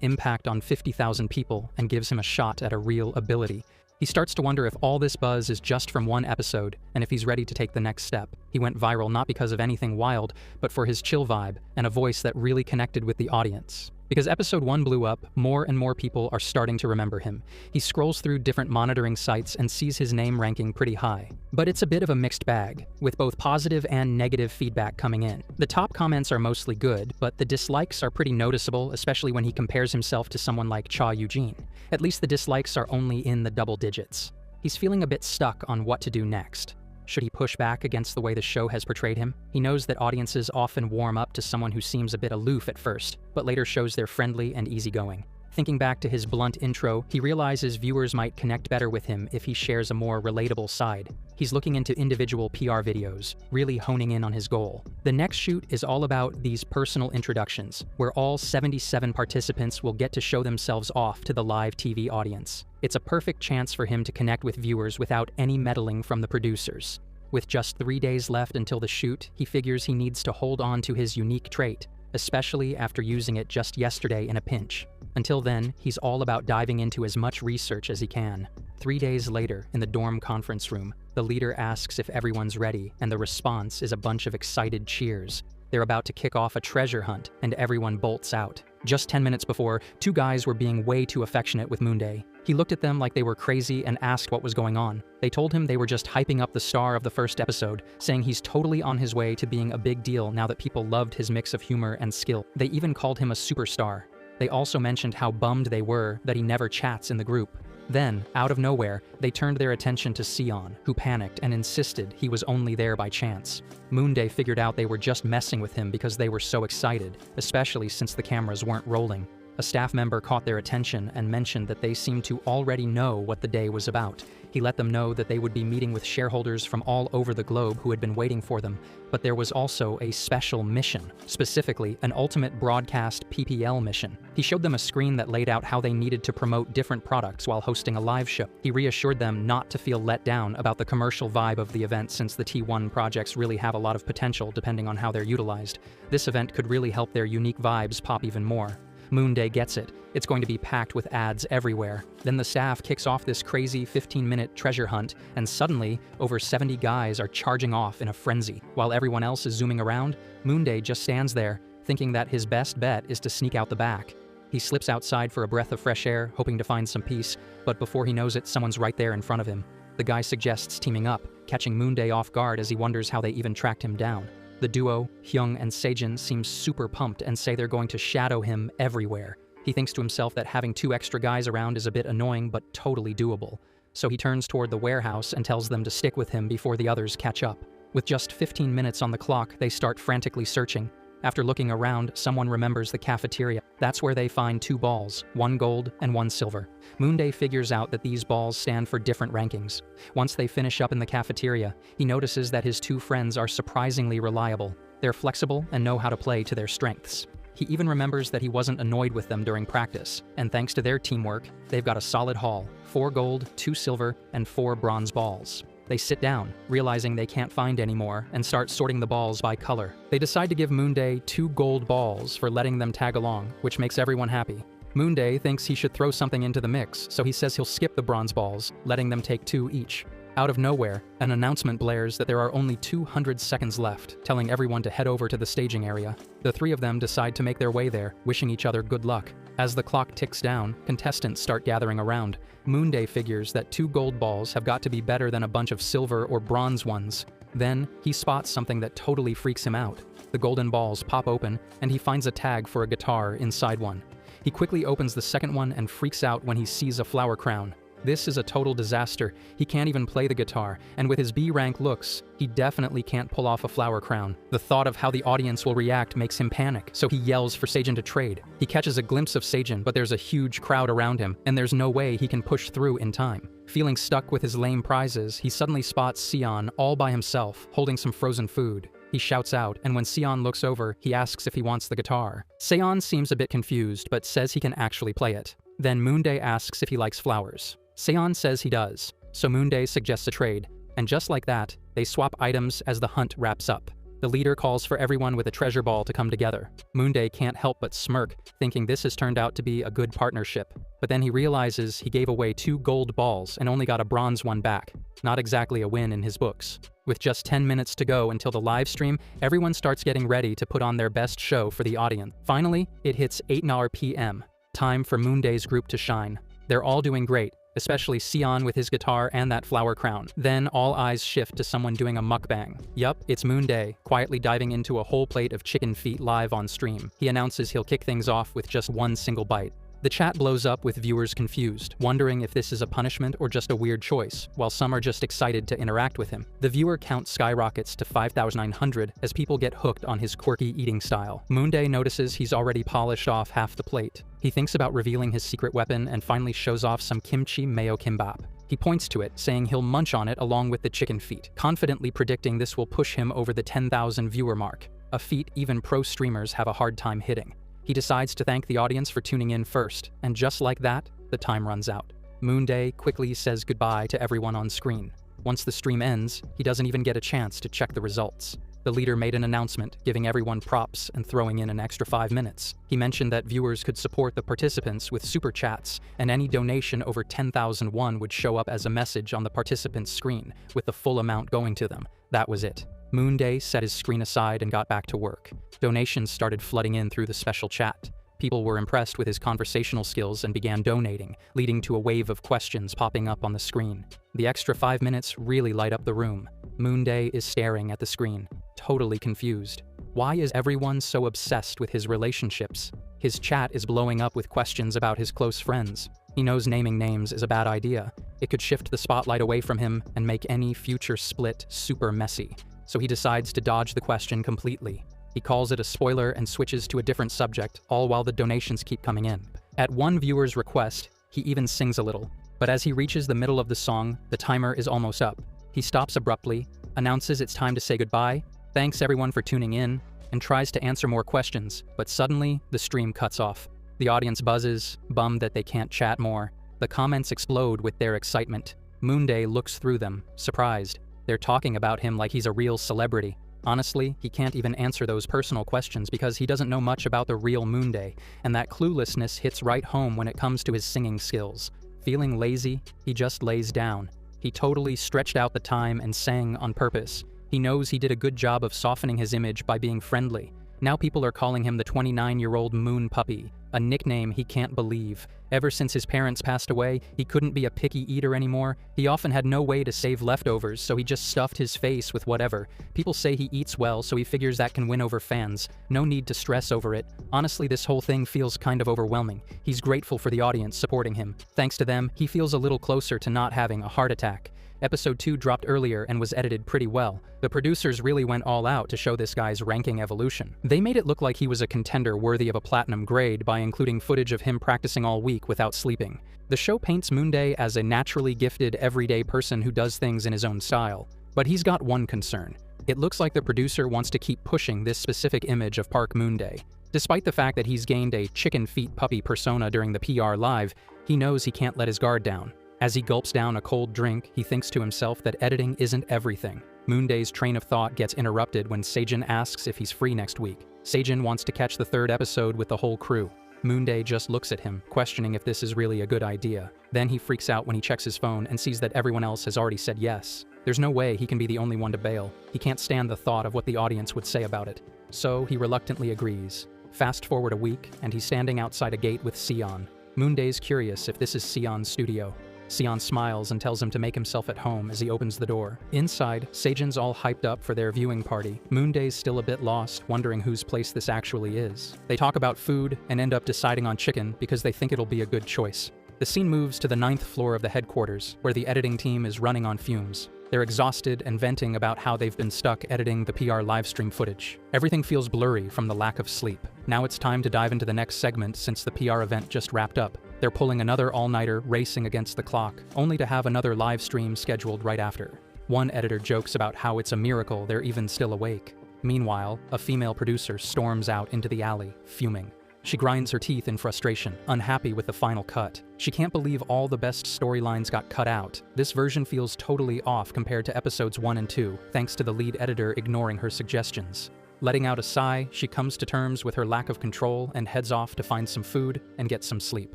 impact on 50,000 people and gives him a shot at a real ability. He starts to wonder if all this buzz is just from one episode, and if he's ready to take the next step. He went viral not because of anything wild, but for his chill vibe and a voice that really connected with the audience. Because episode 1 blew up, more and more people are starting to remember him. He scrolls through different monitoring sites and sees his name ranking pretty high. But it's a bit of a mixed bag, with both positive and negative feedback coming in. The top comments are mostly good, but the dislikes are pretty noticeable, especially when he compares himself to someone like Cha Eugene. At least the dislikes are only in the double digits. He's feeling a bit stuck on what to do next. Should he push back against the way the show has portrayed him? He knows that audiences often warm up to someone who seems a bit aloof at first, but later shows they're friendly and easygoing. Thinking back to his blunt intro, he realizes viewers might connect better with him if he shares a more relatable side. He's looking into individual PR videos, really honing in on his goal. The next shoot is all about these personal introductions, where all 77 participants will get to show themselves off to the live TV audience. It's a perfect chance for him to connect with viewers without any meddling from the producers. With just 3 days left until the shoot, he figures he needs to hold on to his unique trait, especially after using it just yesterday in a pinch. Until then, he's all about diving into as much research as he can. 3 days later, in the dorm conference room, the leader asks if everyone's ready, and the response is a bunch of excited cheers. They're about to kick off a treasure hunt, and everyone bolts out. Just 10 minutes before, 2 guys were being way too affectionate with Moonday. He looked at them like they were crazy and asked what was going on. They told him they were just hyping up the star of the first episode, saying he's totally on his way to being a big deal now that people loved his mix of humor and skill. They even called him a superstar. They also mentioned how bummed they were that he never chats in the group. Then, out of nowhere, they turned their attention to Sion, who panicked and insisted he was only there by chance. Moonday figured out they were just messing with him because they were so excited, especially since the cameras weren't rolling. A staff member caught their attention and mentioned that they seemed to already know what the day was about. He let them know that they would be meeting with shareholders from all over the globe who had been waiting for them, but there was also a special mission, specifically an ultimate broadcast PPL mission. He showed them a screen that laid out how they needed to promote different products while hosting a live show. He reassured them not to feel let down about the commercial vibe of the event, since the T1 projects really have a lot of potential depending on how they're utilized. This event could really help their unique vibes pop even more. Moonday gets it. It's going to be packed with ads everywhere. Then the staff kicks off this crazy 15-minute treasure hunt, and suddenly, over 70 guys are charging off in a frenzy. While everyone else is zooming around, Moonday just stands there, thinking that his best bet is to sneak out the back. He slips outside for a breath of fresh air, hoping to find some peace, but before he knows it, someone's right there in front of him. The guy suggests teaming up, catching Moonday off guard as he wonders how they even tracked him down. The duo, Hyung and Sejin, seem super pumped and say they're going to shadow him everywhere. He thinks to himself that having 2 extra guys around is a bit annoying but totally doable. So he turns toward the warehouse and tells them to stick with him before the others catch up. With just 15 minutes on the clock, they start frantically searching. After looking around, someone remembers the cafeteria. That's where they find 2 balls, 1 gold and 1 silver. Moonday figures out that these balls stand for different rankings. Once they finish up in the cafeteria, he notices that his 2 friends are surprisingly reliable. They're flexible and know how to play to their strengths. He even remembers that he wasn't annoyed with them during practice, and thanks to their teamwork, they've got a solid haul, 4 gold, 2 silver, and 4 bronze balls. They sit down, realizing they can't find any more, and start sorting the balls by color. They decide to give Moonday 2 gold balls for letting them tag along, which makes everyone happy. Moonday thinks he should throw something into the mix, so he says he'll skip the bronze balls, letting them take 2 each. Out of nowhere, an announcement blares that there are only 200 seconds left, telling everyone to head over to the staging area. The 3 of them decide to make their way there, wishing each other good luck. As the clock ticks down, contestants start gathering around. Moonday figures that 2 gold balls have got to be better than a bunch of silver or bronze ones. Then, he spots something that totally freaks him out. The golden balls pop open, and he finds a tag for a guitar inside one. He quickly opens the second one and freaks out when he sees a flower crown. This is a total disaster. He can't even play the guitar, and with his B-rank looks, he definitely can't pull off a flower crown. The thought of how the audience will react makes him panic, so he yells for Sejin to trade. He catches a glimpse of Sejin, but there's a huge crowd around him, and there's no way he can push through in time. Feeling stuck with his lame prizes, he suddenly spots Sion all by himself, holding some frozen food. He shouts out, and when Sion looks over, he asks if he wants the guitar. Sion seems a bit confused, but says he can actually play it. Then Moonday asks if he likes flowers. Seon says he does, so Moonday suggests a trade, and just like that, they swap items as the hunt wraps up. The leader calls for everyone with a treasure ball to come together. Moonday can't help but smirk, thinking this has turned out to be a good partnership. But then he realizes he gave away 2 gold balls and only got a bronze one back. Not exactly a win in his books. With just 10 minutes to go until the live stream, everyone starts getting ready to put on their best show for the audience. Finally, it hits 8 p.m. Time for Moonday's group to shine. They're all doing great, especially Sion with his guitar and that flower crown. Then all eyes shift to someone doing a mukbang. Yup, it's Moonday, quietly diving into a whole plate of chicken feet live on stream. He announces he'll kick things off with just 1 single bite. The chat blows up with viewers confused, wondering if this is a punishment or just a weird choice, while some are just excited to interact with him. The viewer count skyrockets to 5,900 as people get hooked on his quirky eating style. Moonday notices he's already polished off half the plate. He thinks about revealing his secret weapon and finally shows off some kimchi mayo kimbap. He points to it, saying he'll munch on it along with the chicken feet, confidently predicting this will push him over the 10,000 viewer mark, a feat even pro streamers have a hard time hitting. He decides to thank the audience for tuning in first, and just like that, the time runs out. Moonday quickly says goodbye to everyone on screen. Once the stream ends, he doesn't even get a chance to check the results. The leader made an announcement, giving everyone props and throwing in an extra 5 minutes. He mentioned that viewers could support the participants with super chats, and any donation over 10,000 won would show up as a message on the participant's screen, with the full amount going to them. That was it. Moonday set his screen aside and got back to work. Donations started flooding in through the special chat. People were impressed with his conversational skills and began donating, leading to a wave of questions popping up on the screen. The extra 5 minutes really light up the room. Moonday is staring at the screen, totally confused. Why is everyone so obsessed with his relationships? His chat is blowing up with questions about his close friends. He knows naming names is a bad idea. It could shift the spotlight away from him and make any future split super messy. So he decides to dodge the question completely. He calls it a spoiler and switches to a different subject, all while the donations keep coming in. At one viewer's request, he even sings a little. But as he reaches the middle of the song, the timer is almost up. He stops abruptly, announces it's time to say goodbye, thanks everyone for tuning in, and tries to answer more questions, but suddenly, the stream cuts off. The audience buzzes, bummed that they can't chat more. The comments explode with their excitement. Moonday looks through them, surprised. They're talking about him like he's a real celebrity. Honestly, he can't even answer those personal questions because he doesn't know much about the real Moonday, and that cluelessness hits right home when it comes to his singing skills. Feeling lazy, he just lays down. He totally stretched out the time and sang on purpose. He knows he did a good job of softening his image by being friendly. Now people are calling him the 29-year-old Moon Puppy, a nickname he can't believe. Ever since his parents passed away, he couldn't be a picky eater anymore. He often had no way to save leftovers, so he just stuffed his face with whatever. People say he eats well, so he figures that can win over fans. No need to stress over it. Honestly, this whole thing feels kind of overwhelming. He's grateful for the audience supporting him. Thanks to them, he feels a little closer to not having a heart attack. Episode 2 dropped earlier and was edited pretty well. The producers really went all out to show this guy's ranking evolution. They made it look like he was a contender worthy of a platinum grade by including footage of him practicing all week without sleeping. The show paints Moonday as a naturally gifted, everyday person who does things in his own style. But he's got one concern. It looks like the producer wants to keep pushing this specific image of Park Moonday. Despite the fact that he's gained a chicken feet puppy persona during the PR live, he knows he can't let his guard down. As he gulps down a cold drink, he thinks to himself that editing isn't everything. Moonday's train of thought gets interrupted when Seijin asks if he's free next week. Seijin wants to catch the third episode with the whole crew. Moonday just looks at him, questioning if this is really a good idea. Then he freaks out when he checks his phone and sees that everyone else has already said yes. There's no way he can be the only one to bail. He can't stand the thought of what the audience would say about it. So he reluctantly agrees. Fast forward a week, and he's standing outside a gate with Sion. Moonday's curious if this is Sion's studio. Sion smiles and tells him to make himself at home as he opens the door. Inside, Seijin's all hyped up for their viewing party. Moonday's still a bit lost, wondering whose place this actually is. They talk about food and end up deciding on chicken because they think it'll be a good choice. The scene moves to the 9th floor of the headquarters, where the editing team is running on fumes. They're exhausted and venting about how they've been stuck editing the PR livestream footage. Everything feels blurry from the lack of sleep. Now it's time to dive into the next segment since the PR event just wrapped up. They're pulling another all-nighter, racing against the clock, only to have another live stream scheduled right after. One editor jokes about how it's a miracle they're even still awake. Meanwhile, a female producer storms out into the alley, fuming. She grinds her teeth in frustration, unhappy with the final cut. She can't believe all the best storylines got cut out. This version feels totally off compared to episodes 1 and 2, thanks to the lead editor ignoring her suggestions. Letting out a sigh, she comes to terms with her lack of control and heads off to find some food and get some sleep.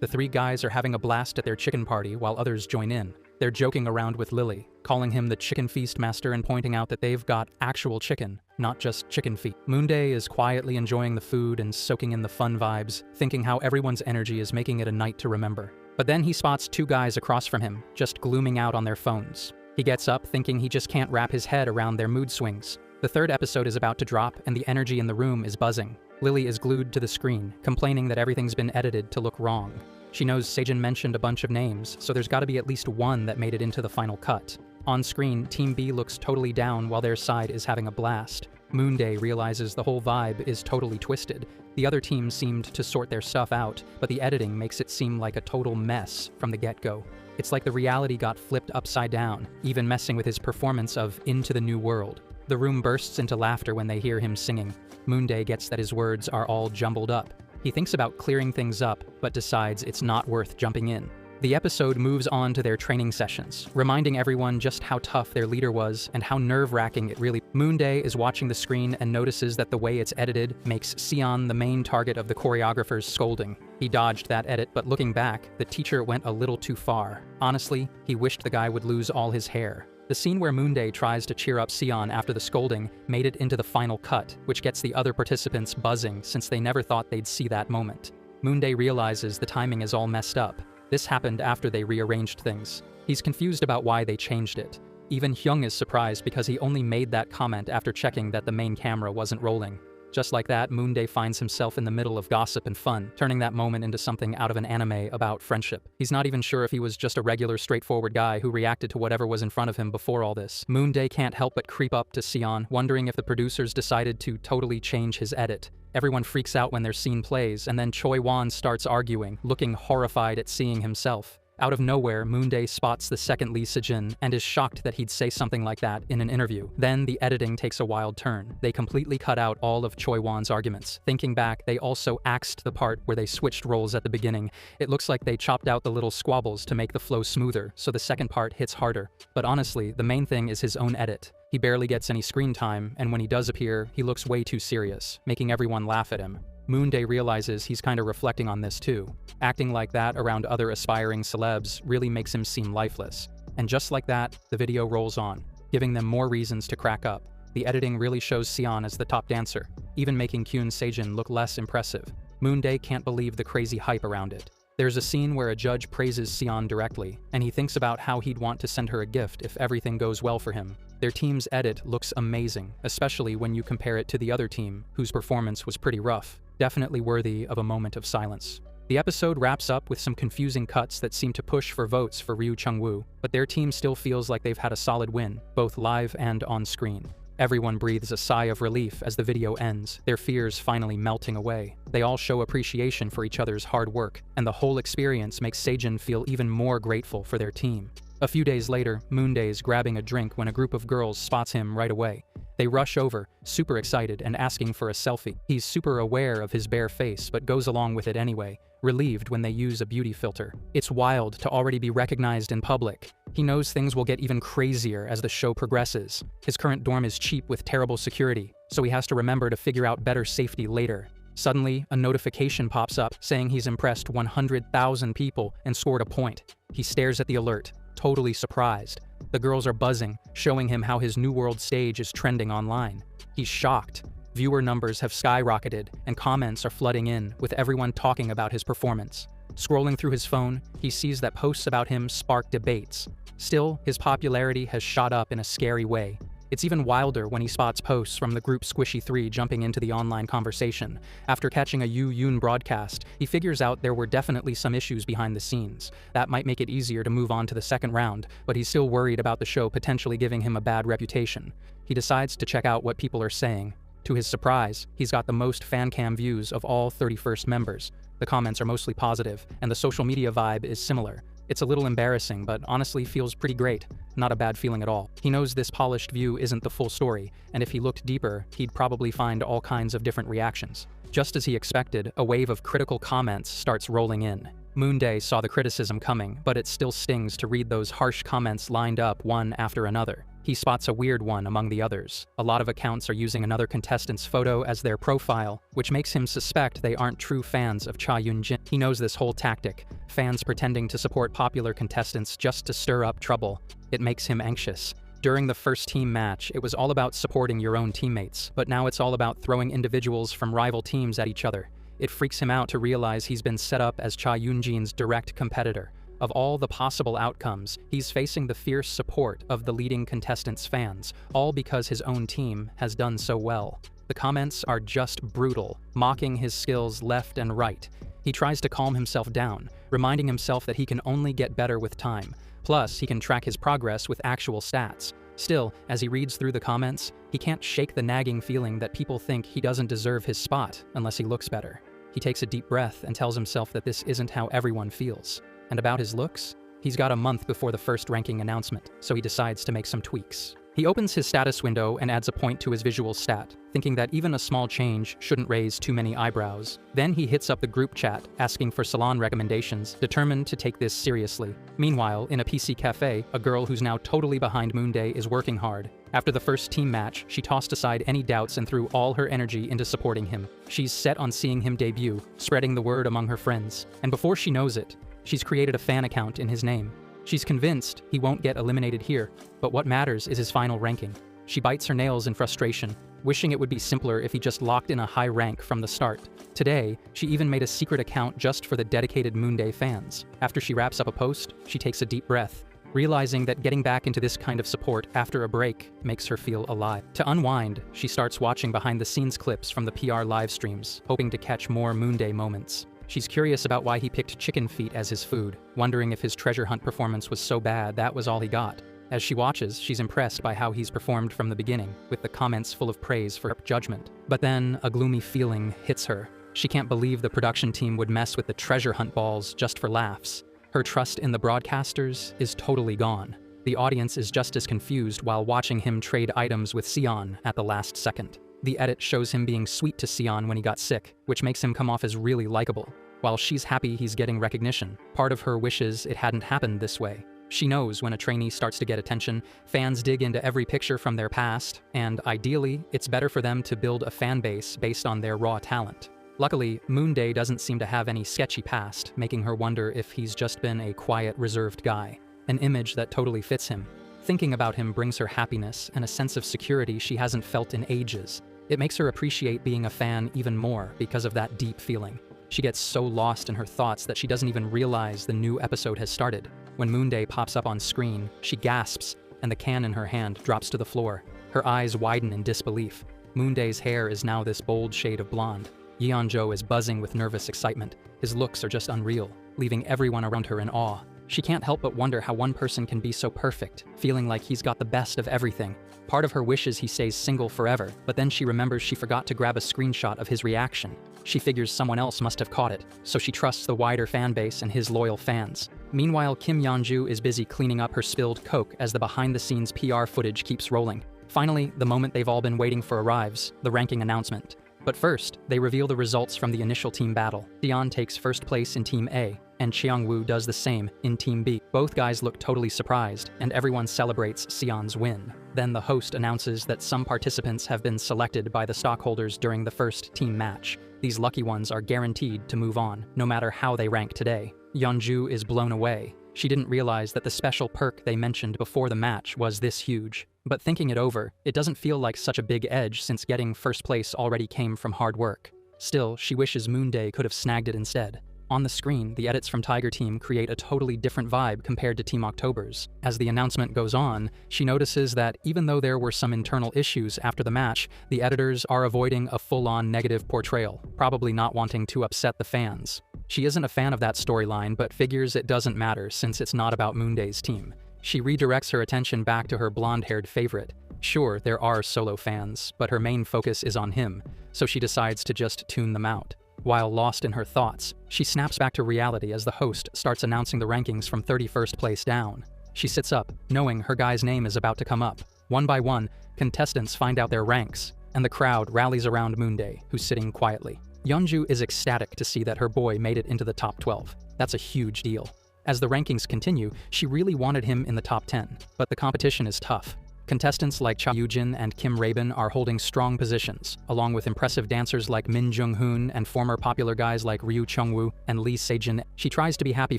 The three guys are having a blast at their chicken party while others join in. They're joking around with Lily, calling him the chicken feast master and pointing out that they've got actual chicken, not just chicken feet. Moonday is quietly enjoying the food and soaking in the fun vibes, thinking how everyone's energy is making it a night to remember. But then he spots two guys across from him, just glooming out on their phones. He gets up thinking he just can't wrap his head around their mood swings. The third episode is about to drop and the energy in the room is buzzing. Lily is glued to the screen, complaining that everything's been edited to look wrong. She knows Seijin mentioned a bunch of names, so there's gotta be at least one that made it into the final cut. On screen, Team B looks totally down while their side is having a blast. Moonday realizes the whole vibe is totally twisted. The other team seemed to sort their stuff out, but the editing makes it seem like a total mess from the get-go. It's like the reality got flipped upside down, even messing with his performance of Into the New World. The room bursts into laughter when they hear him singing. Moonday gets that his words are all jumbled up. He thinks about clearing things up, but decides it's not worth jumping in. The episode moves on to their training sessions, reminding everyone just how tough their leader was and how nerve-wracking it really. Moonday is watching the screen and notices that the way it's edited makes Sion the main target of the choreographer's scolding. He dodged that edit, but looking back, the teacher went a little too far. Honestly, he wished the guy would lose all his hair. The scene where Moonday tries to cheer up Sion after the scolding made it into the final cut, which gets the other participants buzzing since they never thought they'd see that moment. Moonday realizes the timing is all messed up. This happened after they rearranged things. He's confused about why they changed it. Even Hyung is surprised because he only made that comment after checking that the main camera wasn't rolling. Just like that, Moonday finds himself in the middle of gossip and fun, turning that moment into something out of an anime about friendship. He's not even sure if he was just a regular, straightforward guy who reacted to whatever was in front of him before all this. Moonday can't help but creep up to Sion, wondering if the producers decided to totally change his edit. Everyone freaks out when their scene plays, and then Choi Won starts arguing, looking horrified at seeing himself. Out of nowhere, Moonday spots the second Lee Sejin and is shocked that he'd say something like that in an interview. Then the editing takes a wild turn. They completely cut out all of Choi Won's arguments. Thinking back, they also axed the part where they switched roles at the beginning. It looks like they chopped out the little squabbles to make the flow smoother, so the second part hits harder. But honestly, the main thing is his own edit. He barely gets any screen time, and when he does appear, he looks way too serious, making everyone laugh at him. Moonday realizes he's kinda reflecting on this too. Acting like that around other aspiring celebs really makes him seem lifeless. And just like that, the video rolls on, giving them more reasons to crack up. The editing really shows Sion as the top dancer, even making Kyun Sejin look less impressive. Moonday can't believe the crazy hype around it. There's a scene where a judge praises Sion directly, and he thinks about how he'd want to send her a gift if everything goes well for him. Their team's edit looks amazing, especially when you compare it to the other team, whose performance was pretty rough. Definitely worthy of a moment of silence. The episode wraps up with some confusing cuts that seem to push for votes for Ryu Chung-woo, but their team still feels like they've had a solid win, both live and on screen. Everyone breathes a sigh of relief as the video ends, their fears finally melting away. They all show appreciation for each other's hard work, and the whole experience makes Sejin feel even more grateful for their team. A few days later, Moonday's grabbing a drink when a group of girls spots him right away. They rush over, super excited and asking for a selfie. He's super aware of his bare face, but goes along with it anyway, relieved when they use a beauty filter. It's wild to already be recognized in public. He knows things will get even crazier as the show progresses. His current dorm is cheap with terrible security, so he has to remember to figure out better safety later. Suddenly, a notification pops up saying he's impressed 100,000 people and scored a point. He stares at the alert, totally surprised. The girls are buzzing, showing him how his New World stage is trending online. He's shocked. Viewer numbers have skyrocketed, and comments are flooding in, with everyone talking about his performance. Scrolling through his phone, he sees that posts about him spark debates. Still, his popularity has shot up in a scary way. It's even wilder when he spots posts from the group Squishy 3 jumping into the online conversation. After catching a Yu Yoon broadcast, he figures out there were definitely some issues behind the scenes. That might make it easier to move on to the second round, but he's still worried about the show potentially giving him a bad reputation. He decides to check out what people are saying. To his surprise, he's got the most fan cam views of all 31st members. The comments are mostly positive, and the social media vibe is similar. It's a little embarrassing, but honestly feels pretty great. Not a bad feeling at all. He knows this polished view isn't the full story, and if he looked deeper, he'd probably find all kinds of different reactions. Just as he expected, a wave of critical comments starts rolling in. Moonday saw the criticism coming, but it still stings to read those harsh comments lined up one after another. He spots a weird one among the others. A lot of accounts are using another contestant's photo as their profile, which makes him suspect they aren't true fans of Cha Yoon-jin. He knows this whole tactic, fans pretending to support popular contestants just to stir up trouble. It makes him anxious. During the first team match, it was all about supporting your own teammates, but now it's all about throwing individuals from rival teams at each other. It freaks him out to realize he's been set up as Cha Yoon-jin's direct competitor. Of all the possible outcomes, he's facing the fierce support of the leading contestants' fans, all because his own team has done so well. The comments are just brutal, mocking his skills left and right. He tries to calm himself down, reminding himself that he can only get better with time. Plus, he can track his progress with actual stats. Still, as he reads through the comments, he can't shake the nagging feeling that people think he doesn't deserve his spot unless he looks better. He takes a deep breath and tells himself that this isn't how everyone feels. And about his looks? He's got a month before the first ranking announcement, so he decides to make some tweaks. He opens his status window and adds a point to his visual stat, thinking that even a small change shouldn't raise too many eyebrows. Then he hits up the group chat, asking for salon recommendations, determined to take this seriously. Meanwhile, in a PC cafe, a girl who's now totally behind Moonday is working hard. After the first team match, she tossed aside any doubts and threw all her energy into supporting him. She's set on seeing him debut, spreading the word among her friends. And before she knows it, she's created a fan account in his name. She's convinced he won't get eliminated here, but what matters is his final ranking. She bites her nails in frustration, wishing it would be simpler if he just locked in a high rank from the start. Today, she even made a secret account just for the dedicated Moonday fans. After she wraps up a post, she takes a deep breath, realizing that getting back into this kind of support after a break makes her feel alive. To unwind, she starts watching behind-the-scenes clips from the PR live streams, hoping to catch more Moonday moments. She's curious about why he picked chicken feet as his food, wondering if his treasure hunt performance was so bad that was all he got. As she watches, she's impressed by how he's performed from the beginning, with the comments full of praise for her judgment. But then, a gloomy feeling hits her. She can't believe the production team would mess with the treasure hunt balls just for laughs. Her trust in the broadcasters is totally gone. The audience is just as confused while watching him trade items with Sion at the last second. The edit shows him being sweet to Sion when he got sick, which makes him come off as really likable. While she's happy he's getting recognition, part of her wishes it hadn't happened this way. She knows when a trainee starts to get attention, fans dig into every picture from their past, and ideally, it's better for them to build a fan base based on their raw talent. Luckily, Moonday doesn't seem to have any sketchy past, making her wonder if he's just been a quiet, reserved guy, an image that totally fits him. Thinking about him brings her happiness and a sense of security she hasn't felt in ages. It makes her appreciate being a fan even more because of that deep feeling. She gets so lost in her thoughts that she doesn't even realize the new episode has started. When Moonday pops up on screen, she gasps, and the can in her hand drops to the floor. Her eyes widen in disbelief. Moonday's hair is now this bold shade of blonde. Yeonjo is buzzing with nervous excitement. His looks are just unreal, leaving everyone around her in awe. She can't help but wonder how one person can be so perfect, feeling like he's got the best of everything. Part of her wishes he stays single forever, but then she remembers she forgot to grab a screenshot of his reaction. She figures someone else must have caught it, so she trusts the wider fan base and his loyal fans. Meanwhile, Kim Yeonju is busy cleaning up her spilled Coke as the behind-the-scenes PR footage keeps rolling. Finally, the moment they've all been waiting for arrives, the ranking announcement. But first, they reveal the results from the initial team battle. Xian takes first place in Team A, and Chiangwoo does the same in Team B. Both guys look totally surprised, and everyone celebrates Xian's win. Then the host announces that some participants have been selected by the stockholders during the first team match. These lucky ones are guaranteed to move on, no matter how they rank today. Yeonju is blown away. She didn't realize that the special perk they mentioned before the match was this huge. But thinking it over, it doesn't feel like such a big edge since getting first place already came from hard work. Still, she wishes Moonday could have snagged it instead. On the screen, the edits from Tiger Team create a totally different vibe compared to Team October's. As the announcement goes on, she notices that even though there were some internal issues after the match, the editors are avoiding a full-on negative portrayal, probably not wanting to upset the fans. She isn't a fan of that storyline, but figures it doesn't matter since it's not about Moonday's team. She redirects her attention back to her blonde-haired favorite. Sure, there are solo fans, but her main focus is on him, so she decides to just tune them out. While lost in her thoughts, she snaps back to reality as the host starts announcing the rankings from 31st place down. She sits up, knowing her guy's name is about to come up. One by one, contestants find out their ranks, and the crowd rallies around Moonday, who's sitting quietly. Yeonju is ecstatic to see that her boy made it into the top 12. That's a huge deal. As the rankings continue, she really wanted him in the top 10, but the competition is tough. Contestants like Cha Yoojin and Kim Rabin are holding strong positions, along with impressive dancers like Min Jung-hoon and former popular guys like Ryu Chung-woo and Lee Se-jin. She tries to be happy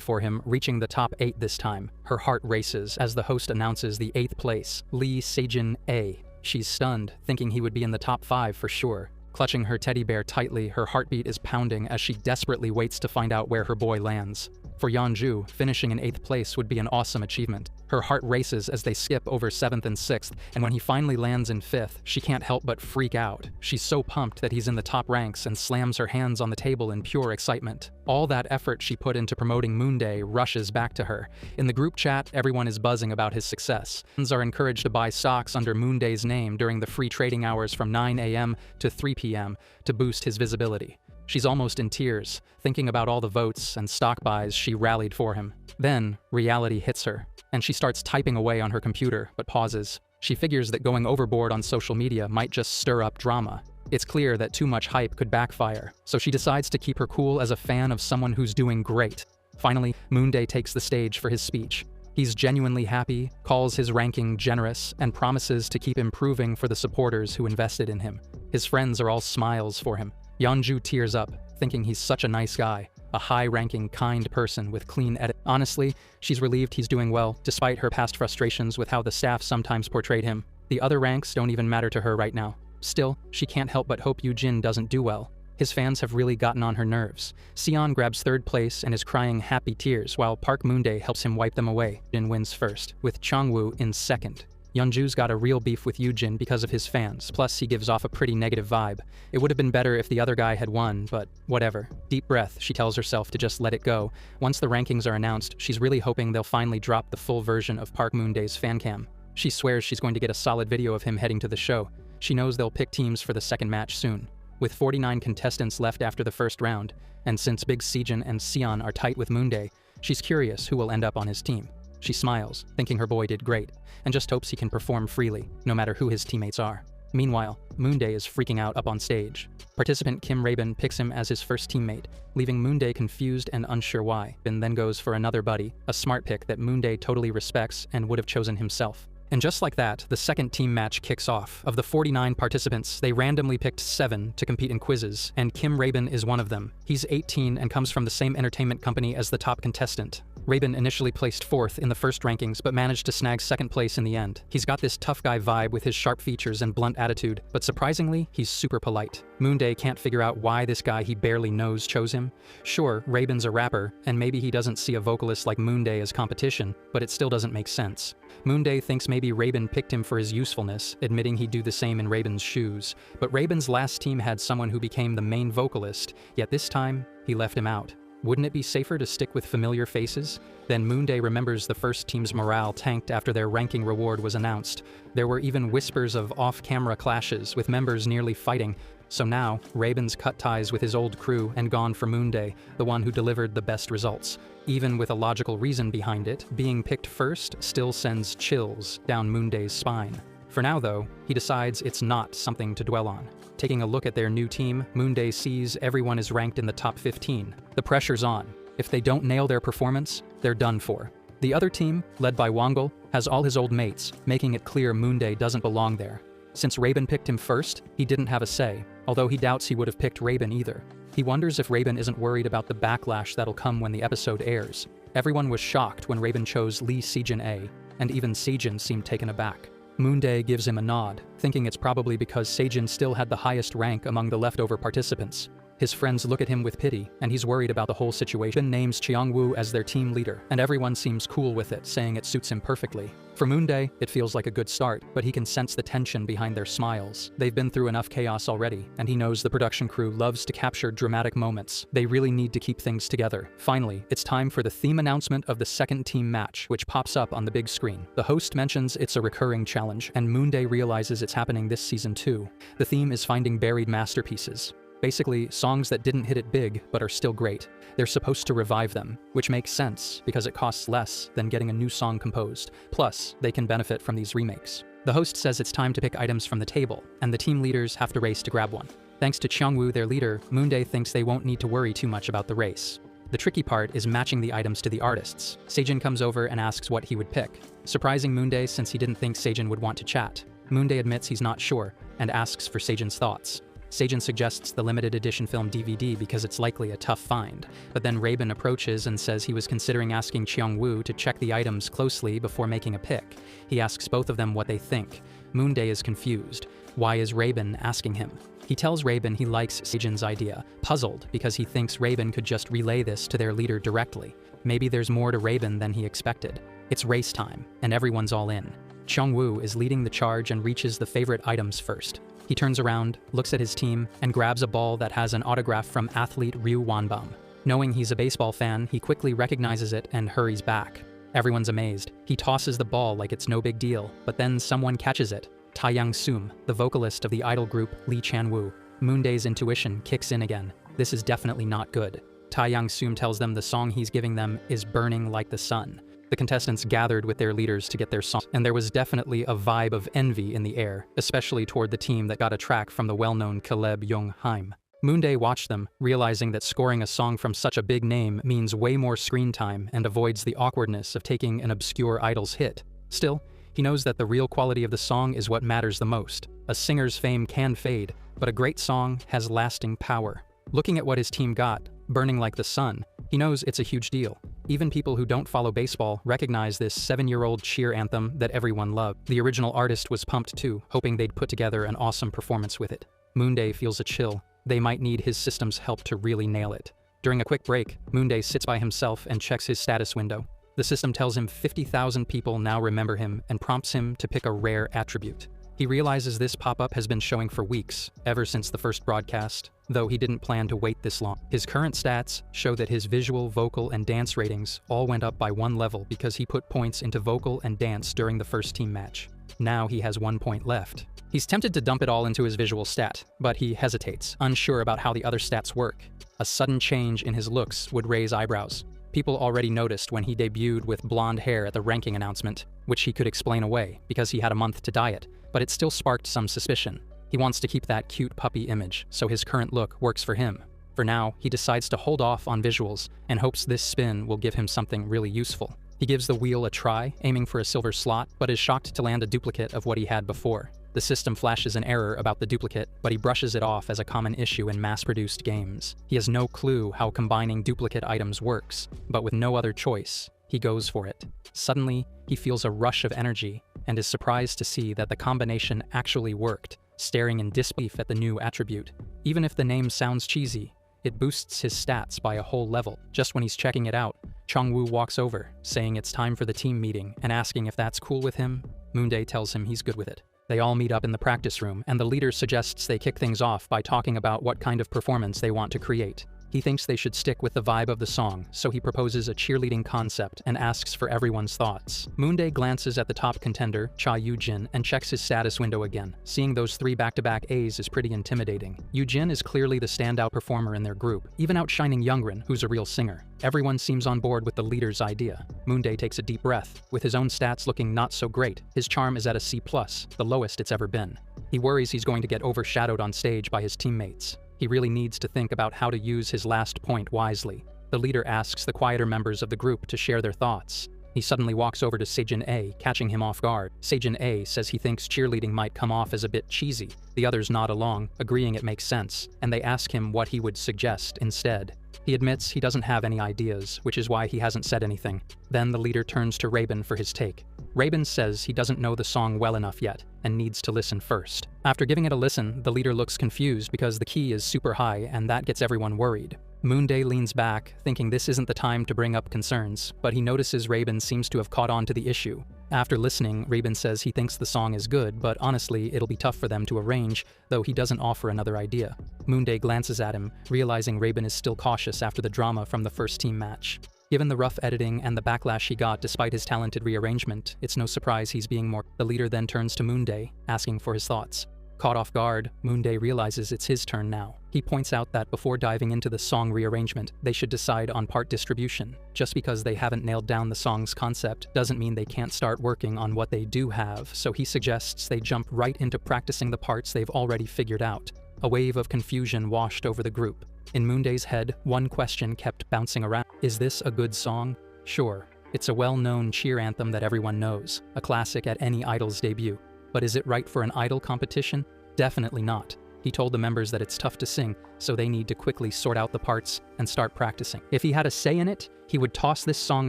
for him, reaching the top 8 this time. Her heart races as the host announces the 8th place, Lee Se-jin A. She's stunned, thinking he would be in the top 5 for sure. Clutching her teddy bear tightly, her heartbeat is pounding as she desperately waits to find out where her boy lands. For Yeonju, finishing in 8th place would be an awesome achievement. Her heart races as they skip over 7th and 6th, and when he finally lands in 5th, she can't help but freak out. She's so pumped that he's in the top ranks and slams her hands on the table in pure excitement. All that effort she put into promoting Moonday rushes back to her. In the group chat, everyone is buzzing about his success. Fans are encouraged to buy stocks under Moonday's name during the free trading hours from 9 a.m. to 3 p.m. to boost his visibility. She's almost in tears, thinking about all the votes and stock buys she rallied for him. Then, reality hits her, and she starts typing away on her computer, but pauses. She figures that going overboard on social media might just stir up drama. It's clear that too much hype could backfire, so she decides to keep her cool as a fan of someone who's doing great. Finally, Moonday takes the stage for his speech. He's genuinely happy, calls his ranking generous, and promises to keep improving for the supporters who invested in him. His friends are all smiles for him. Yeonju tears up, thinking he's such a nice guy, a high-ranking, kind person with clean edit. Honestly, she's relieved he's doing well, despite her past frustrations with how the staff sometimes portrayed him. The other ranks don't even matter to her right now. Still, she can't help but hope Yoojin doesn't do well. His fans have really gotten on her nerves. Sion grabs 3rd place and is crying happy tears, while Park Moonday helps him wipe them away. Jin wins first, with Changwoo in 2nd. Yeonju's got a real beef with Yoojin because of his fans, plus he gives off a pretty negative vibe. It would have been better if the other guy had won, but whatever. Deep breath, she tells herself to just let it go. Once the rankings are announced, she's really hoping they'll finally drop the full version of Park Moonday's fan cam. She swears she's going to get a solid video of him heading to the show. She knows they'll pick teams for the second match soon. With 49 contestants left after the first round, and since Big Se-jin and Sion are tight with Moonday, she's curious who will end up on his team. She smiles, thinking her boy did great, and just hopes he can perform freely, no matter who his teammates are. Meanwhile, Moonday is freaking out up on stage. Participant Kim Rabin picks him as his first teammate, leaving Moonday confused and unsure why, and then goes for another buddy, a smart pick that Moonday totally respects and would have chosen himself. And just like that, the second team match kicks off. Of the 49 participants, they randomly picked 7 to compete in quizzes, and Kim Rabin is one of them. He's 18 and comes from the same entertainment company as the top contestant. Rabin initially placed 4th in the first rankings, but managed to snag 2nd place in the end. He's got this tough guy vibe with his sharp features and blunt attitude, but surprisingly, he's super polite. Moonday can't figure out why this guy he barely knows chose him. Sure, Rabin's a rapper, and maybe he doesn't see a vocalist like Moonday as competition, but it still doesn't make sense. Moonday thinks maybe Rabin picked him for his usefulness, admitting he'd do the same in Rabin's shoes. But Rabin's last team had someone who became the main vocalist, yet this time, he left him out. Wouldn't it be safer to stick with familiar faces? Then Moonday remembers the first team's morale tanked after their ranking reward was announced. There were even whispers of off-camera clashes, with members nearly fighting. So now, Rabin's cut ties with his old crew and gone for Moonday, the one who delivered the best results. Even with a logical reason behind it, being picked first still sends chills down Moonday's spine. For now though, he decides it's not something to dwell on. Taking a look at their new team, Moonday sees everyone is ranked in the top 15. The pressure's on. If they don't nail their performance, they're done for. The other team, led by Wangul, has all his old mates, making it clear Moonday doesn't belong there. Since Rabin picked him first, he didn't have a say, although he doubts he would have picked Rabin either. He wonders if Rabin isn't worried about the backlash that'll come when the episode airs. Everyone was shocked when Rabin chose Lee Sejin A, and even Sejin seemed taken aback. Moonday gives him a nod, thinking it's probably because Sejin still had the highest rank among the leftover participants. His friends look at him with pity, and he's worried about the whole situation. Names Cheongwoo as their team leader, and everyone seems cool with it, saying it suits him perfectly. For Moonday, it feels like a good start, but he can sense the tension behind their smiles. They've been through enough chaos already, and he knows the production crew loves to capture dramatic moments. They really need to keep things together. Finally, it's time for the theme announcement of the second team match, which pops up on the big screen. The host mentions it's a recurring challenge, and Moonday realizes it's happening this season too. The theme is finding buried masterpieces. Basically, songs that didn't hit it big, but are still great. They're supposed to revive them, which makes sense because it costs less than getting a new song composed. Plus, they can benefit from these remakes. The host says it's time to pick items from the table, and the team leaders have to race to grab one. Thanks to Cheongwoo, their leader, Moonday thinks they won't need to worry too much about the race. The tricky part is matching the items to the artists. Sejin comes over and asks what he would pick, surprising Moonday since he didn't think Sejin would want to chat. Moonday admits he's not sure, and asks for Sejin's thoughts. Sejin suggests the limited edition film DVD because it's likely a tough find, but then Rabin approaches and says he was considering asking Cheongwoo to check the items closely before making a pick. He asks both of them what they think. Moonday is confused. Why is Rabin asking him? He tells Rabin he likes Sejin's idea, puzzled because he thinks Rabin could just relay this to their leader directly. Maybe there's more to Rabin than he expected. It's race time, and everyone's all in. Cheongwoo is leading the charge and reaches the favorite items first. He turns around, looks at his team, and grabs a ball that has an autograph from athlete Ryu Wanbum. Knowing he's a baseball fan, he quickly recognizes it and hurries back. Everyone's amazed. He tosses the ball like it's no big deal, but then someone catches it. Taeyang Sum, the vocalist of the idol group Lee Chanwoo. Moonday's intuition kicks in again. This is definitely not good. Taeyang Sum tells them the song he's giving them is Burning Like the Sun. The contestants gathered with their leaders to get their song, and there was definitely a vibe of envy in the air, especially toward the team that got a track from the well-known Caleb Young-haim. Moonday watched them, realizing that scoring a song from such a big name means way more screen time and avoids the awkwardness of taking an obscure idol's hit. Still, he knows that the real quality of the song is what matters the most. A singer's fame can fade, but a great song has lasting power. Looking at what his team got, Burning Like the Sun, he knows it's a huge deal. Even people who don't follow baseball recognize this 7-year-old cheer anthem that everyone loved. The original artist was pumped too, hoping they'd put together an awesome performance with it. Moonday feels a chill. They might need his system's help to really nail it. During a quick break, Moonday sits by himself and checks his status window. The system tells him 50,000 people now remember him and prompts him to pick a rare attribute. He realizes this pop-up has been showing for weeks, ever since the first broadcast, though he didn't plan to wait this long. His current stats show that his visual, vocal, and dance ratings all went up by 1 level because he put points into vocal and dance during the first team match. Now he has 1 point left. He's tempted to dump it all into his visual stat, but he hesitates, unsure about how the other stats work. A sudden change in his looks would raise eyebrows. People already noticed when he debuted with blonde hair at the ranking announcement, which he could explain away because he had a month to dye it, but it still sparked some suspicion. He wants to keep that cute puppy image, so his current look works for him. For now, he decides to hold off on visuals and hopes this spin will give him something really useful. He gives the wheel a try, aiming for a silver slot, but is shocked to land a duplicate of what he had before. The system flashes an error about the duplicate, but he brushes it off as a common issue in mass-produced games. He has no clue how combining duplicate items works, but with no other choice, he goes for it. Suddenly, he feels a rush of energy and is surprised to see that the combination actually worked, staring in disbelief at the new attribute. Even if the name sounds cheesy, it boosts his stats by a whole level. Just when he's checking it out, Chongwoo walks over, saying it's time for the team meeting and asking if that's cool with him. Moondae tells him he's good with it. They all meet up in the practice room, and the leader suggests they kick things off by talking about what kind of performance they want to create. He thinks they should stick with the vibe of the song, so he proposes a cheerleading concept and asks for everyone's thoughts. Moondae glances at the top contender, Cha Yoojin, and checks his status window again. Seeing those 3 back-to-back A's is pretty intimidating. Yoojin is clearly the standout performer in their group, even outshining Youngrin, who's a real singer. Everyone seems on board with the leader's idea. Moondae takes a deep breath. With his own stats looking not so great, his charm is at a C+, the lowest it's ever been. He worries he's going to get overshadowed on stage by his teammates. He really needs to think about how to use his last point wisely. The leader asks the quieter members of the group to share their thoughts. He suddenly walks over to Seijin A, catching him off guard. Seijin A says he thinks cheerleading might come off as a bit cheesy. The others nod along, agreeing it makes sense, and they ask him what he would suggest instead. He admits he doesn't have any ideas, which is why he hasn't said anything. Then the leader turns to Reborn for his take. Reborn says he doesn't know the song well enough yet, and needs to listen first. After giving it a listen, the leader looks confused because the key is super high, and that gets everyone worried. Moondae leans back, thinking this isn't the time to bring up concerns, but he notices Reborn seems to have caught on to the issue. After listening, Reborn says he thinks the song is good, but honestly, it'll be tough for them to arrange, though he doesn't offer another idea. Moondae glances at him, realizing Reborn is still cautious after the drama from the first team match. Given the rough editing and the backlash he got despite his talented rearrangement, it's no surprise he's being more. The leader then turns to Moondae, asking for his thoughts. Caught off guard, Moondae realizes it's his turn now. He points out that before diving into the song rearrangement, they should decide on part distribution. Just because they haven't nailed down the song's concept doesn't mean they can't start working on what they do have, so he suggests they jump right into practicing the parts they've already figured out. A wave of confusion washed over the group. In Moondae's head, one question kept bouncing around. Is this a good song? Sure. It's a well-known cheer anthem that everyone knows, a classic at any idol's debut. But is it right for an idol competition? Definitely not. He told the members that it's tough to sing, so they need to quickly sort out the parts and start practicing. If he had a say in it, he would toss this song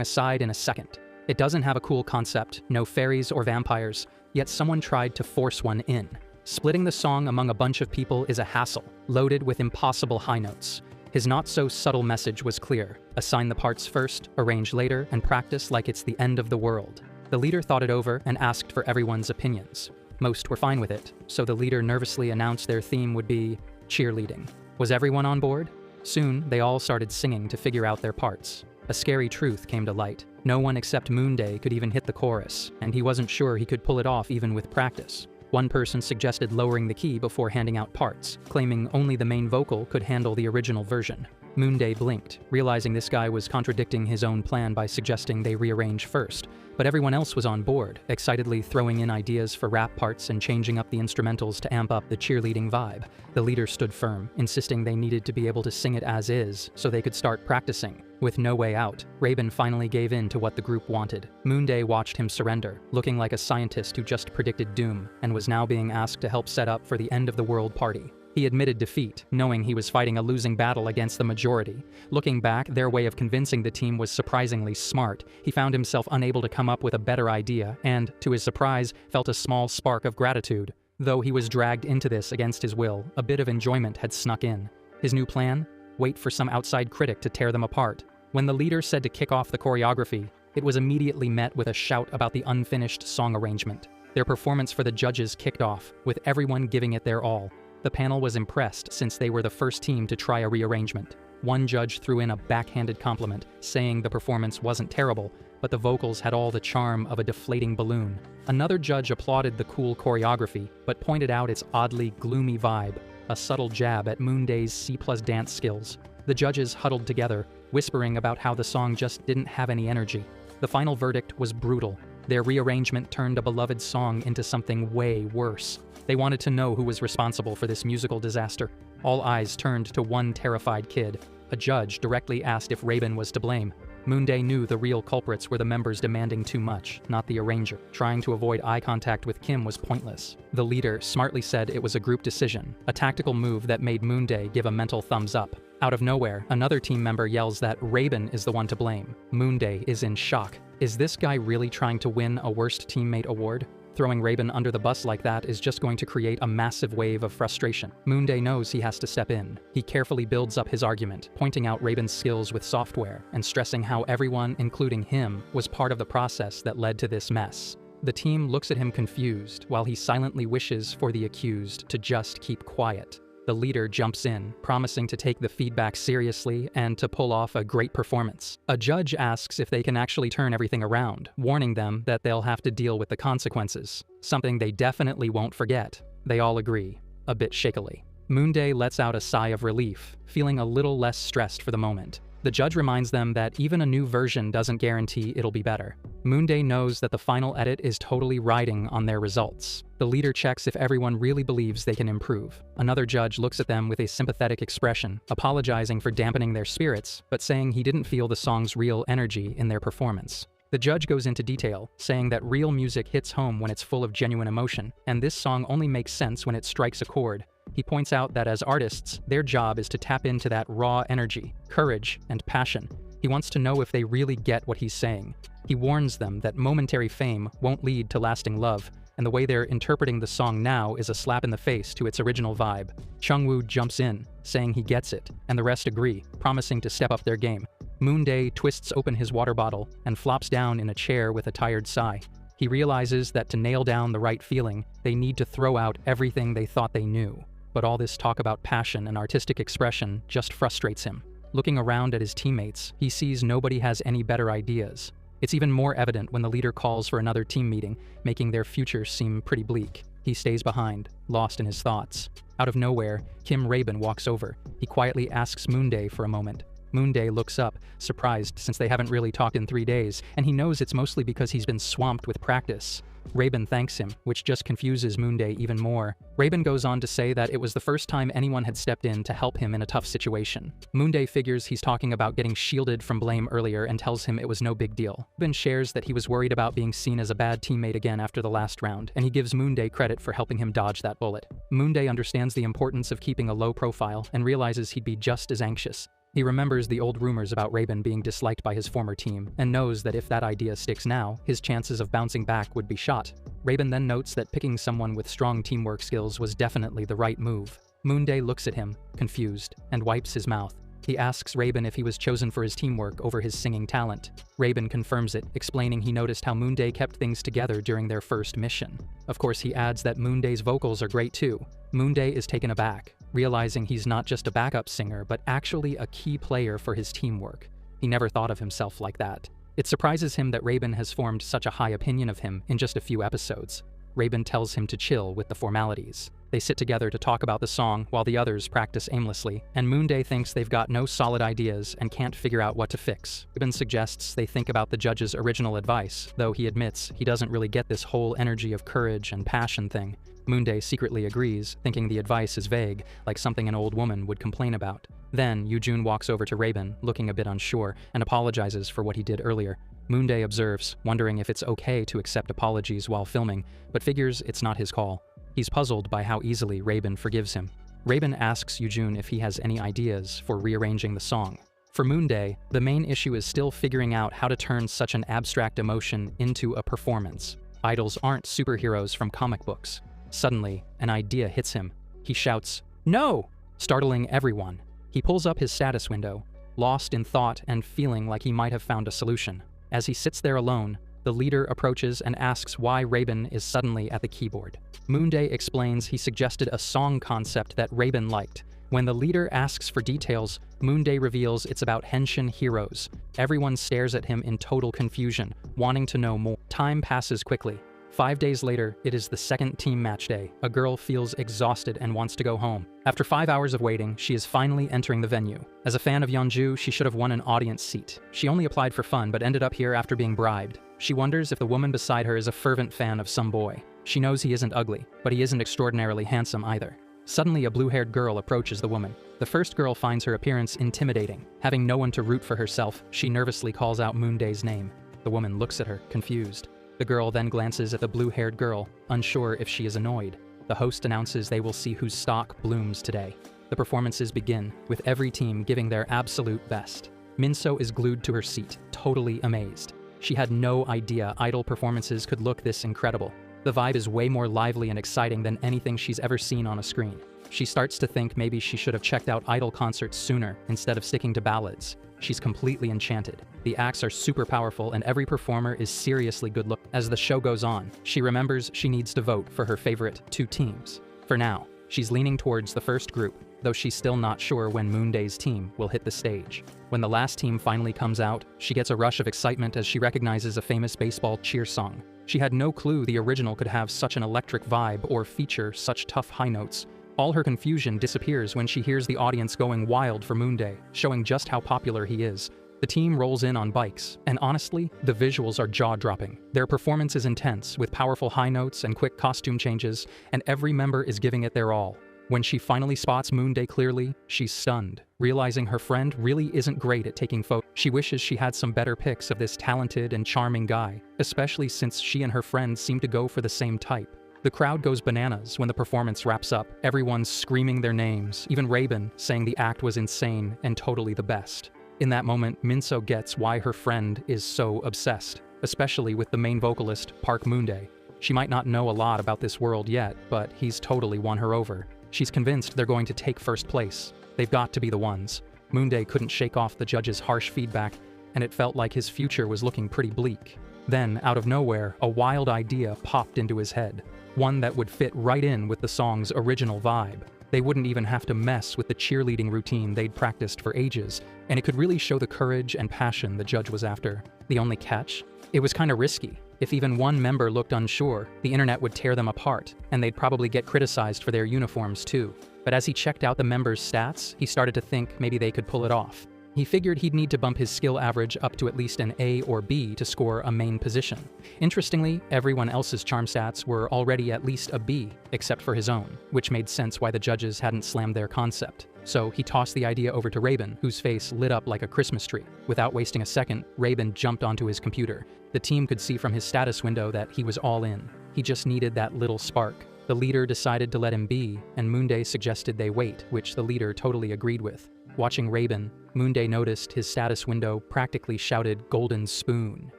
aside in a second. It doesn't have a cool concept, no fairies or vampires, yet someone tried to force one in. Splitting the song among a bunch of people is a hassle, loaded with impossible high notes. His not-so-subtle message was clear. Assign the parts first, arrange later, and practice like it's the end of the world. The leader thought it over and asked for everyone's opinions. Most were fine with it, so the leader nervously announced their theme would be cheerleading. Was everyone on board? Soon, they all started singing to figure out their parts. A scary truth came to light. No one except Moondae could even hit the chorus, and he wasn't sure he could pull it off even with practice. One person suggested lowering the key before handing out parts, claiming only the main vocal could handle the original version. Moondae blinked, realizing this guy was contradicting his own plan by suggesting they rearrange first, but everyone else was on board, excitedly throwing in ideas for rap parts and changing up the instrumentals to amp up the cheerleading vibe. The leader stood firm, insisting they needed to be able to sing it as is, so they could start practicing. With no way out, Reborn finally gave in to what the group wanted. Moondae watched him surrender, looking like a scientist who just predicted doom, and was now being asked to help set up for the end-of-the-world party. He admitted defeat, knowing he was fighting a losing battle against the majority. Looking back, their way of convincing the team was surprisingly smart. He found himself unable to come up with a better idea, and, to his surprise, felt a small spark of gratitude. Though he was dragged into this against his will, a bit of enjoyment had snuck in. His new plan? Wait for some outside critic to tear them apart. When the leader said to kick off the choreography, it was immediately met with a shout about the unfinished song arrangement. Their performance for the judges kicked off, with everyone giving it their all. The panel was impressed since they were the first team to try a rearrangement. One judge threw in a backhanded compliment, saying the performance wasn't terrible, but the vocals had all the charm of a deflating balloon. Another judge applauded the cool choreography, but pointed out its oddly gloomy vibe, a subtle jab at Moondae's C+ dance skills. The judges huddled together, whispering about how the song just didn't have any energy. The final verdict was brutal. Their rearrangement turned a beloved song into something way worse. They wanted to know who was responsible for this musical disaster. All eyes turned to one terrified kid. A judge directly asked if Reborn was to blame. Moonday knew the real culprits were the members demanding too much, not the arranger. Trying to avoid eye contact with Kim was pointless. The leader smartly said it was a group decision, a tactical move that made Moonday give a mental thumbs up. Out of nowhere, another team member yells that Reborn is the one to blame. Moonday is in shock. Is this guy really trying to win a worst teammate award? Throwing Reborn under the bus like that is just going to create a massive wave of frustration. Moonday knows he has to step in. He carefully builds up his argument, pointing out Reborn's skills with software and stressing how everyone, including him, was part of the process that led to this mess. The team looks at him confused, while he silently wishes for the accused to just keep quiet. The leader jumps in, promising to take the feedback seriously and to pull off a great performance. A judge asks if they can actually turn everything around, warning them that they'll have to deal with the consequences, something they definitely won't forget. They all agree, a bit shakily. Moonday lets out a sigh of relief, feeling a little less stressed for the moment. The judge reminds them that even a new version doesn't guarantee it'll be better. Moonday knows that the final edit is totally riding on their results. The leader checks if everyone really believes they can improve. Another judge looks at them with a sympathetic expression, apologizing for dampening their spirits, but saying he didn't feel the song's real energy in their performance. The judge goes into detail, saying that real music hits home when it's full of genuine emotion, and this song only makes sense when it strikes a chord. He points out that as artists, their job is to tap into that raw energy, courage, and passion. He wants to know if they really get what he's saying. He warns them that momentary fame won't lead to lasting love, and the way they're interpreting the song now is a slap in the face to its original vibe. Chungwoo jumps in, saying he gets it, and the rest agree, promising to step up their game. Moonday twists open his water bottle and flops down in a chair with a tired sigh. He realizes that to nail down the right feeling, they need to throw out everything they thought they knew. But all this talk about passion and artistic expression just frustrates him. Looking around at his teammates, he sees nobody has any better ideas. It's even more evident when the leader calls for another team meeting, making their future seem pretty bleak. He stays behind, lost in his thoughts. Out of nowhere, Kim Reborn walks over. He quietly asks Moonday for a moment. Moonday looks up, surprised since they haven't really talked in 3 days, and he knows it's mostly because he's been swamped with practice. Reborn thanks him, which just confuses Moonday even more. Reborn goes on to say that it was the first time anyone had stepped in to help him in a tough situation. Moonday figures he's talking about getting shielded from blame earlier and tells him it was no big deal. Reborn shares that he was worried about being seen as a bad teammate again after the last round, and he gives Moonday credit for helping him dodge that bullet. Moonday understands the importance of keeping a low profile and realizes he'd be just as anxious. He remembers the old rumors about Reborn being disliked by his former team, and knows that if that idea sticks now, his chances of bouncing back would be shot. Reborn then notes that picking someone with strong teamwork skills was definitely the right move. Moonday looks at him, confused, and wipes his mouth. He asks Reborn if he was chosen for his teamwork over his singing talent. Reborn confirms it, explaining he noticed how Moonday kept things together during their first mission. Of course, he adds that Moonday's vocals are great too. Moonday is taken aback, realizing he's not just a backup singer, but actually a key player for his teamwork. He never thought of himself like that. It surprises him that Reborn has formed such a high opinion of him in just a few episodes. Reborn tells him to chill with the formalities. They sit together to talk about the song while the others practice aimlessly, and Moonday thinks they've got no solid ideas and can't figure out what to fix. Reborn suggests they think about the judge's original advice, though he admits he doesn't really get this whole energy of courage and passion thing. Moonday secretly agrees, thinking the advice is vague, like something an old woman would complain about. Then, Yoojun walks over to Reborn, looking a bit unsure, and apologizes for what he did earlier. Moonday observes, wondering if it's okay to accept apologies while filming, but figures it's not his call. He's puzzled by how easily Reborn forgives him. Reborn asks Yoojun if he has any ideas for rearranging the song. For Moonday, the main issue is still figuring out how to turn such an abstract emotion into a performance. Idols aren't superheroes from comic books. Suddenly, an idea hits him. He shouts, "No!" startling everyone. He pulls up his status window, lost in thought and feeling like he might have found a solution. As he sits there alone, the leader approaches and asks why Reborn is suddenly at the keyboard. Moonday explains he suggested a song concept that Reborn liked. When the leader asks for details, Moonday reveals it's about henshin heroes. Everyone stares at him in total confusion, wanting to know more. Time passes quickly. 5 days later, it is the second team match day. A girl feels exhausted and wants to go home. After 5 hours of waiting, she is finally entering the venue. As a fan of Yeonju, she should have won an audience seat. She only applied for fun but ended up here after being bribed. She wonders if the woman beside her is a fervent fan of some boy. She knows he isn't ugly, but he isn't extraordinarily handsome either. Suddenly, a blue-haired girl approaches the woman. The first girl finds her appearance intimidating. Having no one to root for herself, she nervously calls out Moonday's name. The woman looks at her, confused. The girl then glances at the blue-haired girl, unsure if she is annoyed. The host announces they will see whose stock blooms today. The performances begin, with every team giving their absolute best. Minso is glued to her seat, totally amazed. She had no idea idol performances could look this incredible. The vibe is way more lively and exciting than anything she's ever seen on a screen. She starts to think maybe she should have checked out idol concerts sooner instead of sticking to ballads. She's completely enchanted. The acts are super powerful and every performer is seriously good looking. As the show goes on, she remembers she needs to vote for her favorite 2 teams. For now, she's leaning towards the first group, though she's still not sure when Moonday's team will hit the stage. When the last team finally comes out, she gets a rush of excitement as she recognizes a famous baseball cheer song. She had no clue the original could have such an electric vibe or feature such tough high notes. All her confusion disappears when she hears the audience going wild for Moonday, showing just how popular he is. The team rolls in on bikes, and honestly, the visuals are jaw-dropping. Their performance is intense, with powerful high notes and quick costume changes, and every member is giving it their all. When she finally spots Moonday clearly, she's stunned, realizing her friend really isn't great at taking photos. She wishes she had some better pics of this talented and charming guy, especially since she and her friend seem to go for the same type. The crowd goes bananas when the performance wraps up, everyone's screaming their names, even Reborn saying the act was insane and totally the best. In that moment, Minso gets why her friend is so obsessed, especially with the main vocalist, Park Moonday. She might not know a lot about this world yet, but he's totally won her over. She's convinced they're going to take first place. They've got to be the ones. Moonday couldn't shake off the judges' harsh feedback, and it felt like his future was looking pretty bleak. Then, out of nowhere, a wild idea popped into his head. One that would fit right in with the song's original vibe. They wouldn't even have to mess with the cheerleading routine they'd practiced for ages, and it could really show the courage and passion the judge was after. The only catch? It was kinda risky. If even one member looked unsure, the internet would tear them apart, and they'd probably get criticized for their uniforms too. But as he checked out the members' stats, he started to think maybe they could pull it off. He figured he'd need to bump his skill average up to at least an A or B to score a main position. Interestingly, everyone else's charm stats were already at least a B, except for his own, which made sense why the judges hadn't slammed their concept. So he tossed the idea over to Reborn, whose face lit up like a Christmas tree. Without wasting a second, Reborn jumped onto his computer. The team could see from his status window that he was all in. He just needed that little spark. The leader decided to let him be, and Moonday suggested they wait, which the leader totally agreed with. Watching Reborn, Moonday noticed his status window practically shouted "Golden Spoon."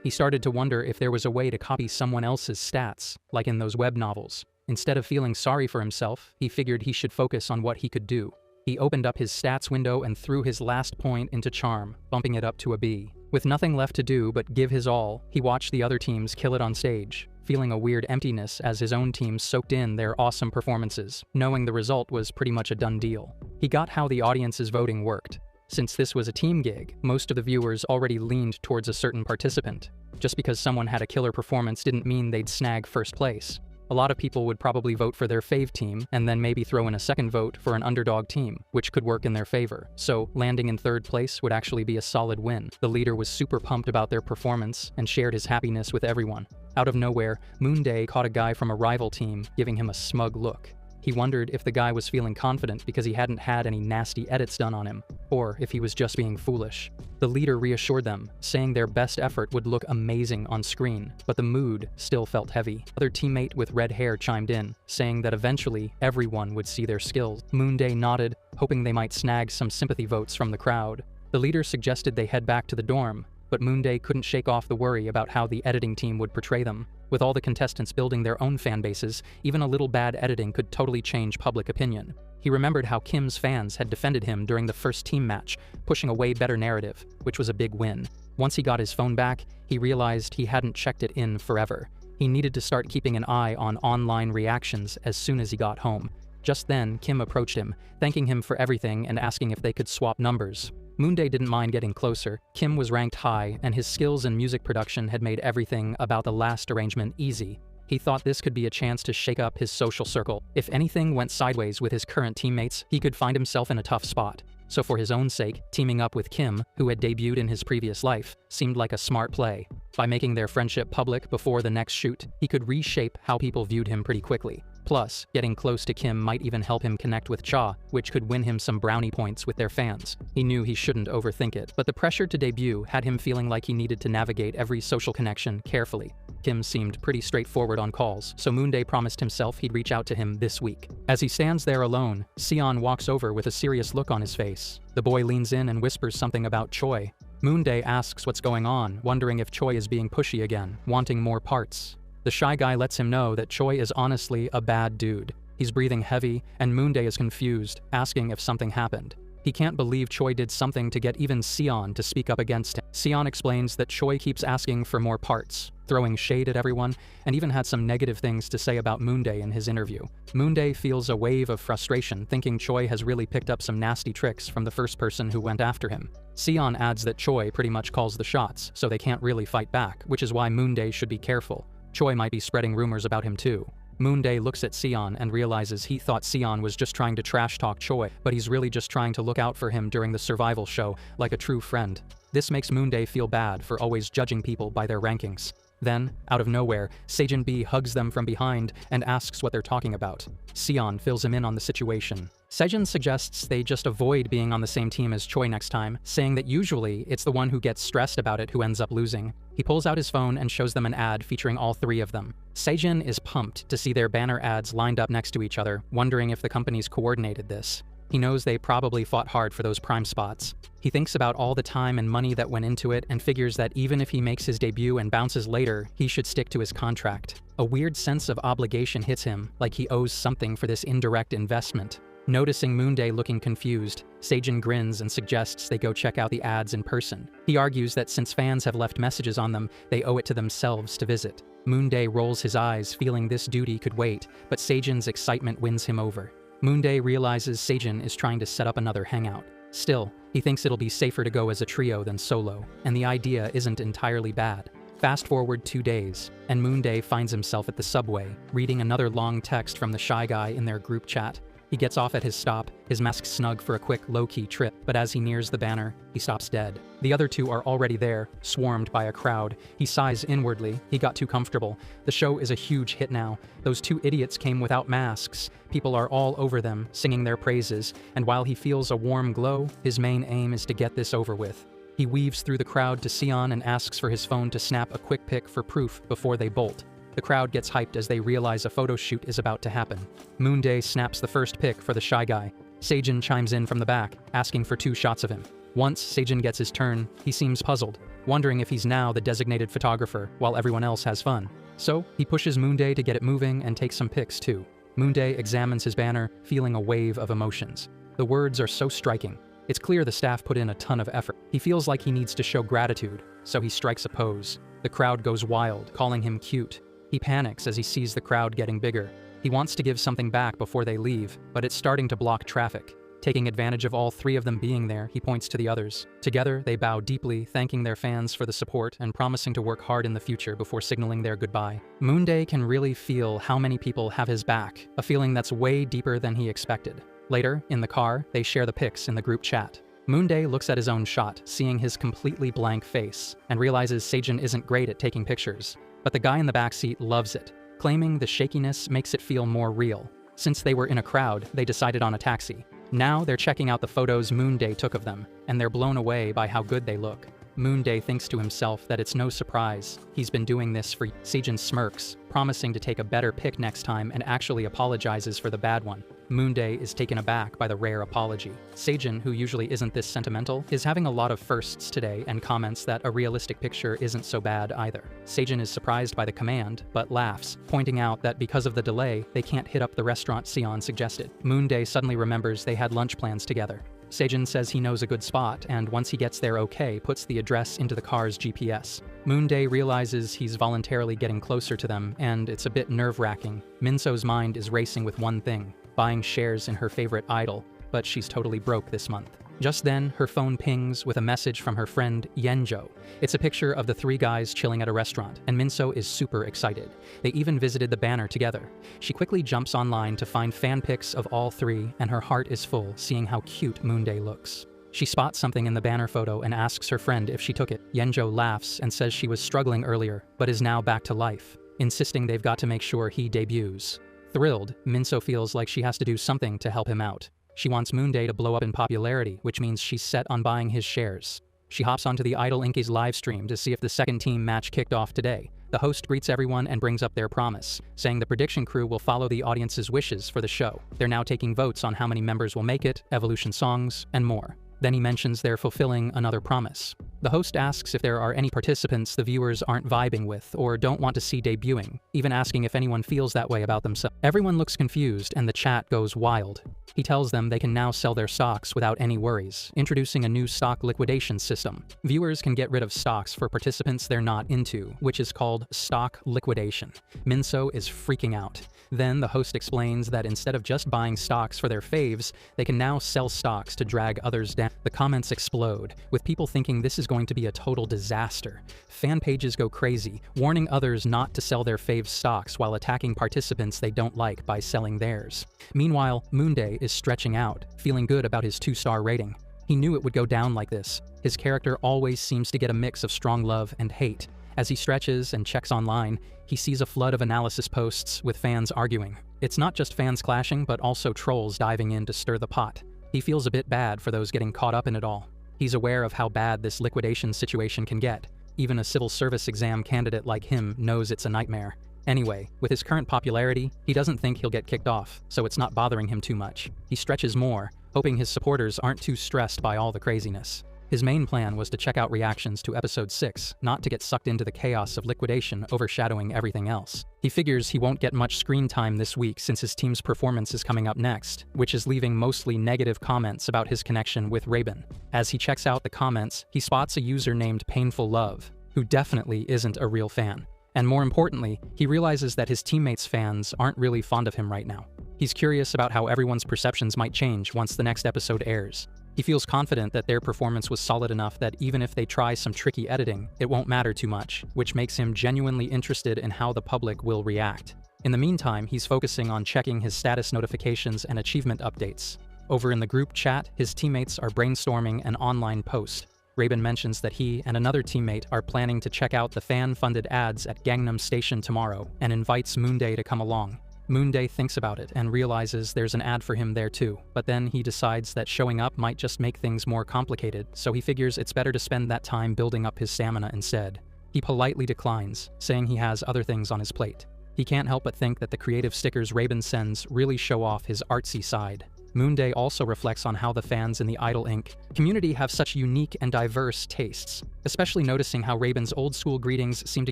He started to wonder if there was a way to copy someone else's stats, like in those web novels. Instead of feeling sorry for himself, he figured he should focus on what he could do. He opened up his stats window and threw his last point into charm, bumping it up to a B. With nothing left to do but give his all, he watched the other teams kill it on stage, feeling a weird emptiness as his own team soaked in their awesome performances, knowing the result was pretty much a done deal. He got how the audience's voting worked. Since this was a team gig, most of the viewers already leaned towards a certain participant. Just because someone had a killer performance didn't mean they'd snag first place. A lot of people would probably vote for their fave team, and then maybe throw in a second vote for an underdog team, which could work in their favor. So landing in third place would actually be a solid win. The leader was super pumped about their performance and shared his happiness with everyone. Out of nowhere, Moonday caught a guy from a rival team giving him a smug look. He wondered if the guy was feeling confident because he hadn't had any nasty edits done on him, or if he was just being foolish. The leader reassured them, saying their best effort would look amazing on screen, but the mood still felt heavy. Another teammate with red hair chimed in, saying that eventually everyone would see their skills. Moonday nodded, hoping they might snag some sympathy votes from the crowd. The leader suggested they head back to the dorm, but Moonday couldn't shake off the worry about how the editing team would portray them. With all the contestants building their own fan bases, even a little bad editing could totally change public opinion. He remembered how Kim's fans had defended him during the first team match, pushing a way better narrative, which was a big win. Once he got his phone back, he realized he hadn't checked it in forever. He needed to start keeping an eye on online reactions as soon as he got home. Just then, Kim approached him, thanking him for everything and asking if they could swap numbers. Moonday didn't mind getting closer. Kim was ranked high, and his skills in music production had made everything about the last arrangement easy. He thought this could be a chance to shake up his social circle. If anything went sideways with his current teammates, he could find himself in a tough spot. So for his own sake, teaming up with Kim, who had debuted in his previous life, seemed like a smart play. By making their friendship public before the next shoot, he could reshape how people viewed him pretty quickly. Plus, getting close to Kim might even help him connect with Cha, which could win him some brownie points with their fans. He knew he shouldn't overthink it, but the pressure to debut had him feeling like he needed to navigate every social connection carefully. Kim seemed pretty straightforward on calls, so Moonday promised himself he'd reach out to him this week. As he stands there alone, Sion walks over with a serious look on his face. The boy leans in and whispers something about Choi. Moonday asks what's going on, wondering if Choi is being pushy again, wanting more parts. The shy guy lets him know that Choi is honestly a bad dude. He's breathing heavy, and Moonday is confused, asking if something happened. He can't believe Choi did something to get even Sion to speak up against him. Sion explains that Choi keeps asking for more parts, throwing shade at everyone, and even had some negative things to say about Moonday in his interview. Moonday feels a wave of frustration, thinking Choi has really picked up some nasty tricks from the first person who went after him. Sion adds that Choi pretty much calls the shots, so they can't really fight back, which is why Moonday should be careful. Choi might be spreading rumors about him too. Moonday looks at Sion and realizes he thought Sion was just trying to trash talk Choi, but he's really just trying to look out for him during the survival show, like a true friend. This makes Moonday feel bad for always judging people by their rankings. Then, out of nowhere, Sejin B hugs them from behind and asks what they're talking about. Sion fills him in on the situation. Sejin suggests they just avoid being on the same team as Choi next time, saying that usually it's the one who gets stressed about it who ends up losing. He pulls out his phone and shows them an ad featuring all three of them. Sejin is pumped to see their banner ads lined up next to each other, wondering if the companies coordinated this. He knows they probably fought hard for those prime spots. He thinks about all the time and money that went into it and figures that even if he makes his debut and bounces later, he should stick to his contract. A weird sense of obligation hits him, like he owes something for this indirect investment. Noticing Moonday looking confused, Sejin grins and suggests they go check out the ads in person. He argues that since fans have left messages on them, they owe it to themselves to visit. Moonday rolls his eyes, feeling this duty could wait, but Sejin's excitement wins him over. Moonday realizes Sejin is trying to set up another hangout. Still, he thinks it'll be safer to go as a trio than solo, and the idea isn't entirely bad. Fast forward 2 days, and Moonday finds himself at the subway, reading another long text from the shy guy in their group chat. He gets off at his stop, his mask snug for a quick low-key trip, but as he nears the banner, he stops dead. The other two are already there, swarmed by a crowd. He sighs inwardly. He got too comfortable. The show is a huge hit now. Those two idiots came without masks. People are all over them, singing their praises, and while he feels a warm glow, his main aim is to get this over with. He weaves through the crowd to Sion and asks for his phone to snap a quick pic for proof before they bolt. The crowd gets hyped as they realize a photo shoot is about to happen. Moonday snaps the first pic for the shy guy. Sejin chimes in from the back, asking for 2 shots of him. Once Sejin gets his turn, he seems puzzled, wondering if he's now the designated photographer while everyone else has fun. So, he pushes Moonday to get it moving and take some pics too. Moonday examines his banner, feeling a wave of emotions. The words are so striking. It's clear the staff put in a ton of effort. He feels like he needs to show gratitude, so he strikes a pose. The crowd goes wild, calling him cute. He panics as he sees the crowd getting bigger. He wants to give something back before they leave, but it's starting to block traffic. Taking advantage of all 3 of them being there, he points to the others. Together, they bow deeply, thanking their fans for the support and promising to work hard in the future before signaling their goodbye. Moonday can really feel how many people have his back, a feeling that's way deeper than he expected. Later, in the car, they share the pics in the group chat. Moonday looks at his own shot, seeing his completely blank face, and realizes Sejin isn't great at taking pictures. But the guy in the backseat loves it, claiming the shakiness makes it feel more real. Since they were in a crowd, they decided on a taxi. Now they're checking out the photos Moonday took of them, and they're blown away by how good they look. Moonday thinks to himself that it's no surprise. He's been doing this for Sejin smirks, promising to take a better pic next time and actually apologizes for the bad one. Moonday is taken aback by the rare apology. Sejin, who usually isn't this sentimental, is having a lot of firsts today and comments that a realistic picture isn't so bad either. Sejin is surprised by the command, but laughs, pointing out that because of the delay, they can't hit up the restaurant Sion suggested. Moonday suddenly remembers they had lunch plans together. Sejin says he knows a good spot, and once he gets there okay, puts the address into the car's GPS. Moonday realizes he's voluntarily getting closer to them, and it's a bit nerve-wracking. Minso's mind is racing with one thing: buying shares in her favorite idol, but she's totally broke this month. Just then, her phone pings with a message from her friend Yenjo. It's a picture of the three guys chilling at a restaurant, and Minso is super excited. They even visited the banner together. She quickly jumps online to find fan pics of all three, and her heart is full seeing how cute Moondae looks. She spots something in the banner photo and asks her friend if she took it. Yenjo laughs and says she was struggling earlier, but is now back to life, insisting they've got to make sure he debuts. Thrilled, Minso feels like she has to do something to help him out. She wants Moondae to blow up in popularity, which means she's set on buying his shares. She hops onto the Idol Inky's live stream to see if the second team match kicked off today. The host greets everyone and brings up their promise, saying the prediction crew will follow the audience's wishes for the show. They're now taking votes on how many members will make it, evolution songs, and more. Then he mentions they're fulfilling another promise. The host asks if there are any participants the viewers aren't vibing with or don't want to see debuting, even asking if anyone feels that way about themselves. Everyone looks confused and the chat goes wild. He tells them they can now sell their stocks without any worries, introducing a new stock liquidation system. Viewers can get rid of stocks for participants they're not into, which is called stock liquidation. Minso is freaking out. Then the host explains that instead of just buying stocks for their faves, they can now sell stocks to drag others down. The comments explode, with people thinking this is going to be a total disaster. Fan pages go crazy, warning others not to sell their fave stocks while attacking participants they don't like by selling theirs. Meanwhile, Moondae is stretching out, feeling good about his 2-star rating. He knew it would go down like this. His character always seems to get a mix of strong love and hate. As he stretches and checks online, he sees a flood of analysis posts with fans arguing. It's not just fans clashing, but also trolls diving in to stir the pot. He feels a bit bad for those getting caught up in it all. He's aware of how bad this liquidation situation can get. Even a civil service exam candidate like him knows it's a nightmare. Anyway, with his current popularity, he doesn't think he'll get kicked off, so it's not bothering him too much. He stretches more, hoping his supporters aren't too stressed by all the craziness. His main plan was to check out reactions to episode 6, not to get sucked into the chaos of liquidation overshadowing everything else. He figures he won't get much screen time this week since his team's performance is coming up next, which is leaving mostly negative comments about his connection with Reborn. As he checks out the comments, he spots a user named Painful Love, who definitely isn't a real fan. And more importantly, he realizes that his teammates' fans aren't really fond of him right now. He's curious about how everyone's perceptions might change once the next episode airs. He feels confident that their performance was solid enough that even if they try some tricky editing, it won't matter too much, which makes him genuinely interested in how the public will react. In the meantime, he's focusing on checking his status notifications and achievement updates. Over in the group chat, his teammates are brainstorming an online post. Reborn mentions that he and another teammate are planning to check out the fan-funded ads at Gangnam Station tomorrow and invites Moondae to come along. Moondae thinks about it and realizes there's an ad for him there too, but then he decides that showing up might just make things more complicated, so he figures it's better to spend that time building up his stamina instead. He politely declines, saying he has other things on his plate. He can't help but think that the creative stickers Reborn sends really show off his artsy side. Moondae also reflects on how the fans in the Idol Inc. community have such unique and diverse tastes, especially noticing how Reborn's old-school greetings seem to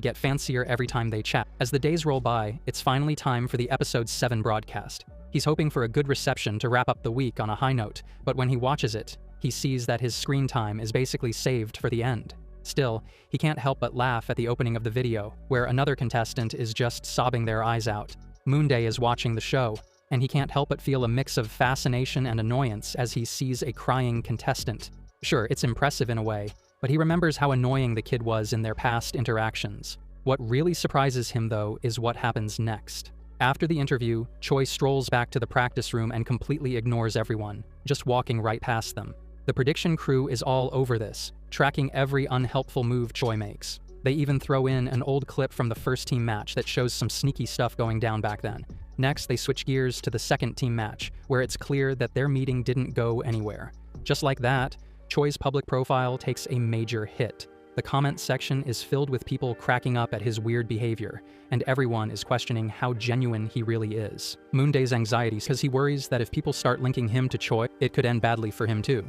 get fancier every time they chat. As the days roll by, it's finally time for the episode 7 broadcast. He's hoping for a good reception to wrap up the week on a high note, but when he watches it, he sees that his screen time is basically saved for the end. Still, he can't help but laugh at the opening of the video, where another contestant is just sobbing their eyes out. Moondae is watching the show, and he can't help but feel a mix of fascination and annoyance as he sees a crying contestant. Sure, it's impressive in a way, but he remembers how annoying the kid was in their past interactions. What really surprises him, though, is what happens next. After the interview, Choi strolls back to the practice room and completely ignores everyone, just walking right past them. The prediction crew is all over this, tracking every unhelpful move Choi makes. They even throw in an old clip from the first team match that shows some sneaky stuff going down back then. Next, they switch gears to the second team match, where it's clear that their meeting didn't go anywhere. Just like that, Choi's public profile takes a major hit. The comment section is filled with people cracking up at his weird behavior, and everyone is questioning how genuine he really is. Moondae's anxieties because he worries that if people start linking him to Choi, it could end badly for him too.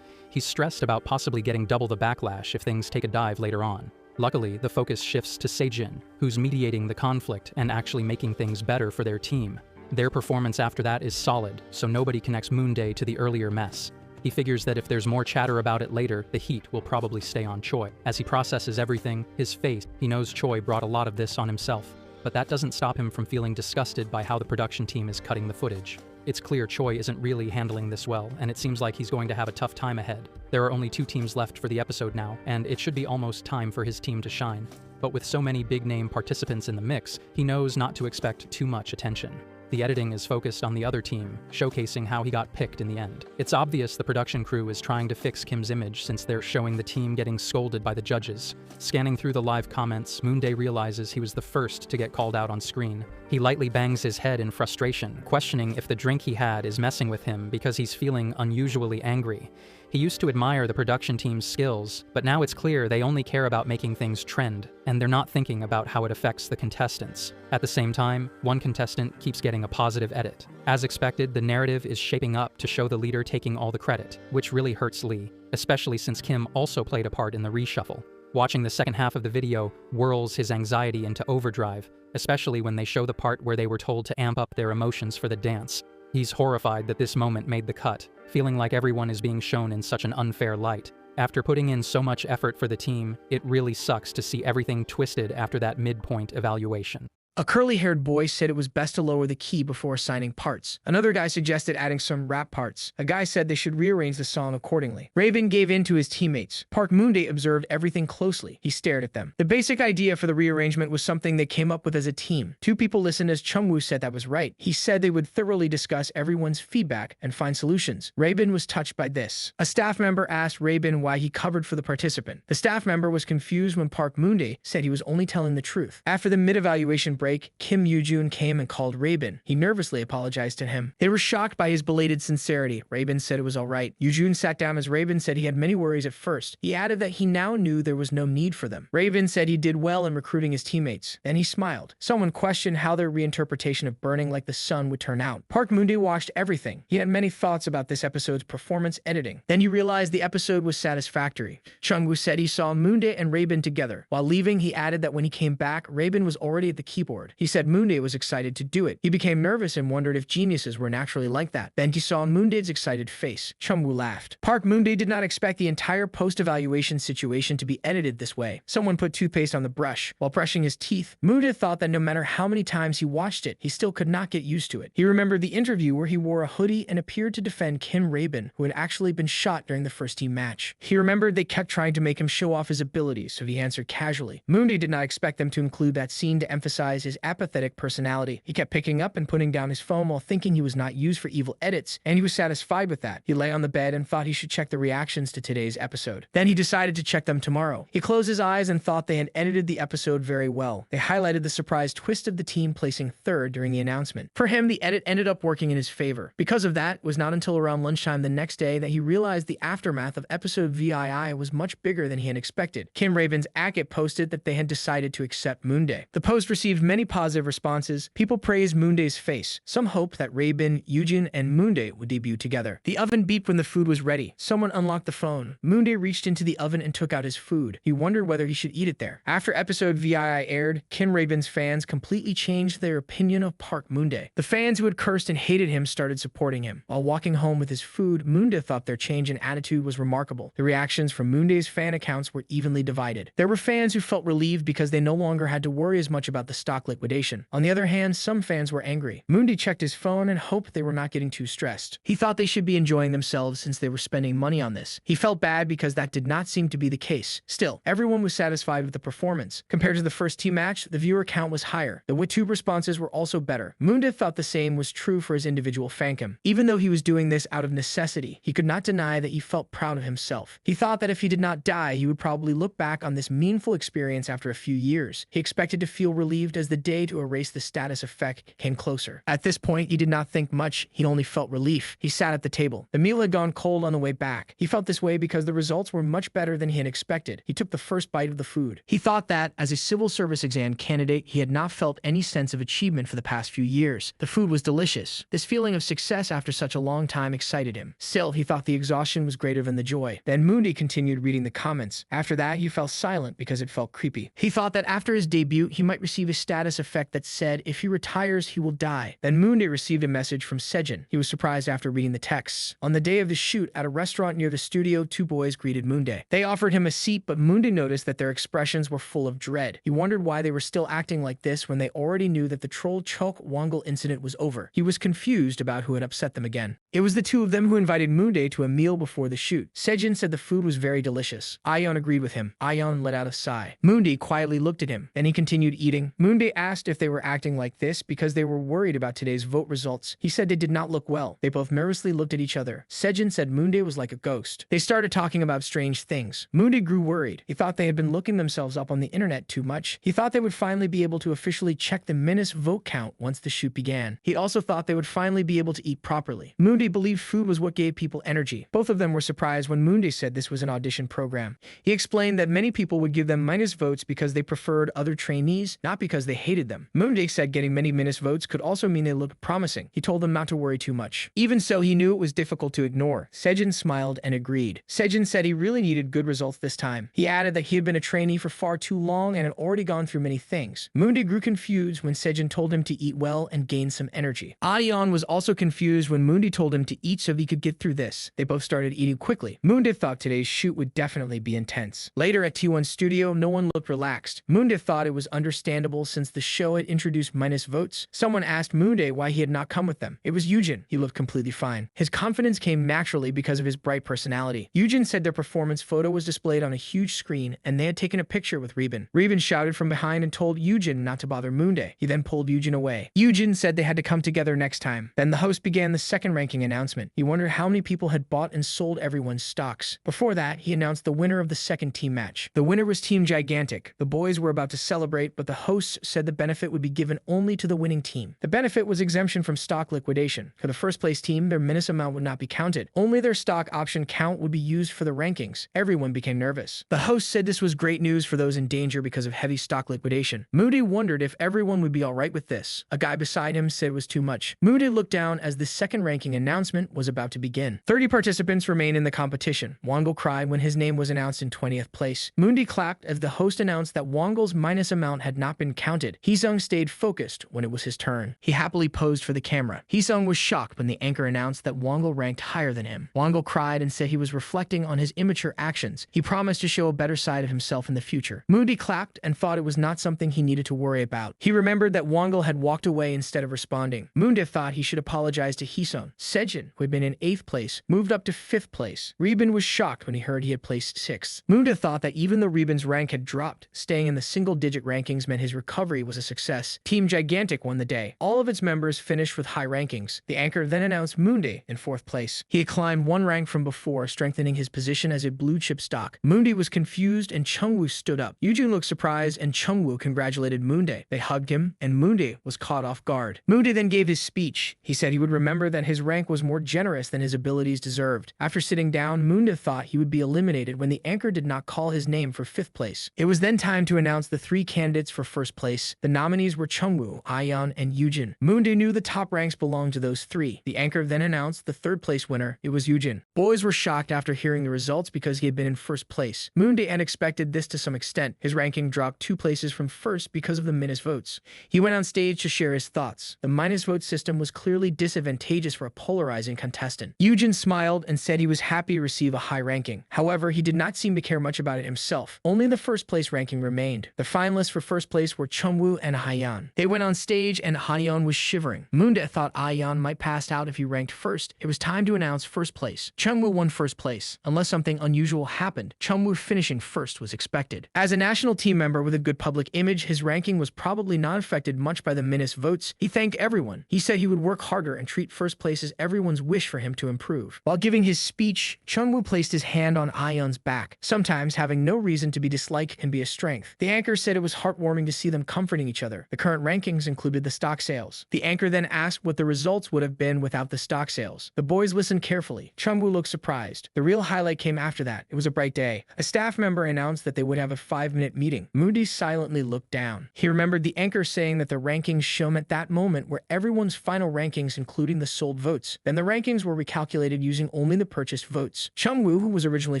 He's stressed about possibly getting double the backlash if things take a dive later on. Luckily, the focus shifts to Sejin, who's mediating the conflict and actually making things better for their team. Their performance after that is solid, so nobody connects Moondae to the earlier mess. He figures that if there's more chatter about it later, the heat will probably stay on Choi. As he processes everything, his face, he knows Choi brought a lot of this on himself, but that doesn't stop him from feeling disgusted by how the production team is cutting the footage. It's clear Choi isn't really handling this well, and it seems like he's going to have a tough time ahead. There are only 2 teams left for the episode now, and it should be almost time for his team to shine. But with so many big-name participants in the mix, he knows not to expect too much attention. The editing is focused on the other team, showcasing how he got picked in the end. It's obvious the production crew is trying to fix Kim's image since they're showing the team getting scolded by the judges. Scanning through the live comments, Moondae realizes he was the first to get called out on screen. He lightly bangs his head in frustration, questioning if the drink he had is messing with him because he's feeling unusually angry. He used to admire the production team's skills, but now it's clear they only care about making things trend, and they're not thinking about how it affects the contestants. At the same time, one contestant keeps getting a positive edit. As expected, the narrative is shaping up to show the leader taking all the credit, which really hurts Lee, especially since Kim also played a part in the reshuffle. Watching the second half of the video whirls his anxiety into overdrive, especially when they show the part where they were told to amp up their emotions for the dance. He's horrified that this moment made the cut, feeling like everyone is being shown in such an unfair light. After putting in so much effort for the team, it really sucks to see everything twisted after that midpoint evaluation. A curly-haired boy said it was best to lower the key before assigning parts. Another guy suggested adding some rap parts. A guy said they should rearrange the song accordingly. Raven gave in to his teammates. Park Moondae observed everything closely. He stared at them. The basic idea for the rearrangement was something they came up with as a team. 2 people listened as Chungwoo said that was right. He said they would thoroughly discuss everyone's feedback and find solutions. Raven was touched by this. A staff member asked Raven why he covered for the participant. The staff member was confused when Park Moondae said he was only telling the truth. After the mid-evaluation break, Kim Yoo-jun came and called Raven. He nervously apologized to him. They were shocked by his belated sincerity. Raven said it was all right. Yoo-jun sat down as Raven said he had many worries at first. He added that he now knew there was no need for them. Raven said he did well in recruiting his teammates. Then he smiled. Someone questioned how their reinterpretation of burning like the sun would turn out. Park Moondae watched everything. He had many thoughts about this episode's performance editing. Then he realized the episode was satisfactory. Chungwoo said he saw Moondae and Raven together. While leaving, he added that when he came back, Raven was already at the keyboard. He said Moondae was excited to do it. He became nervous and wondered if geniuses were naturally like that. Then he saw Moondae's excited face. Chungwoo laughed. Park Moondae did not expect the entire post-evaluation situation to be edited this way. Someone put toothpaste on the brush. While brushing his teeth, Moondae thought that no matter how many times he watched it, he still could not get used to it. He remembered the interview where he wore a hoodie and appeared to defend Kim Raven, who had actually been shot during the first team match. He remembered they kept trying to make him show off his abilities, so he answered casually. Moondae did not expect them to include that scene to emphasize his apathetic personality. He kept picking up and putting down his phone while thinking he was not used for evil edits, and he was satisfied with that. He lay on the bed and thought he should check the reactions to today's episode. Then he decided to check them tomorrow. He closed his eyes and thought they had edited the episode very well. They highlighted the surprise twist of the team placing third during the announcement. For him, the edit ended up working in his favor. Because of that, it was not until around lunchtime the next day that he realized the aftermath of episode VII was much bigger than he had expected. Kim Raven's anicap posted that they had decided to accept Moondae. The post received many positive responses. People praised Moondae's face. Some hoped that Raven, Yoo-jun, and Moondae would debut together. The oven beeped when the food was ready. Someone unlocked the phone. Moondae reached into the oven and took out his food. He wondered whether he should eat it there. After episode VII aired, Kim Raven's fans completely changed their opinion of Park Moondae. The fans who had cursed and hated him started supporting him. While walking home with his food, Moondae thought their change in attitude was remarkable. The reactions from Moondae's fan accounts were evenly divided. There were fans who felt relieved because they no longer had to worry as much about the stock liquidation. On the other hand, some fans were angry. Moondae checked his phone and hoped they were not getting too stressed. He thought they should be enjoying themselves since they were spending money on this. He felt bad because that did not seem to be the case. Still, everyone was satisfied with the performance. Compared to the first team match, the viewer count was higher. The YouTube responses were also better. Moondae thought the same was true for his individual fancam. Even though he was doing this out of necessity, he could not deny that he felt proud of himself. He thought that if he did not die, he would probably look back on this meaningful experience after a few years. He expected to feel relieved as the day to erase the status effect came closer. At this point, he did not think much. He only felt relief. He sat at the table. The meal had gone cold on the way back. He felt this way because the results were much better than he had expected. He took the first bite of the food. He thought that, as a civil service exam candidate, he had not felt any sense of achievement for the past few years. The food was delicious. This feeling of success after such a long time excited him. Still, he thought the exhaustion was greater than the joy. Then Moondae continued reading the comments. After that, he fell silent because it felt creepy. He thought that after his debut, he might receive a status status effect that said if he retires, he will die. Then Moonday received a message from Sejin. He was surprised after reading the texts. On the day of the shoot, at a restaurant near the studio, two boys greeted Moonday. They offered him a seat, but Moonday noticed that their expressions were full of dread. He wondered why they were still acting like this when they already knew that the troll Chok Wongle incident was over. He was confused about who had upset them again. It was the two of them who invited Moonday to a meal before the shoot. Sejin said the food was very delicious. Ayeon agreed with him. Ayeon let out a sigh. Moonday quietly looked at him. Then he continued eating. Moonday asked if they were acting like this because they were worried about today's vote results. He said they did not look well. They both nervously looked at each other. Sejin said Moonday was like a ghost. They started talking about strange things. Moonday grew worried. He thought they had been looking themselves up on the internet too much. He thought they would finally be able to officially check the minus vote count once the shoot began. He also thought they would finally be able to eat properly. Moonday believed food was what gave people energy. Both of them were surprised when Moonday said this was an audition program. He explained that many people would give them minus votes because they preferred other trainees, not because they hated them. Moonday said getting many minus votes could also mean they looked promising. He told them not to worry too much. Even so, he knew it was difficult to ignore. Sejin smiled and agreed. Sejin said he really needed good results this time. He added that he had been a trainee for far too long and had already gone through many things. Moonday grew confused when Sejin told him to eat well and gain some energy. Ayeon was also confused when Moonday told him to eat so he could get through this. They both started eating quickly. Moonday thought today's shoot would definitely be intense. Later at T1 Studio, no one looked relaxed. Moonday thought it was understandable since the show had introduced minus votes. Someone asked Moonday why he had not come with them. It was Yujin. He looked completely fine. His confidence came naturally because of his bright personality. Yujin said their performance photo was displayed on a huge screen and they had taken a picture with Reborn. Reborn shouted from behind and told Yujin not to bother Moonday. He then pulled Yujin away. Yujin said they had to come together next time. Then the host began the second ranking announcement. He wondered how many people had bought and sold everyone's stocks. Before that, he announced the winner of the second team match. The winner was Team Gigantic. The boys were about to celebrate, but the host said the benefit would be given only to the winning team. The benefit was exemption from stock liquidation. For the first place team, their minus amount would not be counted. Only their stock option count would be used for the rankings. Everyone became nervous. The host said this was great news for those in danger because of heavy stock liquidation. Moonday wondered if everyone would be alright with this. A guy beside him said it was too much. Moonday looked down as the second ranking announcement was about to begin. 30 participants remained in the competition. Wongle cried when his name was announced in 20th place. Moonday clapped as the host announced that Wongle's minus amount had not been counted. Heesung stayed focused when it was his turn. He happily posed for the camera. Heesung was shocked when the anchor announced that Wongle ranked higher than him. Wongle cried and said he was reflecting on his immature actions. He promised to show a better side of himself in the future. Moonday clapped and thought it was not something he needed to worry about. He remembered that Wongle had walked away instead of responding. Moonday thought he should apologize to Heesung. Sejin, who had been in 8th place, moved up to 5th place. Reborn was shocked when he heard he had placed 6th. Moonday thought that even though Reborn's rank had dropped, staying in the single-digit rankings meant his recovery was a success. Team Gigantic won the day. All of its members finished with high rankings. The anchor then announced Moonday in 4th place. He had climbed 1 rank from before, strengthening his position as a blue-chip stock. Moonday was confused and Chungwoo stood up. Yujin looked surprised and Chungwoo congratulated Moonday. They hugged him and Moonday was caught off guard. Moonday then gave his speech. He said he would remember that his rank was more generous than his abilities deserved. After sitting down, Moonday thought he would be eliminated when the anchor did not call his name for 5th place. It was then time to announce the 3 candidates for 1st place. The nominees were Chungwoo, Ayeon, and Yujin. Moonday knew the top ranks belonged to those 3. The anchor then announced the 3rd place winner. It was Yujin. Boys were shocked after hearing the results because he had been in 1st place. Moonday had expected this to some extent. His ranking dropped 2 places from 1st because of the minus votes. He went on stage to share his thoughts. The minus vote system was clearly disadvantageous for a polarizing contestant. Yujin smiled and said he was happy to receive a high ranking. However, he did not seem to care much about it himself. Only the 1st place ranking remained. The finalists for 1st place were Chungwoo and Hayeon. They went on stage and Hayeon was shivering. Moonday thought Ayeon might pass out if he ranked 1st. It was time to announce 1st place. Chungwoo won 1st place. Unless something unusual happened, Chungwoo finishing 1st was expected. As a national team member with a good public image, his ranking was probably not affected much by the minus votes. He thanked everyone. He said he would work harder and treat 1st place as everyone's wish for him to improve. While giving his speech, Chungwoo placed his hand on Ayeon's back. Sometimes having no reason to be disliked can be a strength. The anchor said it was heartwarming to see them comforting each other. The current rankings included the stock sales. The anchor then asked what the results would have been without the stock sales. The boys listened carefully. Chungwoo looked surprised. The real highlight came after that. It was a bright day. A staff member announced that they would have a 5-minute meeting. Moonday silently looked down. He remembered the anchor saying that the rankings shown at that moment were everyone's final rankings including the sold votes. Then the rankings were recalculated using only the purchased votes. Chungwoo, who was originally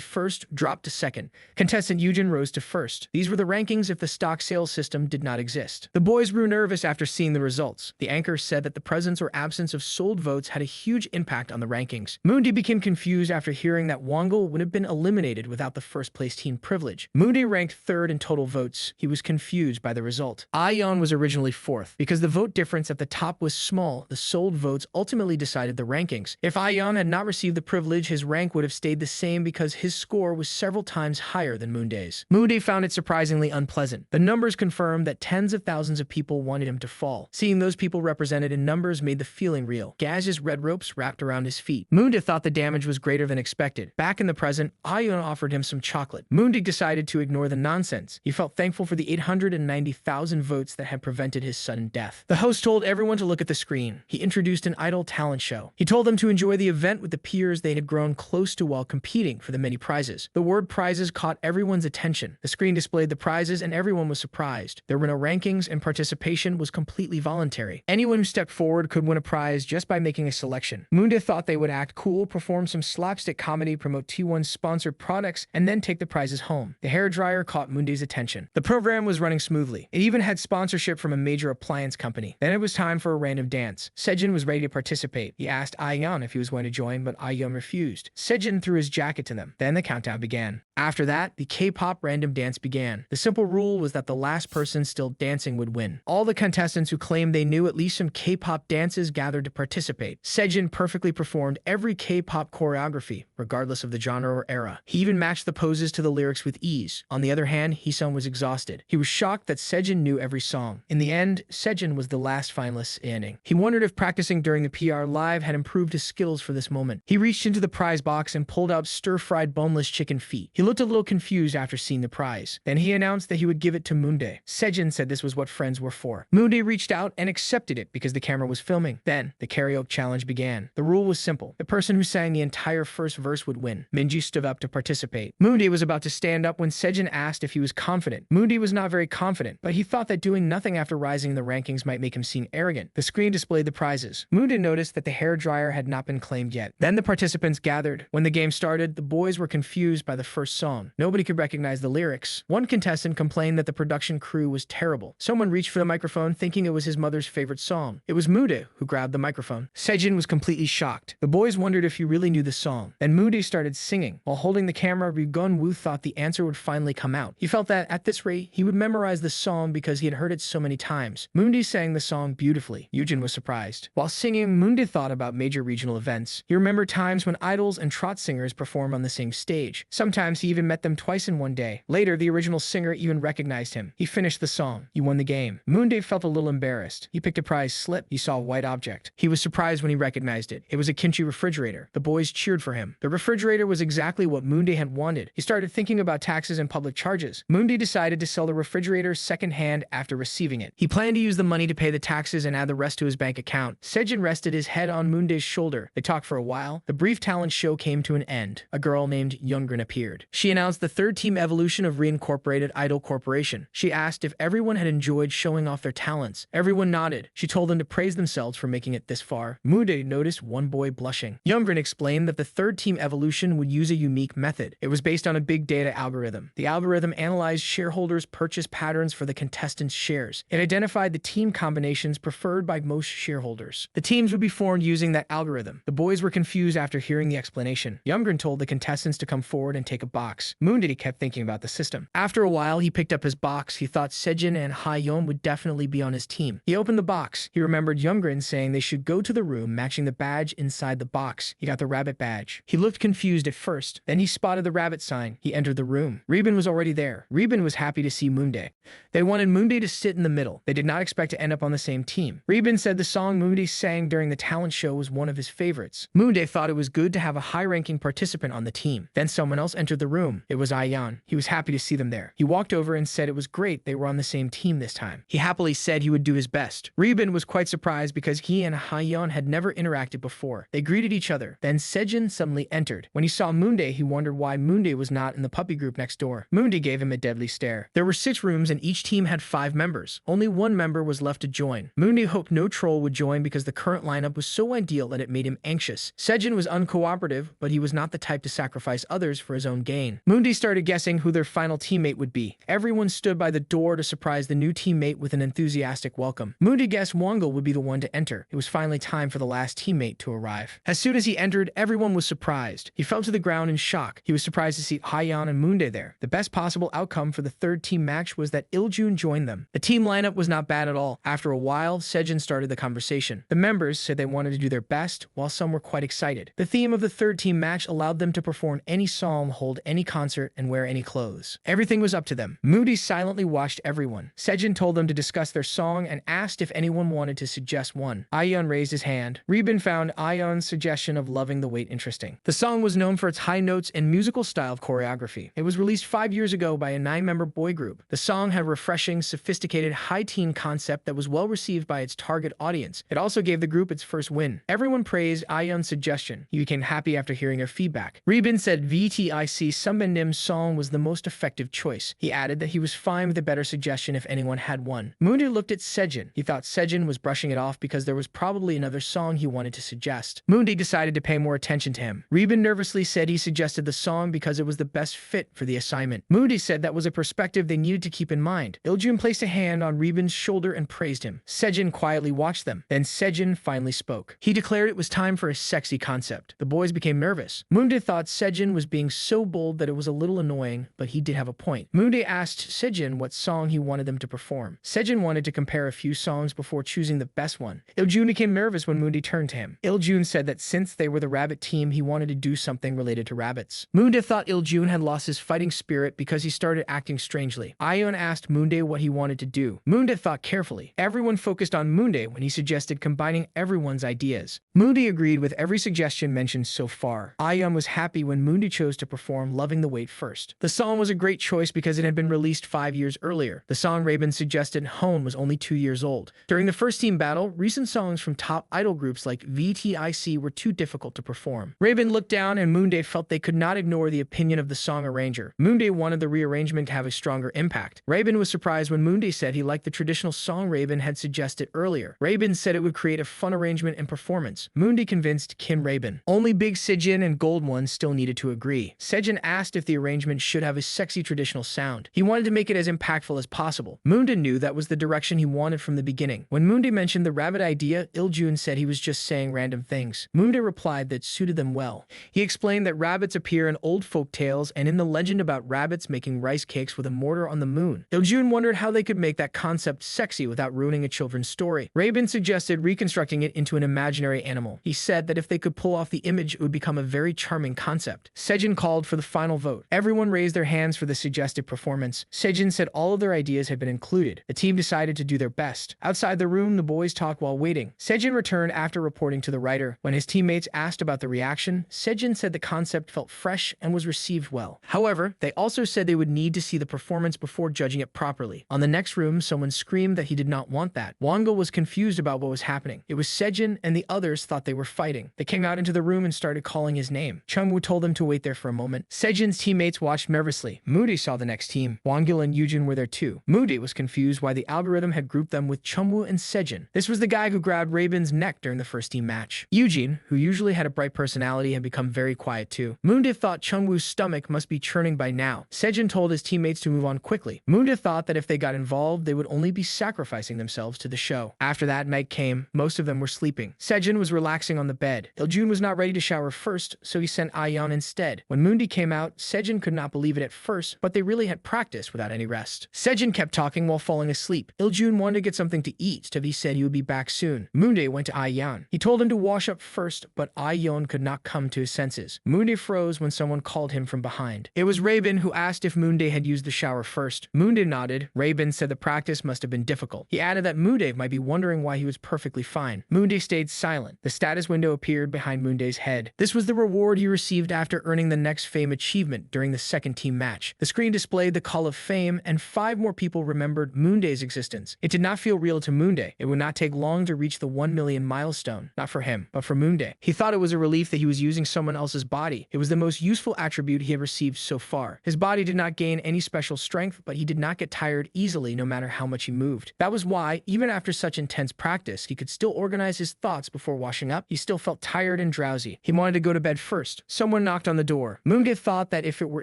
1st, dropped to 2nd. Contestant Yujin rose to 1st. These were the rankings if the stock sales system did not exist. exist. The boys grew nervous after seeing the results. The anchor said that the presence or absence of sold votes had a huge impact on the rankings. Moonday became confused after hearing that Wongle would have been eliminated without the first-place team privilege. Moonday ranked third in total votes. He was confused by the result. Ayeon was originally fourth. Because the vote difference at the top was small, the sold votes ultimately decided the rankings. If Ayeon had not received the privilege, his rank would have stayed the same because his score was several times higher than Moonday's. Moonday found it surprisingly unpleasant. The numbers confirmed that tens of thousands of people wanted him to fall. Seeing those people represented in numbers made the feeling real. Gaz's red ropes wrapped around his feet. Moonday thought the damage was greater than expected. Back in the present, Ayeon offered him some chocolate. Moonday decided to ignore the nonsense. He felt thankful for the 890,000 votes that had prevented his sudden death. The host told everyone to look at the screen. He introduced an idol talent show. He told them to enjoy the event with the peers they had grown close to while competing for the many prizes. The word prizes caught everyone's attention. The screen displayed the prizes and everyone was surprised. There were no rankings and participation was completely voluntary. Anyone who stepped forward could win a prize just by making a selection. Moonday thought they would act cool, perform some slapstick comedy, promote T1's sponsored products, and then take the prizes home. The hairdryer caught Moonday's attention. The program was running smoothly. It even had sponsorship from a major appliance company. Then it was time for a random dance. Sejin was ready to participate. He asked Ayeon if he was going to join, but Ayeon refused. Sejin threw his jacket to them. Then the countdown began. After that, the K-pop random dance began. The simple rule was that the last person still dancing would win. All the contestants who claimed they knew at least some K-pop dances gathered to participate. Sejin perfectly performed every K-pop choreography, regardless of the genre or era. He even matched the poses to the lyrics with ease. On the other hand, Heesung was exhausted. He was shocked that Sejin knew every song. In the end, Sejin was the last finalist standing. He wondered if practicing during the PR live had improved his skills for this moment. He reached into the prize box and pulled out stir-fried boneless chicken feet. He looked a little confused after seeing the prize. Then he announced that he would give it to Moonday. Sejin said this was what friends were for. Moonday reached out and accepted it because the camera was filming. Then, the karaoke challenge began. The rule was simple. The person who sang the entire first verse would win. Minji stood up to participate. Moonday was about to stand up when Sejin asked if he was confident. Moonday was not very confident, but he thought that doing nothing after rising in the rankings might make him seem arrogant. The screen displayed the prizes. Moonday noticed that the hairdryer had not been claimed yet. Then the participants gathered. When the game started, the boys were confused by the first song. Nobody could recognize the lyrics. One contestant complained that the production crew was terrible. Someone reached for the microphone thinking it was his mother's favorite song. It was Moonday who grabbed the microphone. Sejin was completely shocked. The boys wondered if he really knew the song. Then Moonday started singing. While holding the camera, Rigun Woo thought the answer would finally come out. He felt that, at this rate, he would memorize the song because he had heard it so many times. Moonday sang the song beautifully. Yujin was surprised. While singing, Moonday thought about major regional events. He remembered times when idols and trot singers performed on the same stage. Sometimes he even met them twice in one day. Later, the original singer even recognized him. He finished the song. He won the game. Moonday felt a little embarrassed. He picked a prize slip. He saw a white object. He was surprised when he recognized it. It was a kimchi refrigerator. The boys cheered for him. The refrigerator was exactly what Moonday had wanted. He started thinking about taxes and public charges. Moonday decided to sell the refrigerator second-hand after receiving it. He planned to use the money to pay the taxes and add the rest to his bank account. Sejin rested his head on Moonday's shoulder. They talked for a while. The brief talent show came to an end. A girl named Youngrin appeared. She announced the third team evolution of Reincorporated Idol Corporation. She asked if everyone had enjoyed showing off their talents. Everyone nodded. She told them to praise themselves for making it this far. Moonday noticed one boy blushing. Youngrin explained that the third team evolution would use a unique method. It was based on a big data algorithm. The algorithm analyzed shareholders' purchase patterns for the contestants' shares. It identified the team combinations preferred by most shareholders. The teams would be formed using that algorithm. The boys were confused after hearing the explanation. Youngrin told the contestants to come forward and take a box. Moonday kept thinking about the system. After a while, he picked up his box. He thought Sejin and Hayeon would definitely be on his team. He opened the box. He remembered Youngrin saying they should go to the room matching the badge inside the box. He got the rabbit badge. He looked confused at first. Then he spotted the rabbit sign. He entered the room. Reborn was already there. Reborn was happy to see Moonday. They wanted Moonday to sit in the middle. They did not expect to end up on the same team. Reborn said the song Moonday sang during the talent show was one of his favorites. Moonday thought it was good to have a high-ranking participant on the team. Then someone else entered the room. It was Ayeon. He was happy to see them there. He walked over and said it was great they were on the same team this time. He happily said he would do his best. Reborn was quite surprised because he and Hayeon had never interacted before. They greeted each other. Then Sejin suddenly entered. When he saw Moonday, he wondered why Moonday was not in the puppy group next door. Moonday gave him a deadly stare. There were 6 rooms and each team had 5 members. Only 1 member was left to join. Moonday hoped no troll would join because the current lineup was so ideal that it made him anxious. Sejin was uncooperative, but he was not the type to sacrifice others for his own gain. Moonday started guessing who their final teammate would be. Everyone stood by the door to surprise surprised the new teammate with an enthusiastic welcome. Moonday guessed Wongo would be the one to enter. It was finally time for the last teammate to arrive. As soon as he entered, everyone was surprised. He fell to the ground in shock. He was surprised to see Hyeon and Moonday there. The best possible outcome for the third team match was that Iljun joined them. The team lineup was not bad at all. After a while, Sejin started the conversation. The members said they wanted to do their best, while some were quite excited. The theme of the third team match allowed them to perform any song, hold any concert, and wear any clothes. Everything was up to them. Moody silently watched everyone. Sejin told them to discuss their song and asked if anyone wanted to suggest one. Ayeon raised his hand. Reborn found Ayeon's suggestion of Loving the Wait interesting. The song was known for its high notes and musical style of choreography. It was released 5 years ago by a 9-member boy group. The song had a refreshing, sophisticated, high-teen concept that was well received by its target audience. It also gave the group its first win. Everyone praised Ayeon's suggestion. He became happy after hearing their feedback. Reborn said VTIC Sunbendim's song was the most effective choice. He added that he was fine with a better suggestion if anyone had one. Moonday looked at Sejin. He thought Sejin was brushing it off because there was probably another song he wanted to suggest. Moonday decided to pay more attention to him. Reborn nervously said he suggested the song because it was the best fit for the assignment. Moonday said that was a perspective they needed to keep in mind. Iljun placed a hand on Reborn's shoulder and praised him. Sejin quietly watched them. Then Sejin finally spoke. He declared it was time for a sexy concept. The boys became nervous. Moonday thought Sejin was being so bold that it was a little annoying, but he did have a point. Moonday asked Sejin what song he wanted them to perform. Sejin wanted to compare a few songs before choosing the best one. Iljun became nervous when Moonday turned to him. Iljun said that since they were the rabbit team, he wanted to do something related to rabbits. Moonday thought Iljun had lost his fighting spirit because he started acting strangely. Ayeon asked Moonday what he wanted to do. Moonday thought carefully. Everyone focused on Moonday when he suggested combining everyone's ideas. Moonday agreed with every suggestion mentioned so far. Ayeon was happy when Moonday chose to perform Loving the Wait first. The song was a great choice because it had been released 5 years earlier. The song Reborn suggested, Hone, was only 2 years old. During the first team battle, recent songs from top idol groups like VTIC were too difficult to perform. Reborn looked down and Moonday felt they could not ignore the opinion of the song arranger. Moonday wanted the rearrangement to have a stronger impact. Reborn was surprised when Moonday said he liked the traditional song Reborn had suggested earlier. Reborn said it would create a fun arrangement and performance. Moonday convinced Kim Reborn. Only Big Sejin and Gold One still needed to agree. Sejin asked if the arrangement should have a sexy traditional sound. He wanted to make it as impactful as possible. Moonday knew that was the direction he wanted from the beginning. When Moonday mentioned the rabbit idea, Iljun said he was just saying random things. Moonday replied that suited them well. He explained that rabbits appear in old folk tales and in the legend about rabbits making rice cakes with a mortar on the moon. Iljun wondered how they could make that concept sexy without ruining a children's story. Reborn suggested reconstructing it into an imaginary animal. He said that if they could pull off the image, it would become a very charming concept. Sejin called for the final vote. Everyone raised their hands for the suggested performance. Sejin said all of their ideas had been included. The team decided to do their best. Outside the room, the boys talked while waiting. Sejin returned after reporting to the writer. When his teammates asked about the reaction, Sejin said the concept felt fresh and was received well. However, they also said they would need to see the performance before judging it properly. On the next room, someone screamed that he did not want that. Wongo was confused about what was happening. It was Sejin and the others thought they were fighting. They came out into the room and started calling his name. Chungwoo told them to wait there for a moment. Sejin's teammates watched nervously. Moody saw the next team. Wongil and Yujin were there too. Moody was confused why the algorithm had grouped them with Chungwoo and Sejin. This was the guy who grabbed Reborn's neck during the first team match. Yujin, who usually had a bright personality, had become very quiet too. Moonday thought Chungwoo's stomach must be churning by now. Sejin told his teammates to move on quickly. Moonday thought that if they got involved, they would only be sacrificing themselves to the show. After that night came, most of them were sleeping. Sejin was relaxing on the bed. Iljun was not ready to shower first, so he sent Ayeon instead. When Moonday came out, Sejin could not believe it at first, but they really had practiced without any rest. Sejin kept talking while falling asleep. Iljun wanted to get something to eat, so he said he would be back soon. Moonday went to Ayeon. He told him to wash up first, but Ayeon could not come to his senses. Moonday froze when someone called him from behind. It was Reborn who asked if Moonday had used the shower first. Moonday nodded. Reborn said the practice must have been difficult. He added that Moonday might be wondering why he was perfectly fine. Moonday stayed silent. The status window appeared behind Moonday's head. This was the reward he received after earning the next fame achievement during the second team match. The screen displayed the Call of Fame, and 5 more people remembered Moonday's existence. It did not feel real to Moonday. It would not take long to reach the 1 million milestone. Not for him, but for Moonday. He thought it was a relief that he was using someone else's body. It was the most useful attribute he had received so far. His body did not gain any special strength, but he did not get tired easily no matter how much he moved. That was why, even after such intense practice, he could still organize his thoughts before washing up. He still felt tired and drowsy. He wanted to go to bed first. Someone knocked on the door. Moonday thought that if it were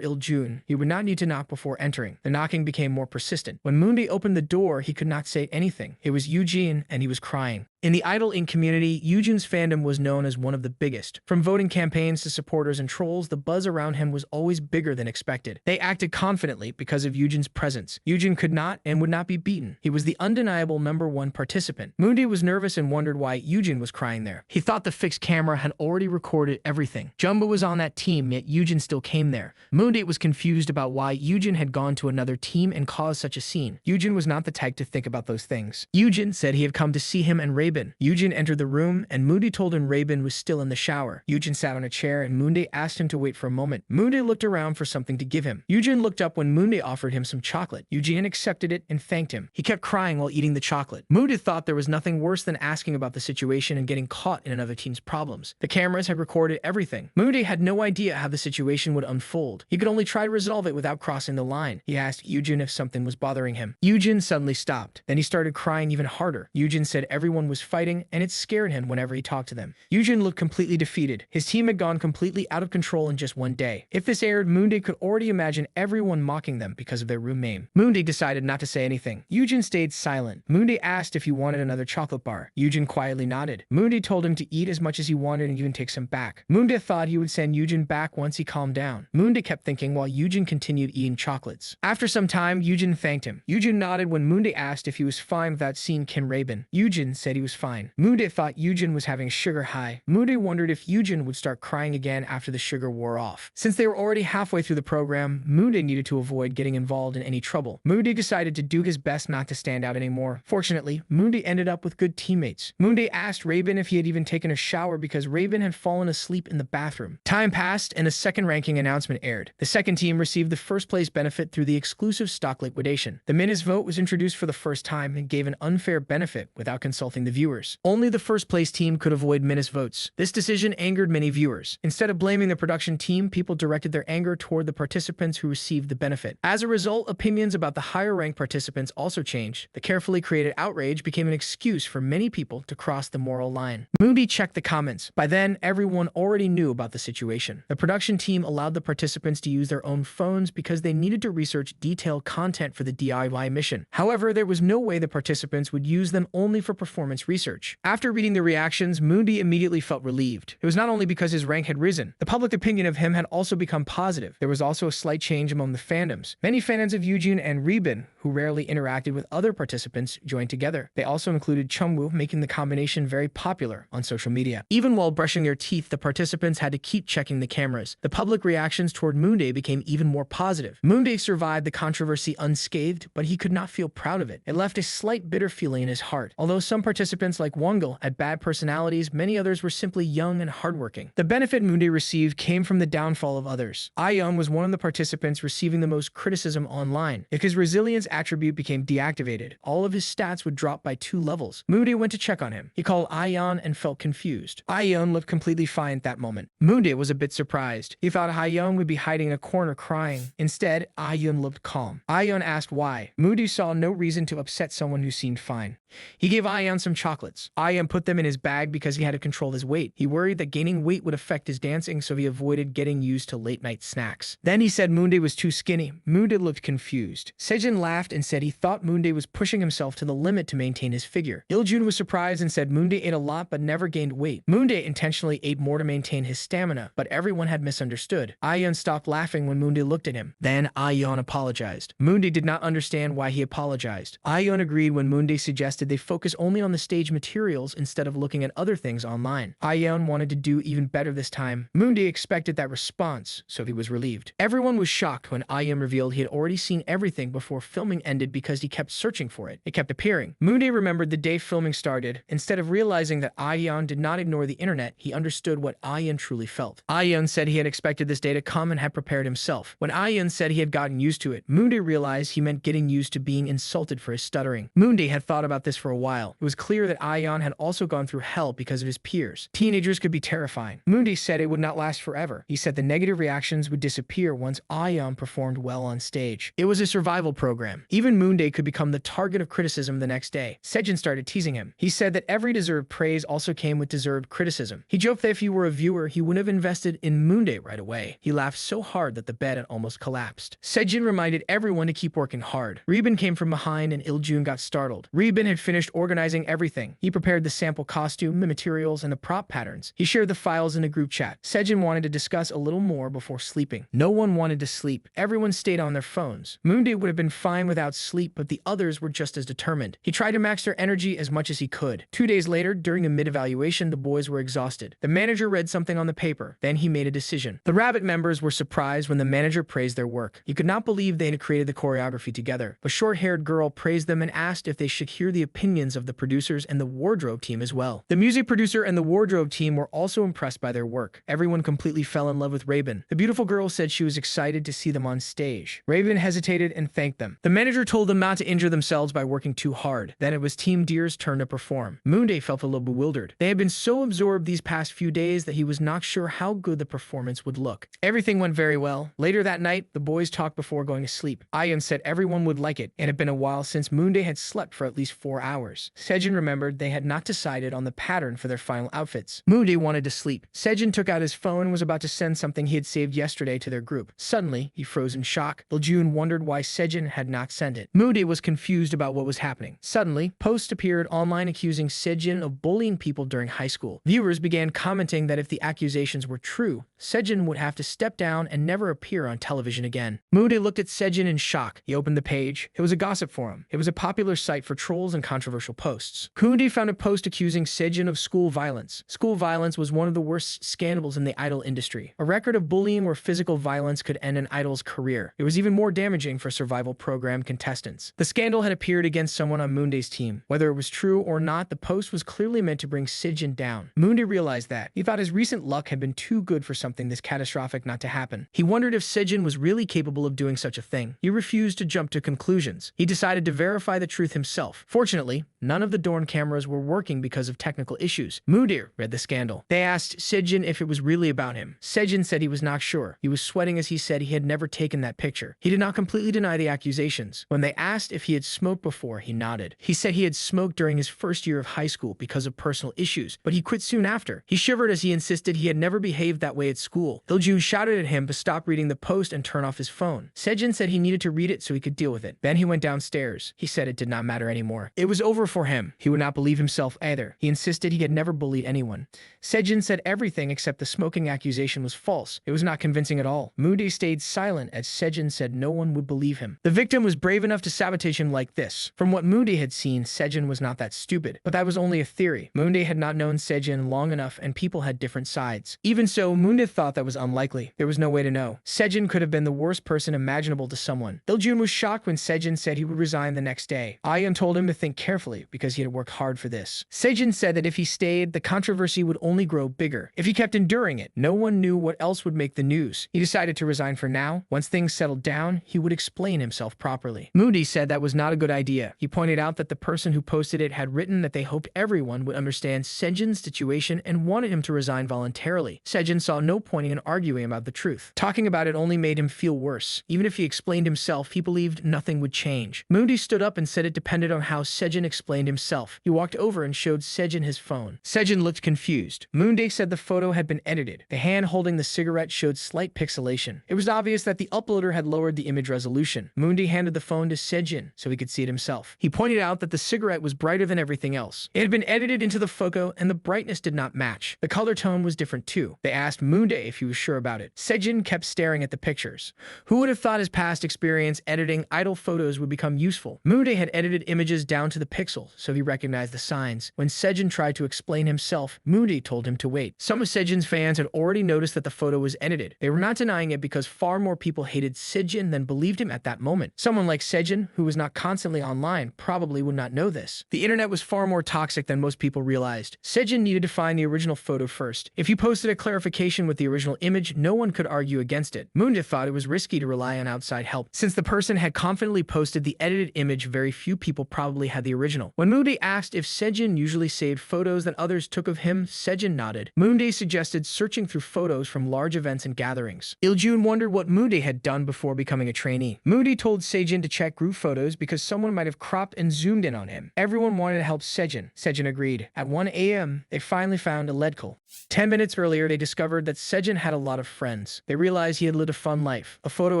Iljun, he would not need to knock before entering. The knocking became more persistent. moment. When Moonday opened the door, he could not say anything. It was Eugene, and he was crying. In the Idol Inc. community, Eugene's fandom was known as one of the biggest. From voting campaigns to supporters and trolls, the buzz around him was always bigger than expected. They acted confidently because of Eugene's presence. Eugene could not and would not be beaten. He was the undeniable #1 participant. Moonday was nervous and wondered why Eugene was crying there. He thought the fixed camera had already recorded everything. Jumbo was on that team, yet Eugene still came there. Moonday was confused about why Eugene had gone to another team and caused such a scene. Eugene was not the type to think about those things. Eugene said he had come to see him and Reborn. Eugene entered the room, and Moonday told him Reborn was still in the shower. Eugene sat on a chair, and Moonday asked him to wait for a moment. Moonday looked around for something to give him. Eugene looked up when Moonday offered him some chocolate. Eugene accepted it and thanked him. He kept crying while eating the chocolate. Moonday thought there was nothing worse than asking about the situation and getting caught in another team's problems. The cameras had recorded everything. Moonday had no idea how the situation would unfold. He could only try to resolve it without crossing the line. He asked Eugene if something was bothering him. Eugene suddenly stopped. Then he started crying even harder. Eugene said everyone was fighting, and it scared him whenever he talked to them. Eugene looked completely defeated. His team had gone completely out of control in just one day. If this aired, Moonday could already imagine everyone mocking them because of their room name. Moonday decided not to say anything. Eugene stayed silent. Moonday asked if he wanted another chocolate bar. Eugene quietly nodded. Moonday told him to eat as much as he wanted and even take some back. Moonday thought he would send Eugene back once he calmed down. Moonday kept thinking while Eugene continued eating chocolates. After some time, Eugene thanked him. Eugene nodded when Moonday asked if he was fine without seeing Kin Reborn. Eugene said he was fine. Moonday thought Eugene was having a sugar high. Moonday wondered if Eugene would start crying again after the sugar wore off. Since they were already halfway through the program, Moonday needed to avoid getting involved in any trouble. Moonday decided to do his best not to stand out anymore. Fortunately, Moonday ended up with good teammates. Moonday asked Reborn if he had even taken a shower because Reborn had fallen asleep in the bathroom. Time passed and a second ranking announcement aired. The second team received the first place benefit through the exclusive stock liquidation. The Minus vote was introduced for the first time and gave an unfair benefit without consulting the viewers. Only the first place team could avoid Minus votes. This decision angered many viewers. Instead of blaming the production team, people directed their anger toward the participants who received the benefit. As a result, opinions about the higher ranked participants also changed. The carefully created outrage became an excuse for many people to cross the moral line. Moonday checked the comments. By then, everyone already knew about the situation. The production team allowed the participants to use their own phones because they needed to research detailed content for the DIY mission. However, there was no way the participants would use them only for performance research. After reading the reactions, Moonday immediately felt relieved. It was not only because his rank had risen. The public opinion of him had also become positive. There was also a slight change among the fandoms. Many fans of Eugene and Reborn, who rarely interacted with other participants, joined together. They also included Chungwoo, making the combination very popular on social media. Even while brushing their teeth, the participants had to keep checking the cameras. The public reactions toward Moonday became even more positive. Moonday survived the controversy unscathed, but he could not feel proud of it. It left a slight bitter feeling in his heart. Although some participants like Wongle had bad personalities, many others were simply young and hardworking. The benefit Moonday received came from the downfall of others. Ayeon was one of the participants receiving the most criticism online. If his resilience attribute became deactivated, all of his stats would drop by 2 levels. Moonday went to check on him. He called Ayeon and felt confused. Ayeon looked completely fine at that moment. Moonday was a bit surprised. He thought Ayeon would be hiding in a corner crying. Instead, Ayeon looked calm. Ayeon asked why. Moonday saw no reason to upset someone who seemed fine. He gave Ayeon some chocolates. Ayeon put them in his bag because he had to control his weight. He worried that gaining weight would affect his dancing, so he avoided getting used to late-night snacks. Then he said Moonday was too skinny. Moonday looked confused. Sejin laughed and said he thought Moonday was pushing himself to the limit to maintain his figure. Iljun was surprised and said Moonday ate a lot but never gained weight. Moonday intentionally ate more to maintain his stamina, but everyone had misunderstood. Ayeon stopped laughing when Moonday looked at him. Then Ayeon apologized. Moonday did not understand why he apologized. Ayeon agreed when Moonday suggested they focus only on the stage materials instead of looking at other things online. Ayeon wanted to do even better this time. Moonday expected that response, so he was relieved. Everyone was shocked when Ayeon revealed he had already seen everything before filming ended because he kept searching for it. It kept appearing. Moonday remembered the day filming started. Instead of realizing that Ayeon did not ignore the internet, he understood what Ayeon truly felt. Ayeon said he had expected this day to come and had prepared himself. When Ayeon said he had gotten used to it, Moonday realized he meant getting used to being insulted for his stuttering. Moonday had thought about this for a while. It was clear clear that Aion had also gone through hell because of his peers. Teenagers could be terrifying. Moonday said it would not last forever. He said the negative reactions would disappear once Aion performed well on stage. It was a survival program. Even Moonday could become the target of criticism the next day. Sejin started teasing him. He said that every deserved praise also came with deserved criticism. He joked that if he were a viewer, he wouldn't have invested in Moonday right away. He laughed so hard that the bed had almost collapsed. Sejin reminded everyone to keep working hard. Reborn came from behind and Iljun got startled. Reborn had finished organizing everything. He prepared the sample costume, the materials, and the prop patterns. He shared the files in a group chat. Sejin wanted to discuss a little more before sleeping. No one wanted to sleep. Everyone stayed on their phones. Moonday would have been fine without sleep, but the others were just as determined. He tried to max their energy as much as he could. 2 days later, during a mid-evaluation, the boys were exhausted. The manager read something on the paper. Then he made a decision. The Rabbit members were surprised when the manager praised their work. He could not believe they had created the choreography together. A short-haired girl praised them and asked if they should hear the opinions of the producers and the wardrobe team as well. The music producer and the wardrobe team were also impressed by their work. Everyone completely fell in love with Reborn. The beautiful girl said she was excited to see them on stage. Reborn hesitated and thanked them. The manager told them not to injure themselves by working too hard. Then it was Team Deer's turn to perform. Moonday felt a little bewildered. They had been so absorbed these past few days that he was not sure how good the performance would look. Everything went very well. Later that night, the boys talked before going to sleep. Aion said everyone would like it. It had been a while since Moonday had slept for at least 4 hours. Sejin remembered they had not decided on the pattern for their final outfits. Moonday wanted to sleep. Sejin took out his phone and was about to send something he had saved yesterday to their group. Suddenly, he froze in shock. Iljun wondered why Sejin had not sent it. Moonday was confused about what was happening. Suddenly, posts appeared online accusing Sejin of bullying people during high school. Viewers began commenting that if the accusations were true, Sejin would have to step down and never appear on television again. Moonday looked at Sejin in shock. He opened the page. It was a gossip forum. It was a popular site for trolls and controversial posts. Moonday found a post accusing Sejin of school violence. School violence was one of the worst scandals in the idol industry. A record of bullying or physical violence could end an idol's career. It was even more damaging for survival program contestants. The scandal had appeared against someone on Moonday's team. Whether it was true or not, the post was clearly meant to bring Sejin down. Moonday realized that. He thought his recent luck had been too good for something this catastrophic not to happen. He wondered if Sejin was really capable of doing such a thing. He refused to jump to conclusions. He decided to verify the truth himself. Fortunately, none of the Dorn cameras were working because of technical issues. Moonday read the scandal. They asked Sejin if it was really about him. Sejin said he was not sure. He was sweating as he said he had never taken that picture. He did not completely deny the accusations. When they asked if he had smoked before, he nodded. He said he had smoked during his first year of high school because of personal issues, but he quit soon after. He shivered as he insisted he had never behaved that way at school. Iljun shouted at him to stop reading the post and turn off his phone. Sejin said he needed to read it so he could deal with it. Then he went downstairs. He said it did not matter anymore. It was over for him. He would not believe himself either. He insisted he had never bullied anyone. Sejin said everything except the smoking accusation was false. It was not convincing at all. Moonday stayed silent as Sejin said no one would believe him. The victim was brave enough to sabotage him like this. From what Moonday had seen, Sejin was not that stupid. But that was only a theory. Moonday had not known Sejin long enough and people had different sides. Even so, Moonday thought that was unlikely. There was no way to know. Sejin could have been the worst person imaginable to someone. Iljun was shocked when Sejin said he would resign the next day. Aion told him to think carefully because he had worked hard for this. Sejin said that if he stayed, the controversy would only grow bigger. If he kept enduring it, no one knew what else would make the news. He decided to resign for now. Once things settled down, he would explain himself properly. Moonday said that was not a good idea. He pointed out that the person who posted it had written that they hoped everyone would understand Sejin's situation and wanted him to resign voluntarily. Sejin saw no point in arguing about the truth. Talking about it only made him feel worse. Even if he explained himself, he believed nothing would change. Moonday stood up and said it depended on how Sejin explained himself. He walked over and showed Sejin his phone. Sejin looked confused. Moonday said the photo had been edited. The hand holding the cigarette showed slight pixelation. It was obvious that the uploader had lowered the image resolution. Moonday handed the phone to Sejin so he could see it himself. He pointed out that the cigarette was brighter than everything else. It had been edited into the photo and the brightness did not match. The color tone was different too. They asked Moonday if he was sure about it. Sejin kept staring at the pictures. Who would have thought his past experience editing idol photos would become useful? Moonday had edited images down to the pixel, so he recognized the signs. When Sejin tried to explain himself, Moonday told him to wait. Some of Sejin's fans had already noticed that the photo was edited. They were not denying it because far more people hated Sejin than believed him at that moment. Someone like Sejin, who was not constantly online, probably would not know this. The internet was far more toxic than most people realized. Sejin needed to find the original photo first. If he posted a clarification with the original image, no one could argue against it. Moonday thought it was risky to rely on outside help. Since the person had confidently posted the edited image, very few people probably had the original. channel. When Moonday asked if Sejin usually saved photos that others took of him, Sejin nodded. Moonday suggested searching through photos from large events and gatherings. Iljun wondered what Moonday had done before becoming a trainee. Moonday told Sejin to check group photos because someone might have cropped and zoomed in on him. Everyone wanted to help Sejin. Sejin agreed. At 1 a.m., they finally found a ledkal. 10 minutes earlier, they discovered that Sejin had a lot of friends. They realized he had lived a fun life. A photo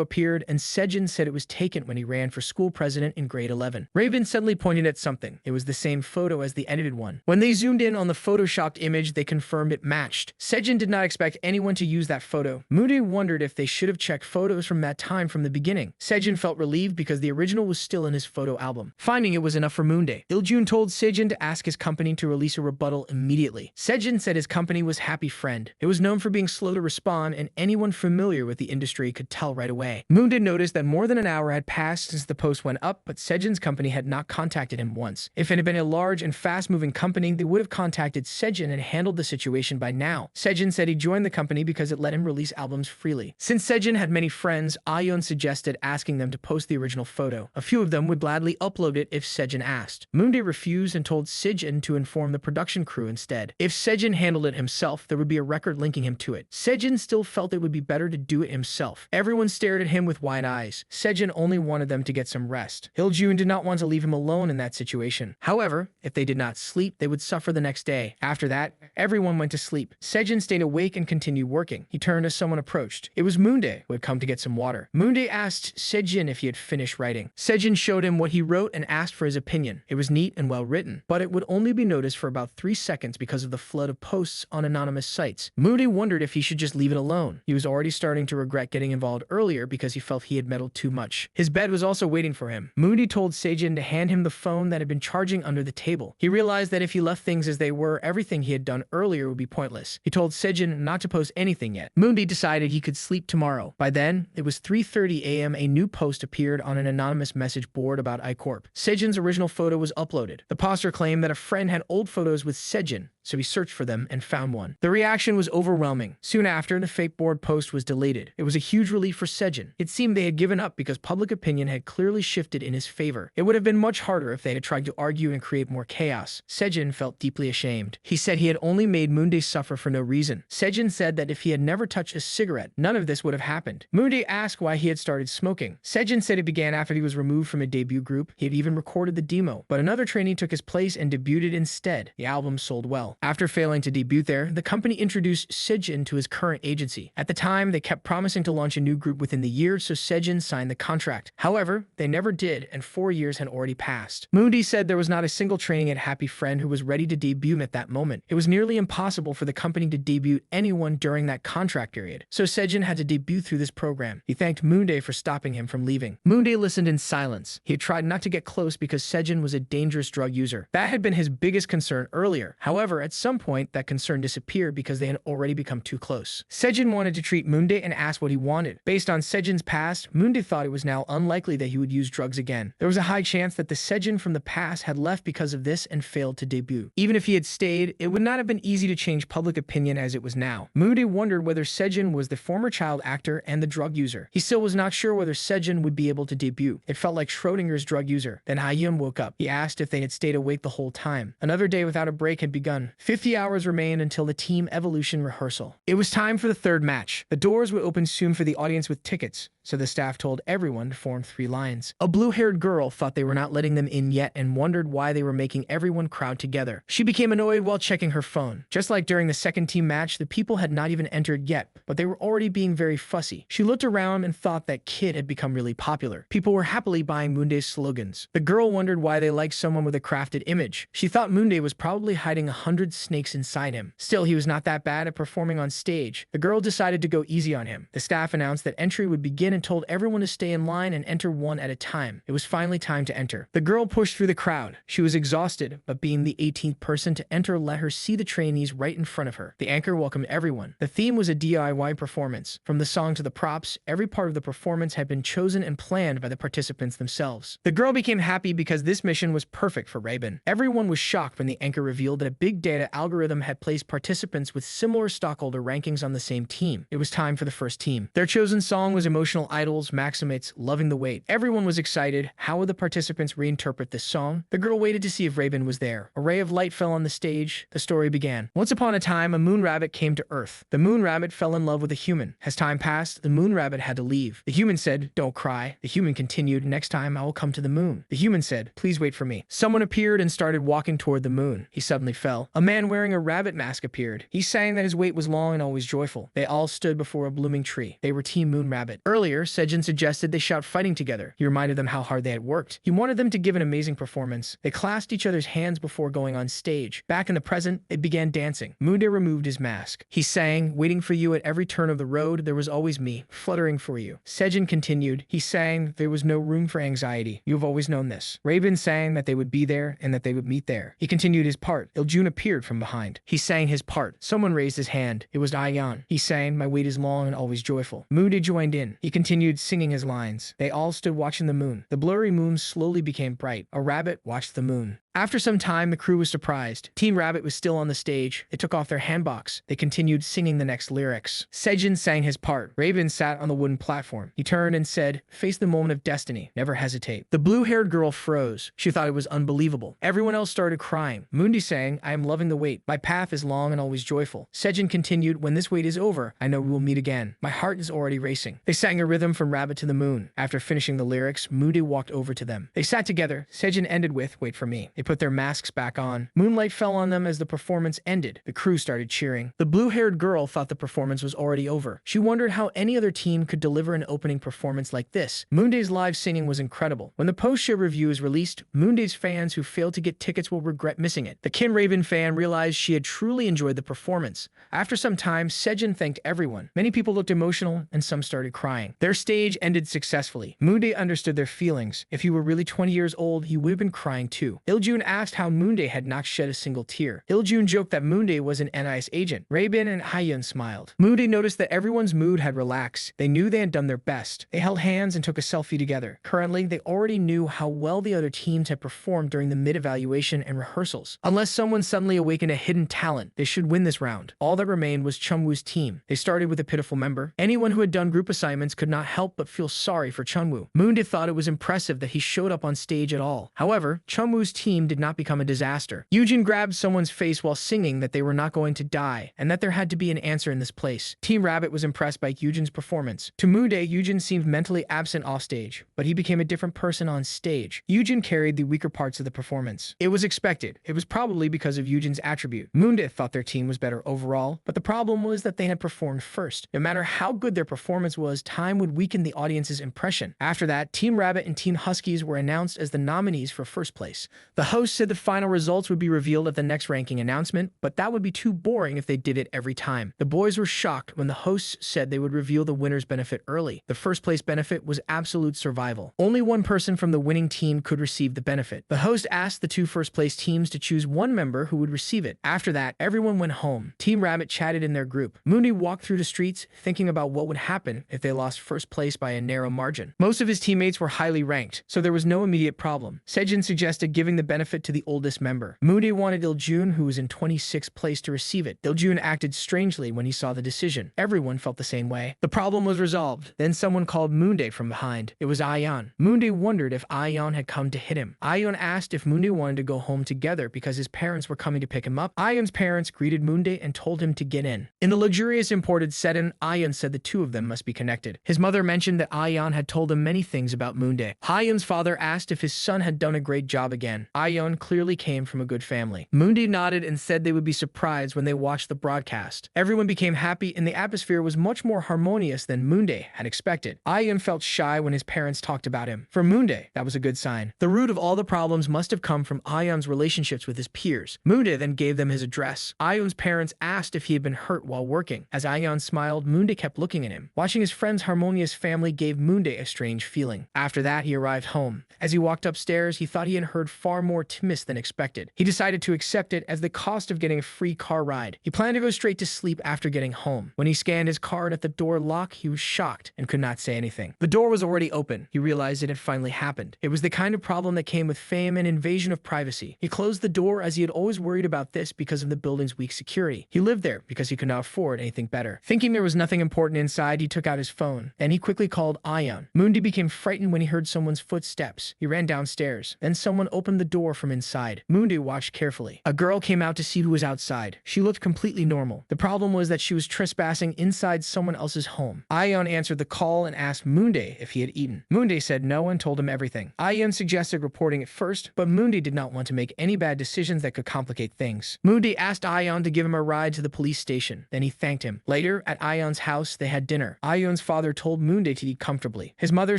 appeared, and Sejin said it was taken when he ran for school president in grade 11. Raven suddenly pointed at something. It was the same photo as the edited one. When they zoomed in on the photoshopped image, they confirmed it matched. Sejin did not expect anyone to use that photo. Moonday wondered if they should have checked photos from that time from the beginning. Sejin felt relieved because the original was still in his photo album. Finding it was enough for Moonday. Iljun told Sejin to ask his company to release a rebuttal immediately. Sejin said his company was Happy Friend. It was known for being slow to respond, and anyone familiar with the industry could tell right away. Moonday noticed that more than an hour had passed since the post went up, but Sejin's company had not contacted him once. If it had been a large and fast-moving company, they would have contacted Sejin and handled the situation by now. Sejin said he joined the company because it let him release albums freely. Since Sejin had many friends, Ayon suggested asking them to post the original photo. A few of them would gladly upload it if Sejin asked. Moonday refused and told Sejin to inform the production crew instead. If Sejin handled it himself, there would be a record linking him to it. Sejin still felt it would be better to do it himself. Everyone stared at him with wide eyes. Sejin only wanted them to get some rest. Iljun did not want to leave him alone in that situation. However, if they did not sleep, they would suffer the next day. After that, everyone went to sleep. Sejin stayed awake and continued working. He turned as someone approached. It was Moonday, who had come to get some water. Moonday asked Sejin if he had finished writing. Sejin showed him what he wrote and asked for his opinion. It was neat and well written, but it would only be noticed for about 3 seconds because of the flood of posts on anonymous sites. Moonday wondered if he should just leave it alone. He was already starting to regret getting involved earlier because he felt he had meddled too much. His bed was also waiting for him. Moonday told Sejin to hand him the phone that had been charging under the table. He realized that if he left things as they were, everything he had done earlier would be pointless. He told Sejin not to post anything yet. Moonday decided he could sleep tomorrow. By then, it was 3:30 a.m. A new post appeared on an anonymous message board about iCorp. Sejin's original photo was uploaded. The poster claimed that a friend had old photos with Sejin, so he searched for them and found one. The reaction was overwhelming. Soon after, the fake board post was deleted. It was a huge relief for Sejin. It seemed they had given up because public opinion had clearly shifted in his favor. It would have been much harder if they had tried to argue and create more chaos. Sejin felt deeply ashamed. He said he had only made Moonday suffer for no reason. Sejin said that if he had never touched a cigarette, none of this would have happened. Moonday asked why he had started smoking. Sejin said it began after he was removed from a debut group. He had even recorded the demo, but another trainee took his place and debuted instead. The album sold well. After failing to debut there, the company introduced Sejin to his current agency. At the time, they kept promising to launch a new group within the year, so Sejin signed the contract. However, they never did, and 4 years had already passed. Moonday said there was not a single trainee at Happy Friend who was ready to debut at that moment. It was nearly impossible for the company to debut anyone during that contract period, so Sejin had to debut through this program. He thanked Moonday for stopping him from leaving. Moonday listened in silence. He had tried not to get close because Sejin was a dangerous drug user. That had been his biggest concern earlier. However, at some point, that concern disappeared because they had already become too close. Sejin wanted to treat Moonday and asked what he wanted. Based on Sejin's past, Moonday thought it was now unlikely that he would use drugs again. There was a high chance that the Sejin from the past had left because of this and failed to debut. Even if he had stayed, it would not have been easy to change public opinion as it was now. Moonday wondered whether Sejin was the former child actor and the drug user. He still was not sure whether Sejin would be able to debut. It felt like Schrodinger's drug user. Then Hayum woke up. He asked if they had stayed awake the whole time. Another day without a break had begun. 50 hours remained until the team evolution rehearsal. It was time for the third match. The doors would open soon for the audience with tickets, so the staff told everyone to form 3 lines. A blue-haired girl thought they were not letting them in yet and wondered why they were making everyone crowd together. She became annoyed while checking her phone. Just like during the second team match, the people had not even entered yet, but they were already being very fussy. She looked around and thought that Kid had become really popular. People were happily buying Moonday's slogans. The girl wondered why they liked someone with a crafted image. She thought Moonday was probably hiding 100 snakes inside him. Still, he was not that bad at performing on stage. The girl decided to go easy on him. The staff announced that entry would begin and told everyone to stay in line and enter one at a time. It was finally time to enter. The girl pushed through the crowd. She was exhausted, but being the 18th person to enter let her see the trainees right in front of her. The anchor welcomed everyone. The theme was a DIY performance. From the song to the props, every part of the performance had been chosen and planned by the participants themselves. The girl became happy because this mission was perfect for Reborn. Everyone was shocked when the anchor revealed that a big data algorithm had placed participants with similar stockholder rankings on the same team. It was time for the first team. Their chosen song was Emotional Idol's Maximate's Loving the Wait. Everyone was excited. How would the participants reinterpret this song? The girl waited to see if Raven was there. A ray of light fell on the stage. The story began. Once upon a time, a moon rabbit came to Earth. The moon rabbit fell in love with a human. As time passed, the moon rabbit had to leave. The human said, "Don't cry." The human continued, "Next time I will come to the moon." The human said, "Please wait for me." Someone appeared and started walking toward the moon. He suddenly fell. A man wearing a rabbit mask appeared. He sang that his wait was long and always joyful. They all stood before a blooming tree. They were Team Moon Rabbit. Earlier, Sejin suggested they shout fighting together. He reminded them how hard they had worked. He wanted them to give an amazing performance. They clasped each other's hands before going on stage. Back in the present, they began dancing. Moonday removed his mask. He sang, "Waiting for you at every turn of the road, there was always me, fluttering for you." Sejin continued. He sang, "There was no room for anxiety. You have always known this." Raven sang that they would be there and that they would meet there. He continued his part. Iljun appeared from behind. He sang his part. Someone raised his hand. It was Ayan. He sang, "My wait is long and always joyful." Moonday joined in. He continued singing his lines. They all stood watching the moon. The blurry moon slowly became bright. A rabbit watched the moon. After some time, the crew was surprised. Team Rabbit was still on the stage. They took off their handbox. They continued singing the next lyrics. Sejin sang his part. Raven sat on the wooden platform. He turned and said, "Face the moment of destiny. Never hesitate." The blue-haired girl froze. She thought it was unbelievable. Everyone else started crying. Mundi sang, "I am loving the wait. My path is long and always joyful." Sejin continued, "When this wait is over, I know we will meet again. My heart is already racing." They sang a rhythm from Rabbit to the Moon. After finishing the lyrics, Mundi walked over to them. They sat together. Sejin ended with, "Wait for me." They put their masks back on. Moonlight fell on them as the performance ended. The crew started cheering. The blue-haired girl thought the performance was already over. She wondered how any other team could deliver an opening performance like this. Moonday's live singing was incredible. When the post-show review is released, Moonday's fans who failed to get tickets will regret missing it. The Kim Raven fan realized she had truly enjoyed the performance. After some time, Sejin thanked everyone. Many people looked emotional, and some started crying. Their stage ended successfully. Moonday understood their feelings. If he were really 20 years old, he would have been crying too. Iljun asked how Moonday had not shed a single tear. Iljun joked that Moonday was an NIS agent. Raybin and Hyun smiled. Moonday noticed that everyone's mood had relaxed. They knew they had done their best. They held hands and took a selfie together. Currently, they already knew how well the other teams had performed during the mid-evaluation and rehearsals. Unless someone suddenly awakened a hidden talent, they should win this round. All that remained was Chunwoo's team. They started with a pitiful member. Anyone who had done group assignments could not help but feel sorry for Chunwoo. Moonday thought it was impressive that he showed up on stage at all. However, Chunwoo's team did not become a disaster. Yujin grabbed someone's face while singing that they were not going to die, and that there had to be an answer in this place. Team Rabbit was impressed by Yujin's performance. To Moonday, Yujin seemed mentally absent offstage, but he became a different person on stage. Yujin carried the weaker parts of the performance. It was expected. It was probably because of Yujin's attribute. Moonday thought their team was better overall, but the problem was that they had performed first. No matter how good their performance was, time would weaken the audience's impression. After that, Team Rabbit and Team Huskies were announced as the nominees for first place. The host said the final results would be revealed at the next ranking announcement, but that would be too boring if they did it every time. The boys were shocked when the hosts said they would reveal the winner's benefit early. The first place benefit was absolute survival. Only one person from the winning team could receive the benefit. The host asked the two first place teams to choose one member who would receive it. After that, everyone went home. Team Rabbit chatted in their group. Mooney walked through the streets thinking about what would happen if they lost first place by a narrow margin. Most of his teammates were highly ranked, so there was no immediate problem. Sejin suggested giving the benefit to the oldest member. Mooney wanted Iljun, who was in 26th place, to receive it. Iljun acted strangely when he saw the decision. Everyone felt the same way. The problem was resolved. Then someone called Moonday from behind. It was Ayan. Moonday wondered if Ayan had come to hit him. Ayan asked if Moonday wanted to go home together because his parents were coming to pick him up. Ayan's parents greeted Moonday and told him to get in. In the luxurious imported setting, Ayan said the two of them must be connected. His mother mentioned that Ayan had told him many things about Moonday. Ayan's father asked if his son had done a great job again. Ayan clearly came from a good family. Moonday nodded and said they would be surprised when they watched the broadcast. Everyone became happy and the atmosphere was much more harmonious than Moonday had expected. Ayan felt shy when his parents talked about him. For Moonday, that was a good sign. The root of all the problems must have come from Ayan's relationships with his peers. Moonday then gave them his address. Ayan's parents asked if he had been hurt while working. As Ayan smiled, Moonday kept looking at him. Watching his friend's harmonious family gave Moonday a strange feeling. After that, he arrived home. As he walked upstairs, he thought he had heard far more more timid than expected. He decided to accept it as the cost of getting a free car ride. He planned to go straight to sleep after getting home. When he scanned his card at the door lock, he was shocked and could not say anything. The door was already open. He realized it had finally happened. It was the kind of problem that came with fame and invasion of privacy. He closed the door as he had always worried about this because of the building's weak security. He lived there because he could not afford anything better. Thinking there was nothing important inside, he took out his phone. Then he quickly called Ion. Mundi became frightened when he heard someone's footsteps. He ran downstairs. Then someone opened the door from inside. Mundi watched carefully. A girl came out to see who was outside. She looked completely normal. The problem was that she was trespassing inside someone else's home. Ion answered the call and asked Mundi if he had eaten. Mundi said no and told him everything. Ion suggested reporting it first, but Mundi did not want to make any bad decisions that could complicate things. Mundi asked Ion to give him a ride to the police station. Then he thanked him. Later, at Ion's house, they had dinner. Ion's father told Mundi to eat comfortably. His mother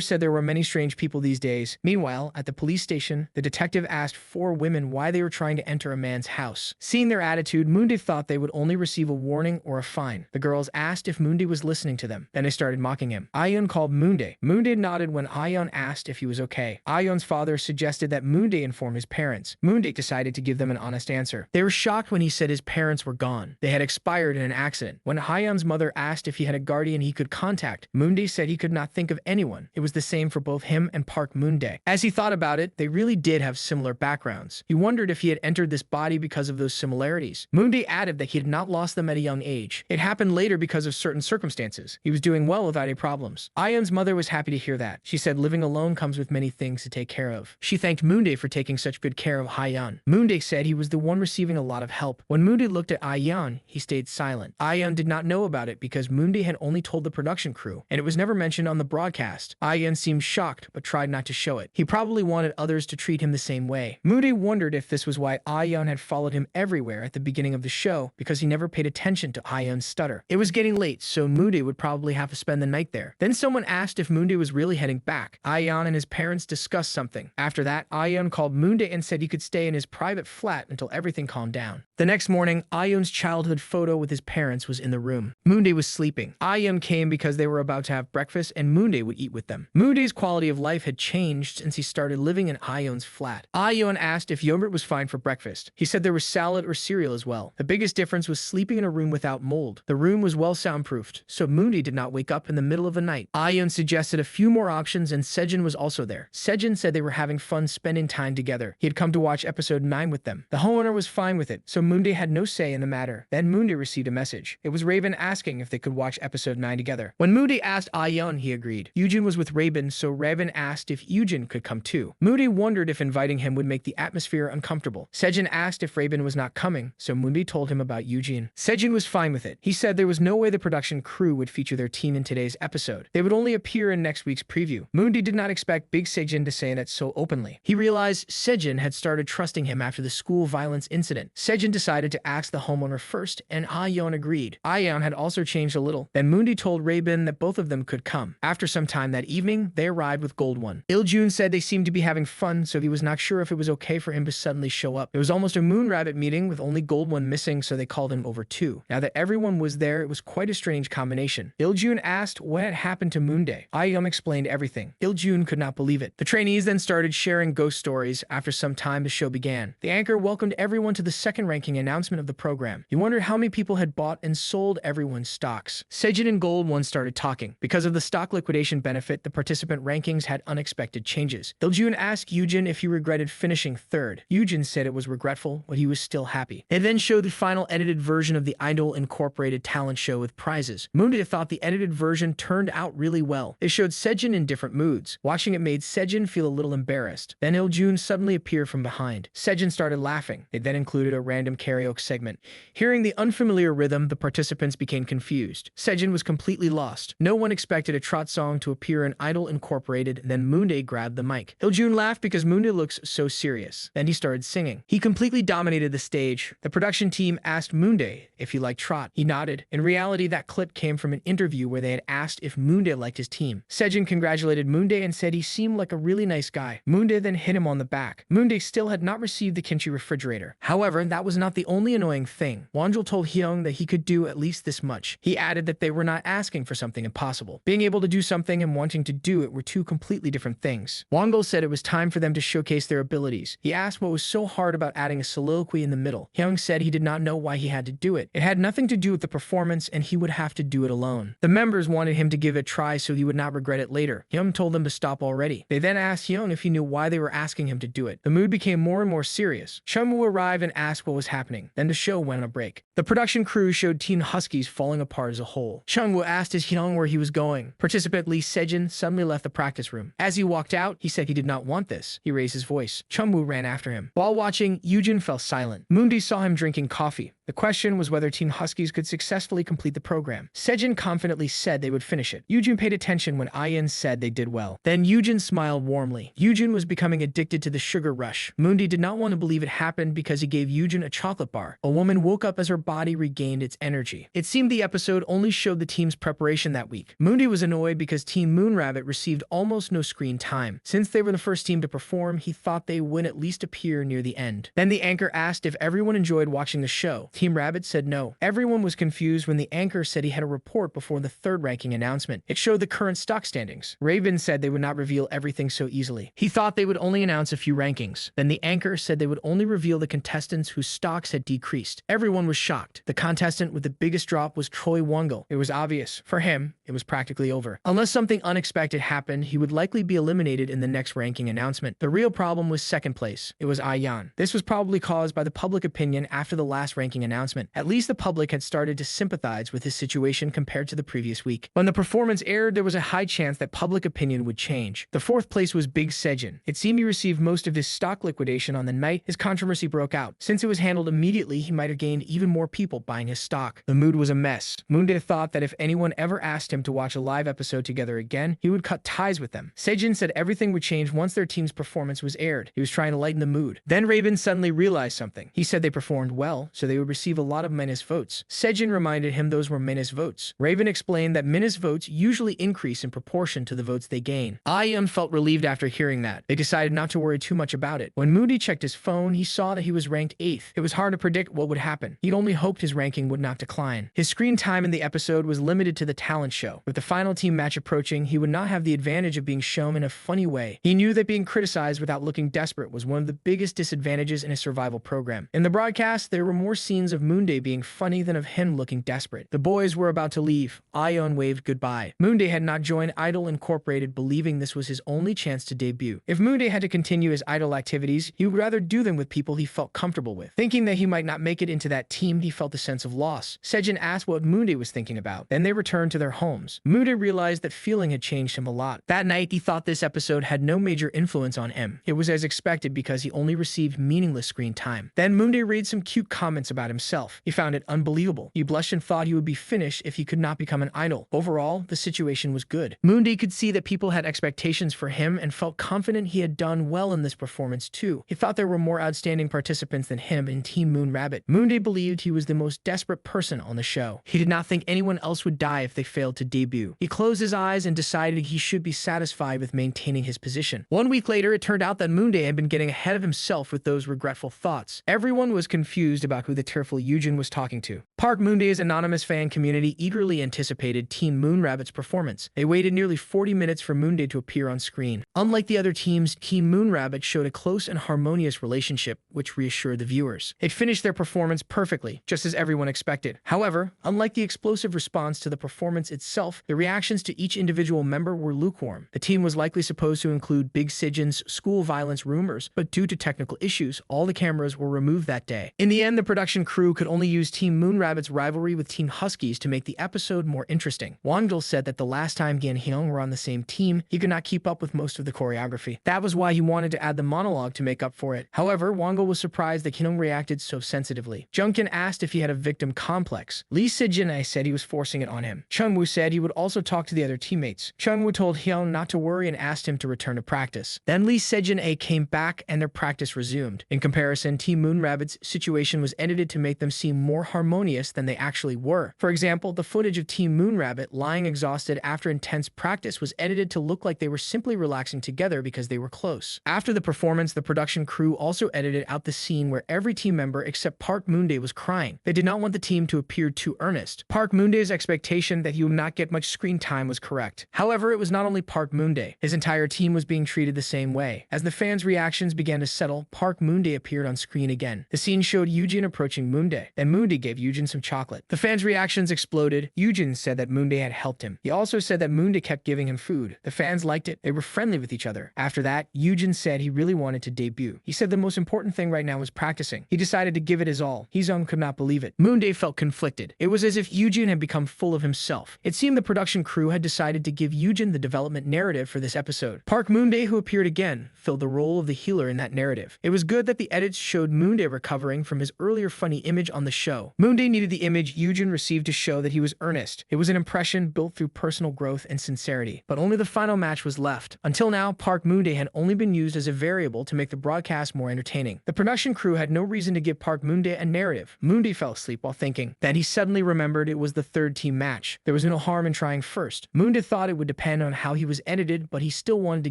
said there were many strange people these days. Meanwhile, at the police station, the detective asked 4 women why they were trying to enter a man's house. Seeing their attitude, Mundi thought they would only receive a warning or a fine. The girls asked if Mundi was listening to them. Then they started mocking him. Ion called Mundi. Mundi nodded when Ion asked if he was okay. Ion's father suggested that Mundi inform his parents. Mundi decided to give them an honest answer. They were shocked when he said his parents were gone. They had expired in an accident. When Ion's mother asked if he had a guardian he could contact, Mundi said he could not think of anyone. It was the same for both him and Park Moon-dae. As he thought about it, they really did have similar backgrounds. He wondered if he had entered this body because of those similarities. Moon-dae added that he had not lost them at a young age. It happened later because of certain circumstances. He was doing well without any problems. Ion's mother was happy to hear that. She said living alone comes with many things to take care of. She thanked Moon-dae for taking such good care of Ion. Moon-dae said he was the one receiving a lot of help. When Moon-dae looked at Ion, he stayed silent. Ion did not know about it because Moon-dae had only told the production crew, and it was never mentioned on the broadcast. Ion seemed shocked, but tried not to show it. He probably wanted others to treat him the same way. Moon-dae wondered if this was why Ion had followed him everywhere at the beginning of the show, because he never paid attention to Ion's stutter. It was getting late, so Moon-dae would probably have to spend the night there. Then someone asked if Moon-dae was really heading back. Ion and his parents discussed something. After that, Ion called Moon-dae and said he could stay in his private flat until everything calmed down. The next morning, Ion's childhood photo with his parents was in the room. Moon-dae was sleeping. Ion came because they were about to have breakfast and Moon-dae would eat with them. Moon-dae's quality of life had changed since he started living in Ion's flat. Ion asked if yogurt was fine for breakfast. He said there was salad or cereal as well. The biggest difference was sleeping in a room without mold. The room was well soundproofed, so Moon-dae did not wake up in the middle of the night. Ion suggested a few more options and Sejin was also there. Sejin said they were having fun spending time together. He had come to watch episode 9 with them. The homeowner was fine with it, so Moon-dae had no say in the matter. Then Moon-dae received a message. It was Raven asking if they could watch episode 9 together. When Moon-dae asked Ion, he agreed. Yujin was with Raven, so Raven asked if Yujin could come too. Moon-dae wondered if inviting him would make the atmosphere uncomfortable. Sejin asked if Raven was not coming, so Moon-dae told him about Yujin. Sejin was fine with it. He said there was no way the production crew would feature their team in today's episode. They would only appear in next week's preview. Moon-dae did not expect Big Sejin to say that so openly. He realized Sejin had started trusting him after the school violence incident. Sejin decided to ask the homeowner first, and Ion agreed. Ion had also changed a little. Then Moon-dae told Raven that both of them could come. After some time that evening, they arrived with Gold One. Il-jun said they seemed to be having fun, so he was not sure if it was okay for him to suddenly show up. It was almost a Moon Rabbit meeting with only Gold One missing, so they called him over too. Now that everyone was there, it was quite a strange combination. Il-jun asked what had happened to Moon-dae. Ion explained everything. Il-jun could not believe it. The trainees then started sharing ghost stories. After some time, the show began. The anchor welcomed everyone to the second ranking announcement of the program. He wondered how many people had bought and sold everyone's stocks. Sejin and Gold One started talking. Because of the stock liquidation benefit, the participant rankings had unexpected changes. Il-jun asked Yujin if he regretted finishing third. Yujin said it was regretful, but he was still happy. It then showed the final edited version of the Idol Incorporated talent show with prizes. Moon-dae thought the edited version turned out really well. They showed Sejin in different moods. Watching it made Sejin feel a little embarrassed. Then Il-jun suddenly appeared from behind. Sejin started laughing. They then included a random karaoke segment. Hearing the unfamiliar rhythm, the participants became confused. Sejin was completely lost. No one expected a trot song to appear in Idol Incorporated. Then Moon-dae grabbed the mic. Il-jun laughed because Moon-dae looks so serious. Then he started singing. He completely dominated the stage. The production team asked Moon-dae if he liked trot. He nodded. In reality, that clip came from an interview where they had asked if Moon-dae liked his team. Sejin congratulated Moon-dae and said he seemed like a really nice guy. Moon-dae then hit him on the back. Moon-dae still had not received the kimchi refrigerator. However, that was not the only annoying thing. Wonjul told Hyung that he could do at least this much. He added that they were not asking for something impossible. Being able to do something and wanting to do it were two completely different things. Wonjul said it was time for them to showcase their ability abilities. He asked what was so hard about adding a soliloquy in the middle. Hyung said he did not know why he had to do it. It had nothing to do with the performance and he would have to do it alone. The members wanted him to give it a try so he would not regret it later. Hyung told them to stop already. They then asked Hyung if he knew why they were asking him to do it. The mood became more and more serious. Chungwoo arrived and asked what was happening. Then the show went on a break. The production crew showed Teen Huskies falling apart as a whole. Chungwoo asked his Hyung where he was going. Participant Lee Sejin suddenly left the practice room. As he walked out, he said he did not want this. He raised his voice. Chungwoo ran after him. While watching, Yoojin fell silent. Moondae saw him drinking coffee. The question was whether Teen Huskies could successfully complete the program. Sejin confidently said they would finish it. Yoojin paid attention when Ayin said they did well. Then Yoojin smiled warmly. Yoojin was becoming addicted to the sugar rush. Moondae did not want to believe it happened because he gave Yoojin a chocolate bar. A woman woke up as her body regained its energy. It seemed the episode only showed the team's preparation that week. Moondae was annoyed because Team Moonrabbit received almost no screen time. Since they were the first team to perform, he thought they would at least appear near the end. Then the anchor asked if everyone enjoyed watching the show. Team Rabbit said no. Everyone was confused when the anchor said he had a report before the third ranking announcement. It showed the current stock standings. Raven said they would not reveal everything so easily. He thought they would only announce a few rankings. Then the anchor said they would only reveal the contestants whose stocks had decreased. Everyone was shocked. The contestant with the biggest drop was Choi Wongal. It was obvious. For him, it was practically over. Unless something unexpected happened, he would likely be eliminated in the next ranking announcement. The real problem was second place. It was Ayan. This was probably caused by the public opinion after the last ranking announcement. At least the public had started to sympathize with his situation compared to the previous week. When the performance aired, there was a high chance that public opinion would change. The fourth place was Big Sejin. It seemed he received most of his stock liquidation on the night his controversy broke out. Since it was handled immediately, he might have gained even more people buying his stock. The mood was a mess. Moondae thought that if anyone ever asked him to watch a live episode together again, he would cut ties with them. Sejin said everything would change once their team's performance was aired. He was trying to lighten the mood. Then Raven suddenly realized something. He said they performed well, so they would receive a lot of minus votes. Sejin reminded him those were minus votes. Raven explained that minus votes usually increase in proportion to the votes they gain. Ayan felt relieved after hearing that. They decided not to worry too much about it. When Moondae checked his phone, he saw that he was ranked 8th. It was hard to predict what would happen. He'd only hoped his ranking would not decline. His screen time in the episode was limited to the talent show. With the final team match approaching, he would not have the advantage of being shown in a funny way. He knew that being criticized without looking desperate was one of the biggest disadvantages in a survival program. In the broadcast, there were more scenes of Moondae being funny than of him looking desperate. The boys were about to leave. Ayon waved goodbye. Moondae had not joined Idol Incorporated, believing this was his only chance to debut. If Moondae had to continue his idol activities, he would rather do them with people he felt comfortable with. Thinking that he might not make it into that team, he felt a sense of loss. Sejin asked what Moondae was thinking about. Then they returned to their homes. Moondae realized that feeling had changed him a lot. That night, he thought this episode had no major influence on him. It was as expected because he only received meaningless screen time. Then Moondae read some cute comments about himself. He found it unbelievable. He blushed and thought he would be finished if he could not become an idol. Overall, the situation was good. Moondae could see that people had expectations for him and felt confident he had done well in this performance too. He thought there were more outstanding participants than him in Team Moonrabbit. Moondae believed he was the most desperate person on the show. He did not think anyone else would die if they failed to debut. He closed his eyes and decided he should be satisfied with maintaining his position. 1 week later, it turned out that Moondae had been getting ahead of himself with those regretful thoughts. Everyone was confused about who the tearful Yoojin was talking to. Park Moondae's anonymous fan community eagerly anticipated Team Moonrabbit's performance. They waited nearly 40 minutes for Moondae to appear on screen. Unlike the other teams, Team Moonrabbit showed a close and harmonious relationship, which reassured the viewers. It finished their performance perfectly, just as everyone expected. However, unlike the explosive response to the performance itself, the reactions to each individual member were lukewarm. The team was likely supposed to include Big Sejin's school violence rumors, but due to technical issues, all the cameras were removed that day. In the end, the production crew could only use Team Moonrabbit's rivalry with Team Huskies to make the episode more interesting. Wangdal said that the last time Gan Hyung were on the same team, he could not keep up with most of the choreography. That was why he wanted to add the monologue to make up for it. However, Wangdal was surprised that Hyung reacted so sensitively. Jungkin asked if he had a victim complex. Lee Sejin said he was forcing it on him. Chungwoo said he would also talk to the other teammates. Chungwoo told Hyung not to worry and asked him to return to practice. Then Lee Sejin came back and their practice resumed. In comparison, Team Moonrabbit's situation was edited to make them seem more harmonious than they actually were. For example, the footage of Team Moonrabbit lying exhausted after intense practice was edited to look like they were simply relaxing together because they were close. After the performance, the production crew also edited out the scene where every team member except Park Moondae was crying. They did not want the team to appear too earnest. Park Moondae's expectation that he would not get much screen time was correct. However, it was not only Park Moondae. His entire team was being treated the same way. As the fans reactions began to settle, Park Moon-dae appeared on screen again. The scene showed Yoojin approaching Moon-dae. Then Moon-dae gave Yoojin some chocolate. The fans' reactions exploded. Yoojin said that Moon-dae had helped him. He also said that Moon-dae kept giving him food. The fans liked it. They were friendly with each other. After that, Yoojin said he really wanted to debut. He said the most important thing right now was practicing. He decided to give it his all. Heesung could not believe it. Moon-dae felt conflicted. It was as if Yoojin had become full of himself. It seemed the production crew had decided to give Yoojin the development narrative for this episode. Park Moon-dae, who appeared again, filled the role of the healer in that narrative. It was good that the edits showed Moon-dae recovering from his earlier funny image on the show. Moon-dae needed the image Yoojin received to show that he was earnest. It was an impression built through personal growth and sincerity. But only the final match was left. Until now, Park Moon-dae had only been used as a variable to make the broadcast more entertaining. The production crew had no reason to give Park Moon-dae a narrative. Moon-dae fell asleep while thinking. Then he suddenly remembered it was the third team match. There was no harm in trying first. Moon-dae thought it would depend on how he was edited, but he still wanted to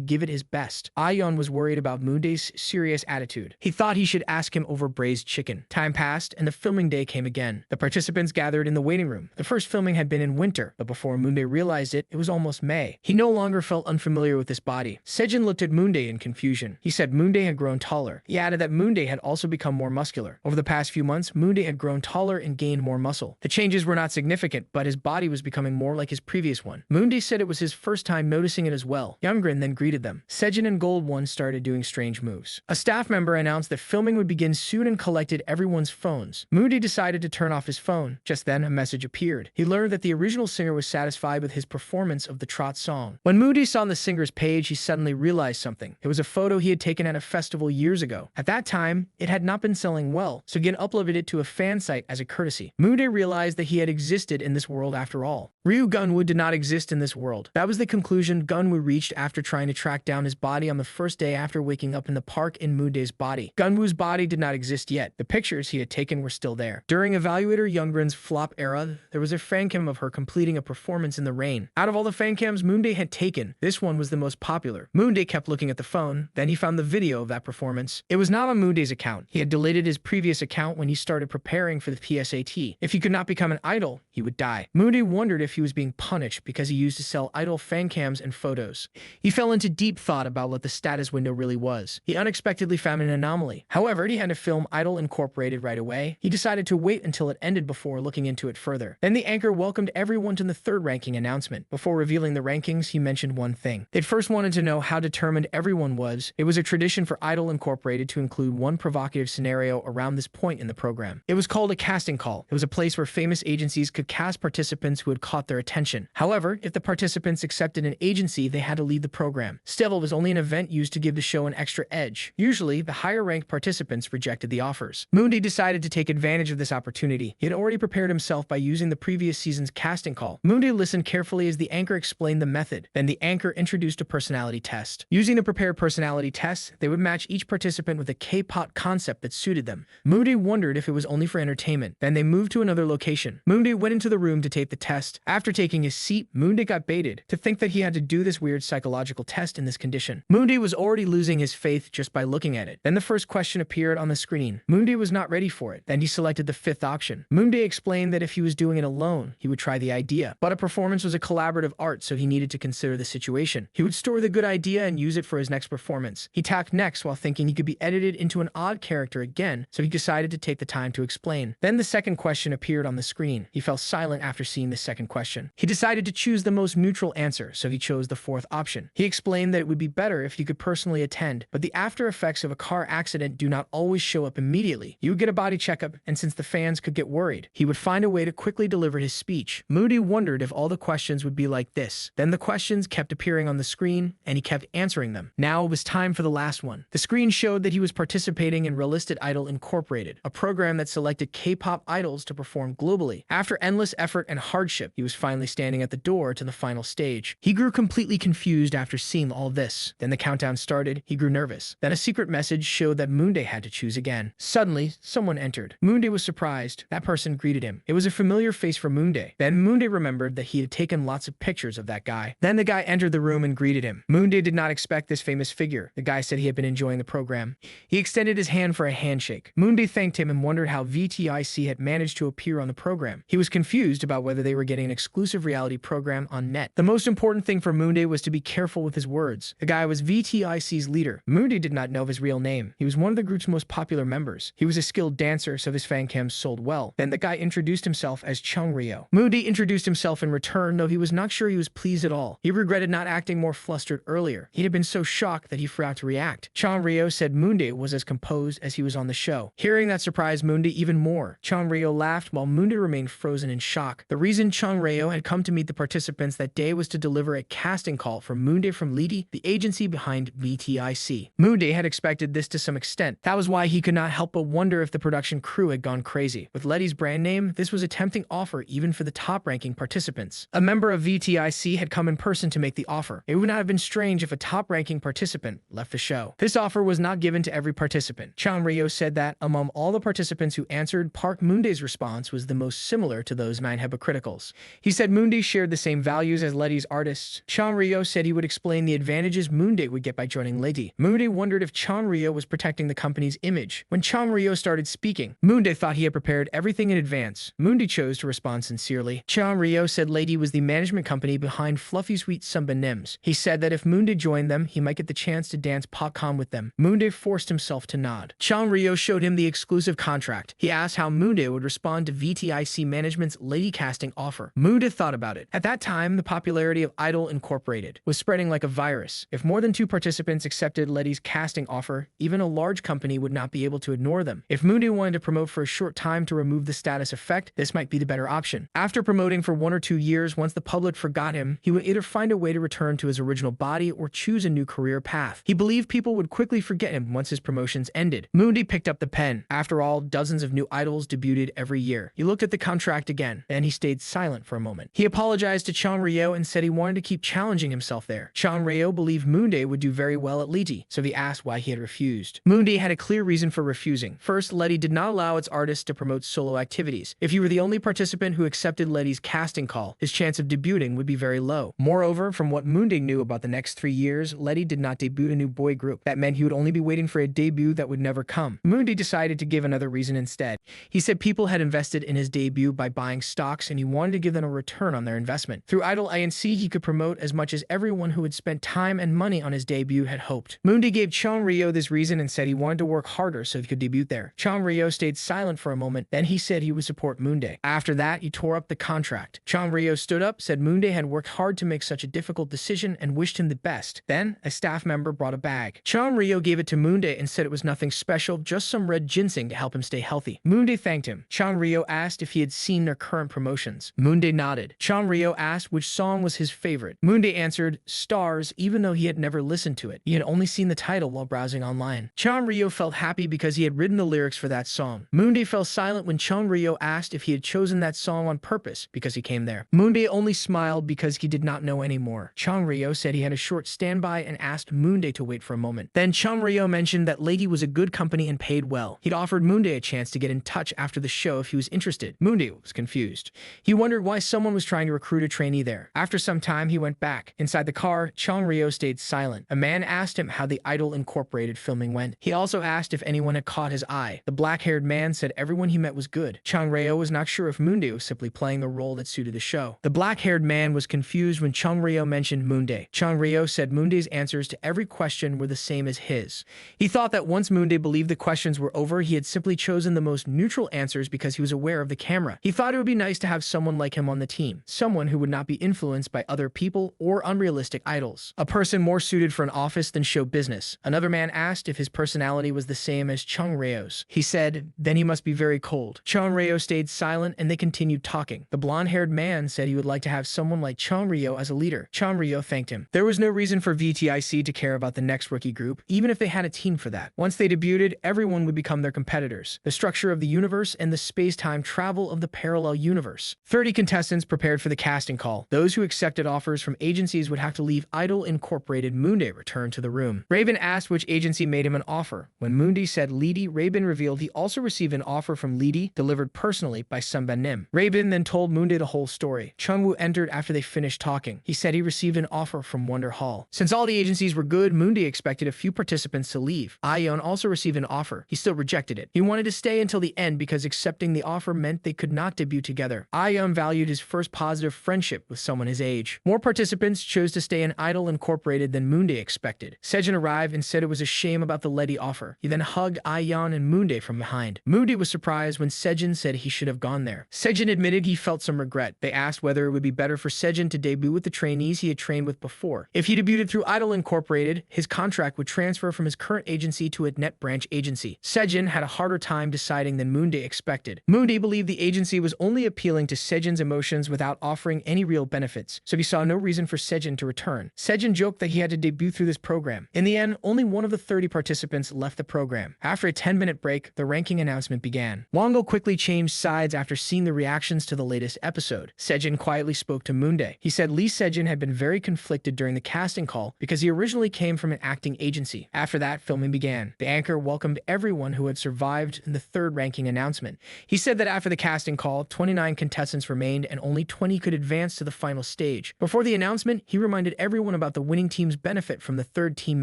give it his best. Ayeon was worried about Moon-dae's serious attitude. He thought he should ask him over braised chicken. Time passed, and the filming day came again. The participants gathered in the waiting room. The first filming had been in winter, but before Moon-dae realized it, it was almost May. He no longer felt unfamiliar with his body. Sejin looked at Moon-dae in confusion. He said Moon-dae had grown taller. He added that Moon-dae had also become more muscular. Over the past few months, Moon-dae had grown taller and gained more muscle. The changes were not significant, but his body was becoming more like his previous one. Moon-dae said it was his first time noticing it as well. Youngrin then greeted them. Sejin and Gold One started doing strange moves. A staff member announced that filming would begin soon and collected everyone's phones. Moon-dae decided to turn off his phone. Just then, a message appeared. He learned that the original singer was satisfied with his performance of the Trot song. When Moon-dae saw the singer's page, he suddenly realized something. It was a photo he had taken at a festival years ago. At that time, it had not been selling well, so he had uploaded it to a fan site as a courtesy. Moon-dae realized that he had existed in this world after all. Ryu Gunwoo did not exist in this world. That was the conclusion Gunwoo reached after trying to track down his body on the first day after waking up in the park in Moon-dae's body. Gunwoo's body did not exist yet. The pictures he had taken were still there. During Evaluator Youngrin's flop era, there was a fancam of her completing a performance in the rain. Out of all the fancams Moon-dae had taken, this one was the most popular. Moon-dae kept looking at the phone, then he found the video of that performance. It was not on Moon-dae's account. He had deleted his previous account when he started preparing for the PSAT. If he could not become an idol, he would die. Moon-dae wondered if he was being punished because he used to sell idol fancams and photos. He fell into deep thought about what the status window really was. He unexpectedly found an anomaly. However, he had to film Idol Incorporated right away. He decided to wait until it ended before looking into it further. Then the anchor welcomed everyone to the third ranking announcement. Before revealing the rankings, he mentioned one thing. They'd first wanted to know how determined everyone was. It was a tradition for Idol Incorporated to include one provocative scenario around this point in the program. It was called a casting call. It was a place where famous agencies could cast participants who had caught their attention. However, if the participants accepted an agency, they had to lead the program. Still, it was only an event used to give the show an extra edge. Usually, the higher-ranked participants rejected the offers. Moon-dae decided to take advantage of this opportunity. He had already prepared himself by using the previous season's casting call. Moon-dae listened carefully as the anchor explained the method. Then the anchor introduced a personality test. Using the prepared personality test, they would match each participant with a K-pop concept that suited them. Moon-dae wondered if it was only for entertainment. Then they moved to another location. Moon-dae went into the room to take the test. After taking his seat, Moon-dae got baited to think that he had to do this weird psychological test in this condition. Moon-dae was already losing his faith just by looking at it. Then the first question appeared on the screen. Moon-dae was not ready for it. Then he selected the fifth option. Moon-dae explained that if he was doing it alone, he would try the idea. But a performance was a collaborative art, so he needed to consider the situation. He would store the good idea and use it for his next performance. He tapped next while thinking he could be edited into an odd character again, so he decided to take the time to explain. Then the second question appeared on the screen. He fell silent after seeing the second question. He decided to choose the most neutral answer, so he chose the fourth option. He explained that it would be better if he could personally attend, but the after effects of a car accident do not always show up immediately. You would get a body checkup, and since the fans could get worried, he would find a way to quickly deliver his speech. Moody wondered if all the questions would be like this. Then the questions kept appearing on the screen, and he kept answering them. Now it was time for the last one. The screen showed that he was participating in Realistic Idol Incorporated, a program that selected K-pop idols to perform globally. After endless effort and hardship, he was finally standing at the door to the final stage. He grew completely confused after seeing all this. Then the countdown started. He grew nervous. Then a secret message showed that Moon-dae had to choose again. Suddenly, someone entered. Moon-dae was surprised. That person greeted him. It was a familiar face for Moon-dae. Then Moon-dae remembered that he had taken lots of pictures of that guy. Then the guy entered the room and greeted him. Moon-dae did not expect this famous figure. The guy said he had been enjoying the program. He extended his hand for a handshake. Moon-dae thanked him and wondered how VTIC had managed to appear on the program. He was confused about whether they were getting an exclusive reality program on net. The most important thing for Moonday was to be careful with his words. The guy was VTIC's leader. Moonday did not know his real name. He was one of the group's most popular members. He was a skilled dancer, so his fan cams sold well. Then the guy introduced himself as Changrio. Moonday introduced himself in return, though he was not sure he was pleased at all. He regretted not acting more flustered earlier. He had been so shocked that he forgot to react. Changrio said Moonday was as composed as he was on the show. Hearing that surprised Moonday even more. Changrio laughed while Moonday remained frozen in shock. The reason Changrio had come to meet the participants that day was to deliver a casting call for Moonday from Lidi, the agency behind VTIC. Moonday had expected this to some extent. That was why he could not help but wonder if the production crew had gone crazy. With Letty's brand name, this was a tempting offer even for the top-ranking participants. A member of VTIC had come in person to make the offer. It would not have been strange if a top-ranking participant left the show. This offer was not given to every participant. Changrio said that, among all the participants who answered, Park Moonday's response was the most similar to those Manhwa criticals. He said Moonday shared the same values as Letty's artists. Changrio said he would explain the advantages Moonday would get by joining Letty. Moonday wondered if Changrio was protecting the company's image. When Changrio started speaking, Moonday thought he had prepared everything in advance. Moonday chose to respond sincerely. Changrio said Letty was the management company behind Fluffy Sweet Samba Nims. He said that if Moonday joined them, he might get the chance to dance popcorn with them. Moonday forced himself to nod. Changrio showed him the exclusive contract. He asked how Moonday would respond to VTIC management's Lady casting offer. Moonday thought about it. At that time, the popularity of Idol Incorporated was spreading like a virus. If more than 2 participants accepted Letty's casting offer, even a large company would not be able to ignore them. If Moonday wanted to promote for a short time to remove the status effect, this might be the better option. After promoting for 1 or 2 years, once the public forgot him, he would either find a way to return to his original body or choose a new career path. He believed people would quickly forget him once his promotions ended. Moonday picked up the pen. After all, dozens of new idols debuted every year. He looked at the contract again, then he stayed silent for a moment. He apologized to Changrio and said he wanted to keep challenging himself there. Changrio believed Moonday would do very well at Lidi, so he asked why he had refused. Moonday had a clear reason for refusing. First, Letty did not allow its artists to promote solo activities. If you were the only participant who accepted Letty's casting call, his chance of debuting would be very low. Moreover, from what Moonday knew about the next 3 years, Letty did not debut a new boy group. That meant he would only be waiting for a debut that would never come. Moonday decided to give another reason instead. He said people had invested in his debut by buying stocks and he wanted to give them a return on their investment. Through Idol INC, he could promote as much as everyone who had spent time and money on his debut had hoped. Moonday gave Changrio this reason and said he wanted to work harder so he could debut there. Changrio stayed silent for a moment, then he said he would support Moonday. After that, he tore up the contract. Changrio stood up, said Moonday had worked hard to make such a difficult decision and wished him the best. Then, a staff member brought a bag. Changrio gave it to Moonday and said it was nothing special, just some red ginseng to help him stay healthy. Moonday thanked him. Changrio asked if he had seen their current promotions. Moonday nodded. Changrio asked which song was his favorite. Moonday answered, Stars, even though he had never listened to it. He had only seen the title while browsing online. Changrio felt happy because he had written the lyrics for that song. Moonday fell silent when Changrio asked if he had chosen that song on purpose because he came there. Moonday only smiled because he did not know anymore. Changrio said he had a short standby and asked Moonday to wait for a moment. Then Changrio mentioned that Lady was a good company and paid well. He'd offered Moonday a chance to get in touch after the show if he was interested. Moonday was confused. He wondered why someone was trying to recruit a trainee there. After some time, he went back. Inside the car, Changrio stayed silent. A man asked him how the Idol Incorporated filming went. He also asked if anyone had caught his eye. The black-haired man said everyone he met was good. Changrio was not sure if Moonday was simply playing the role that suited the show. The black-haired man was confused when Changrio mentioned Moonday. Changrio said Moonday's answers to every question were the same as his. He thought that once Moonday believed the questions were over, he had simply chosen the most neutral answers because he was aware of the camera. He thought it would be nice to have someone like him on the team, someone who would not be influenced by other people or unrealistic idols, a person more suited for an office than show business. Another man asked if his personality was the same as Changrio's. He said, then he must be very cold. Changrio stayed silent and they continued talking. The blonde-haired man said he would like to have someone like Changrio as a leader. Changrio thanked him. There was no reason for VTIC to care about the next rookie group, even if they had a team for that. Once they debuted, everyone would become their competitors. The structure of the universe and the space-time travel of the parallel universe. 30 contestants prepared for the casting call. Those who accepted offers from agencies would have to leave Idol Incorporated. Moonday returned to the room. Raven asked which agency made him an offer. When Moonday said Lidi, Raven revealed he also received an offer from Lidi, delivered personally by Sunban Nim. Raven then told Moonday the whole story. Chungwoo entered after they finished talking. He said he received an offer from Wonder Hall. Since all the agencies were good, Moonday expected a few participants to leave. Ayeon also received an offer. He still rejected it. He wanted to stay until the end because accepting the offer meant they could not debut together. Ayeon valued his first positive friendship with someone his age. More participants chose to stay in Idol Incorporated than Moonday expected. Sejin arrived and said it was a shame about the Letty offer. He then hugged Ayan and Moonday from behind. Moonday was surprised when Sejin said he should have gone there. Sejin admitted he felt some regret. They asked whether it would be better for Sejin to debut with the trainees he had trained with before. If he debuted through Idol Incorporated, his contract would transfer from his current agency to a net branch agency. Sejin had a harder time deciding than Moonday expected. Moonday believed the agency was only appealing to Sejin's emotions without offering any real benefits, so he saw no reason for Sejin to return. Sejin joked that he had to debut through this program. In the end, only one of the 30 participants left the program. After a 10-minute break, the ranking announcement began. Wongo quickly changed sides after seeing the reactions to the latest episode. Sejin quietly spoke to Moonday. He said Lee Sejin had been very conflicted during the casting call because he originally came from an acting agency. After that, filming began. The anchor welcomed everyone who had survived in the third ranking announcement. He said that after the casting call, 29 contestants remained and only 20 could advance to the final stage. Before the announcement, he reminded everyone about the winning team's benefit from the third team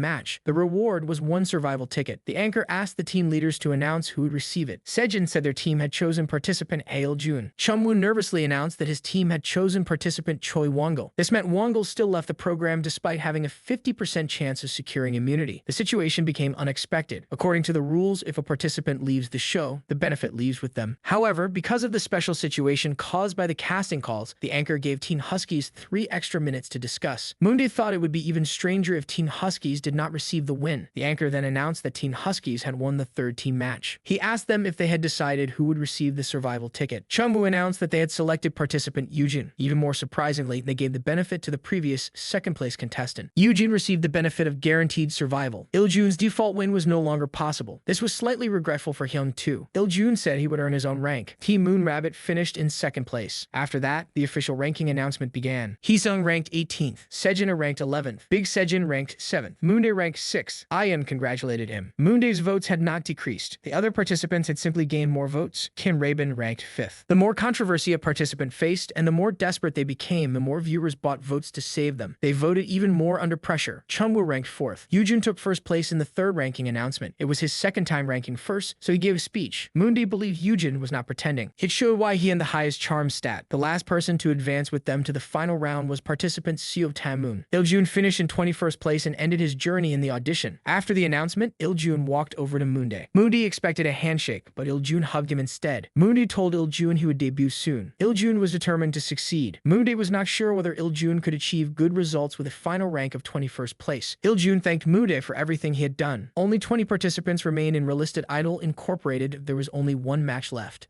match. The reward was one survival ticket. The anchor asked the team leaders to announce who would receive it. Sejin said their team had chosen participant Hail Jun. Chungwoo nervously announced that his team had chosen participant Choi Wongo. This meant Wongo still left the program despite having a 50% chance of securing immunity. The situation became unexpected. According to the rules, if a participant leaves the show, the benefit leaves with them. However, because of the special situation caused by the casting calls, the anchor gave Teen Huskies 3 extra minutes to discuss. Moonday thought it would be even stranger if Teen Huskies did not receive the win. The anchor then announced that Teen Huskies had won the third team match. He asked them if they had decided who would receive the survival ticket. Chungwoo announced that they had selected participant Yujin. Even more surprisingly, they gave the benefit to the previous second-place contestant. Yujin received the benefit of guaranteed survival. Iljun's default win was no longer possible. This was slightly regretful for Hyun too. Iljun said he would earn his own rank. Team Moon Rabbit finished in second place. After that, the official ranking announcement began. Heesung ranked 18th. Sejin ranked 11th. Big Sejin ranked 7th. Moonday ranked 6th. Ayan congratulated him. Moonday's votes had not decreased. The other participants had simply gained more votes. Kim Rabin ranked 5th. The more controversy a participant faced and the more desperate they became, the more viewers bought votes to save them. They voted even more under pressure. Chungwoo ranked 4th. Yujin took first place in the third ranking announcement. It was his second time ranking first, so he gave a speech. Moonday believed Yujin was not pretending. It showed why he had the highest charm stat. The last person to advance with them to the final round was participant Seo Tae-moon. Iljun finished in 21st place and ended his journey in the audition. After the announcement, Iljun walked over to Moonday. Moonday expected a handshake, but Iljun hugged him instead. Moonday told Iljun he would debut soon. Iljun was determined to succeed. Moonday was not sure whether Iljun could achieve good results with a final rank of 21st place. Iljun thanked Moonday for everything he had done. Only 20 participants remained in Relisted Idol Incorporated. There was only one match left.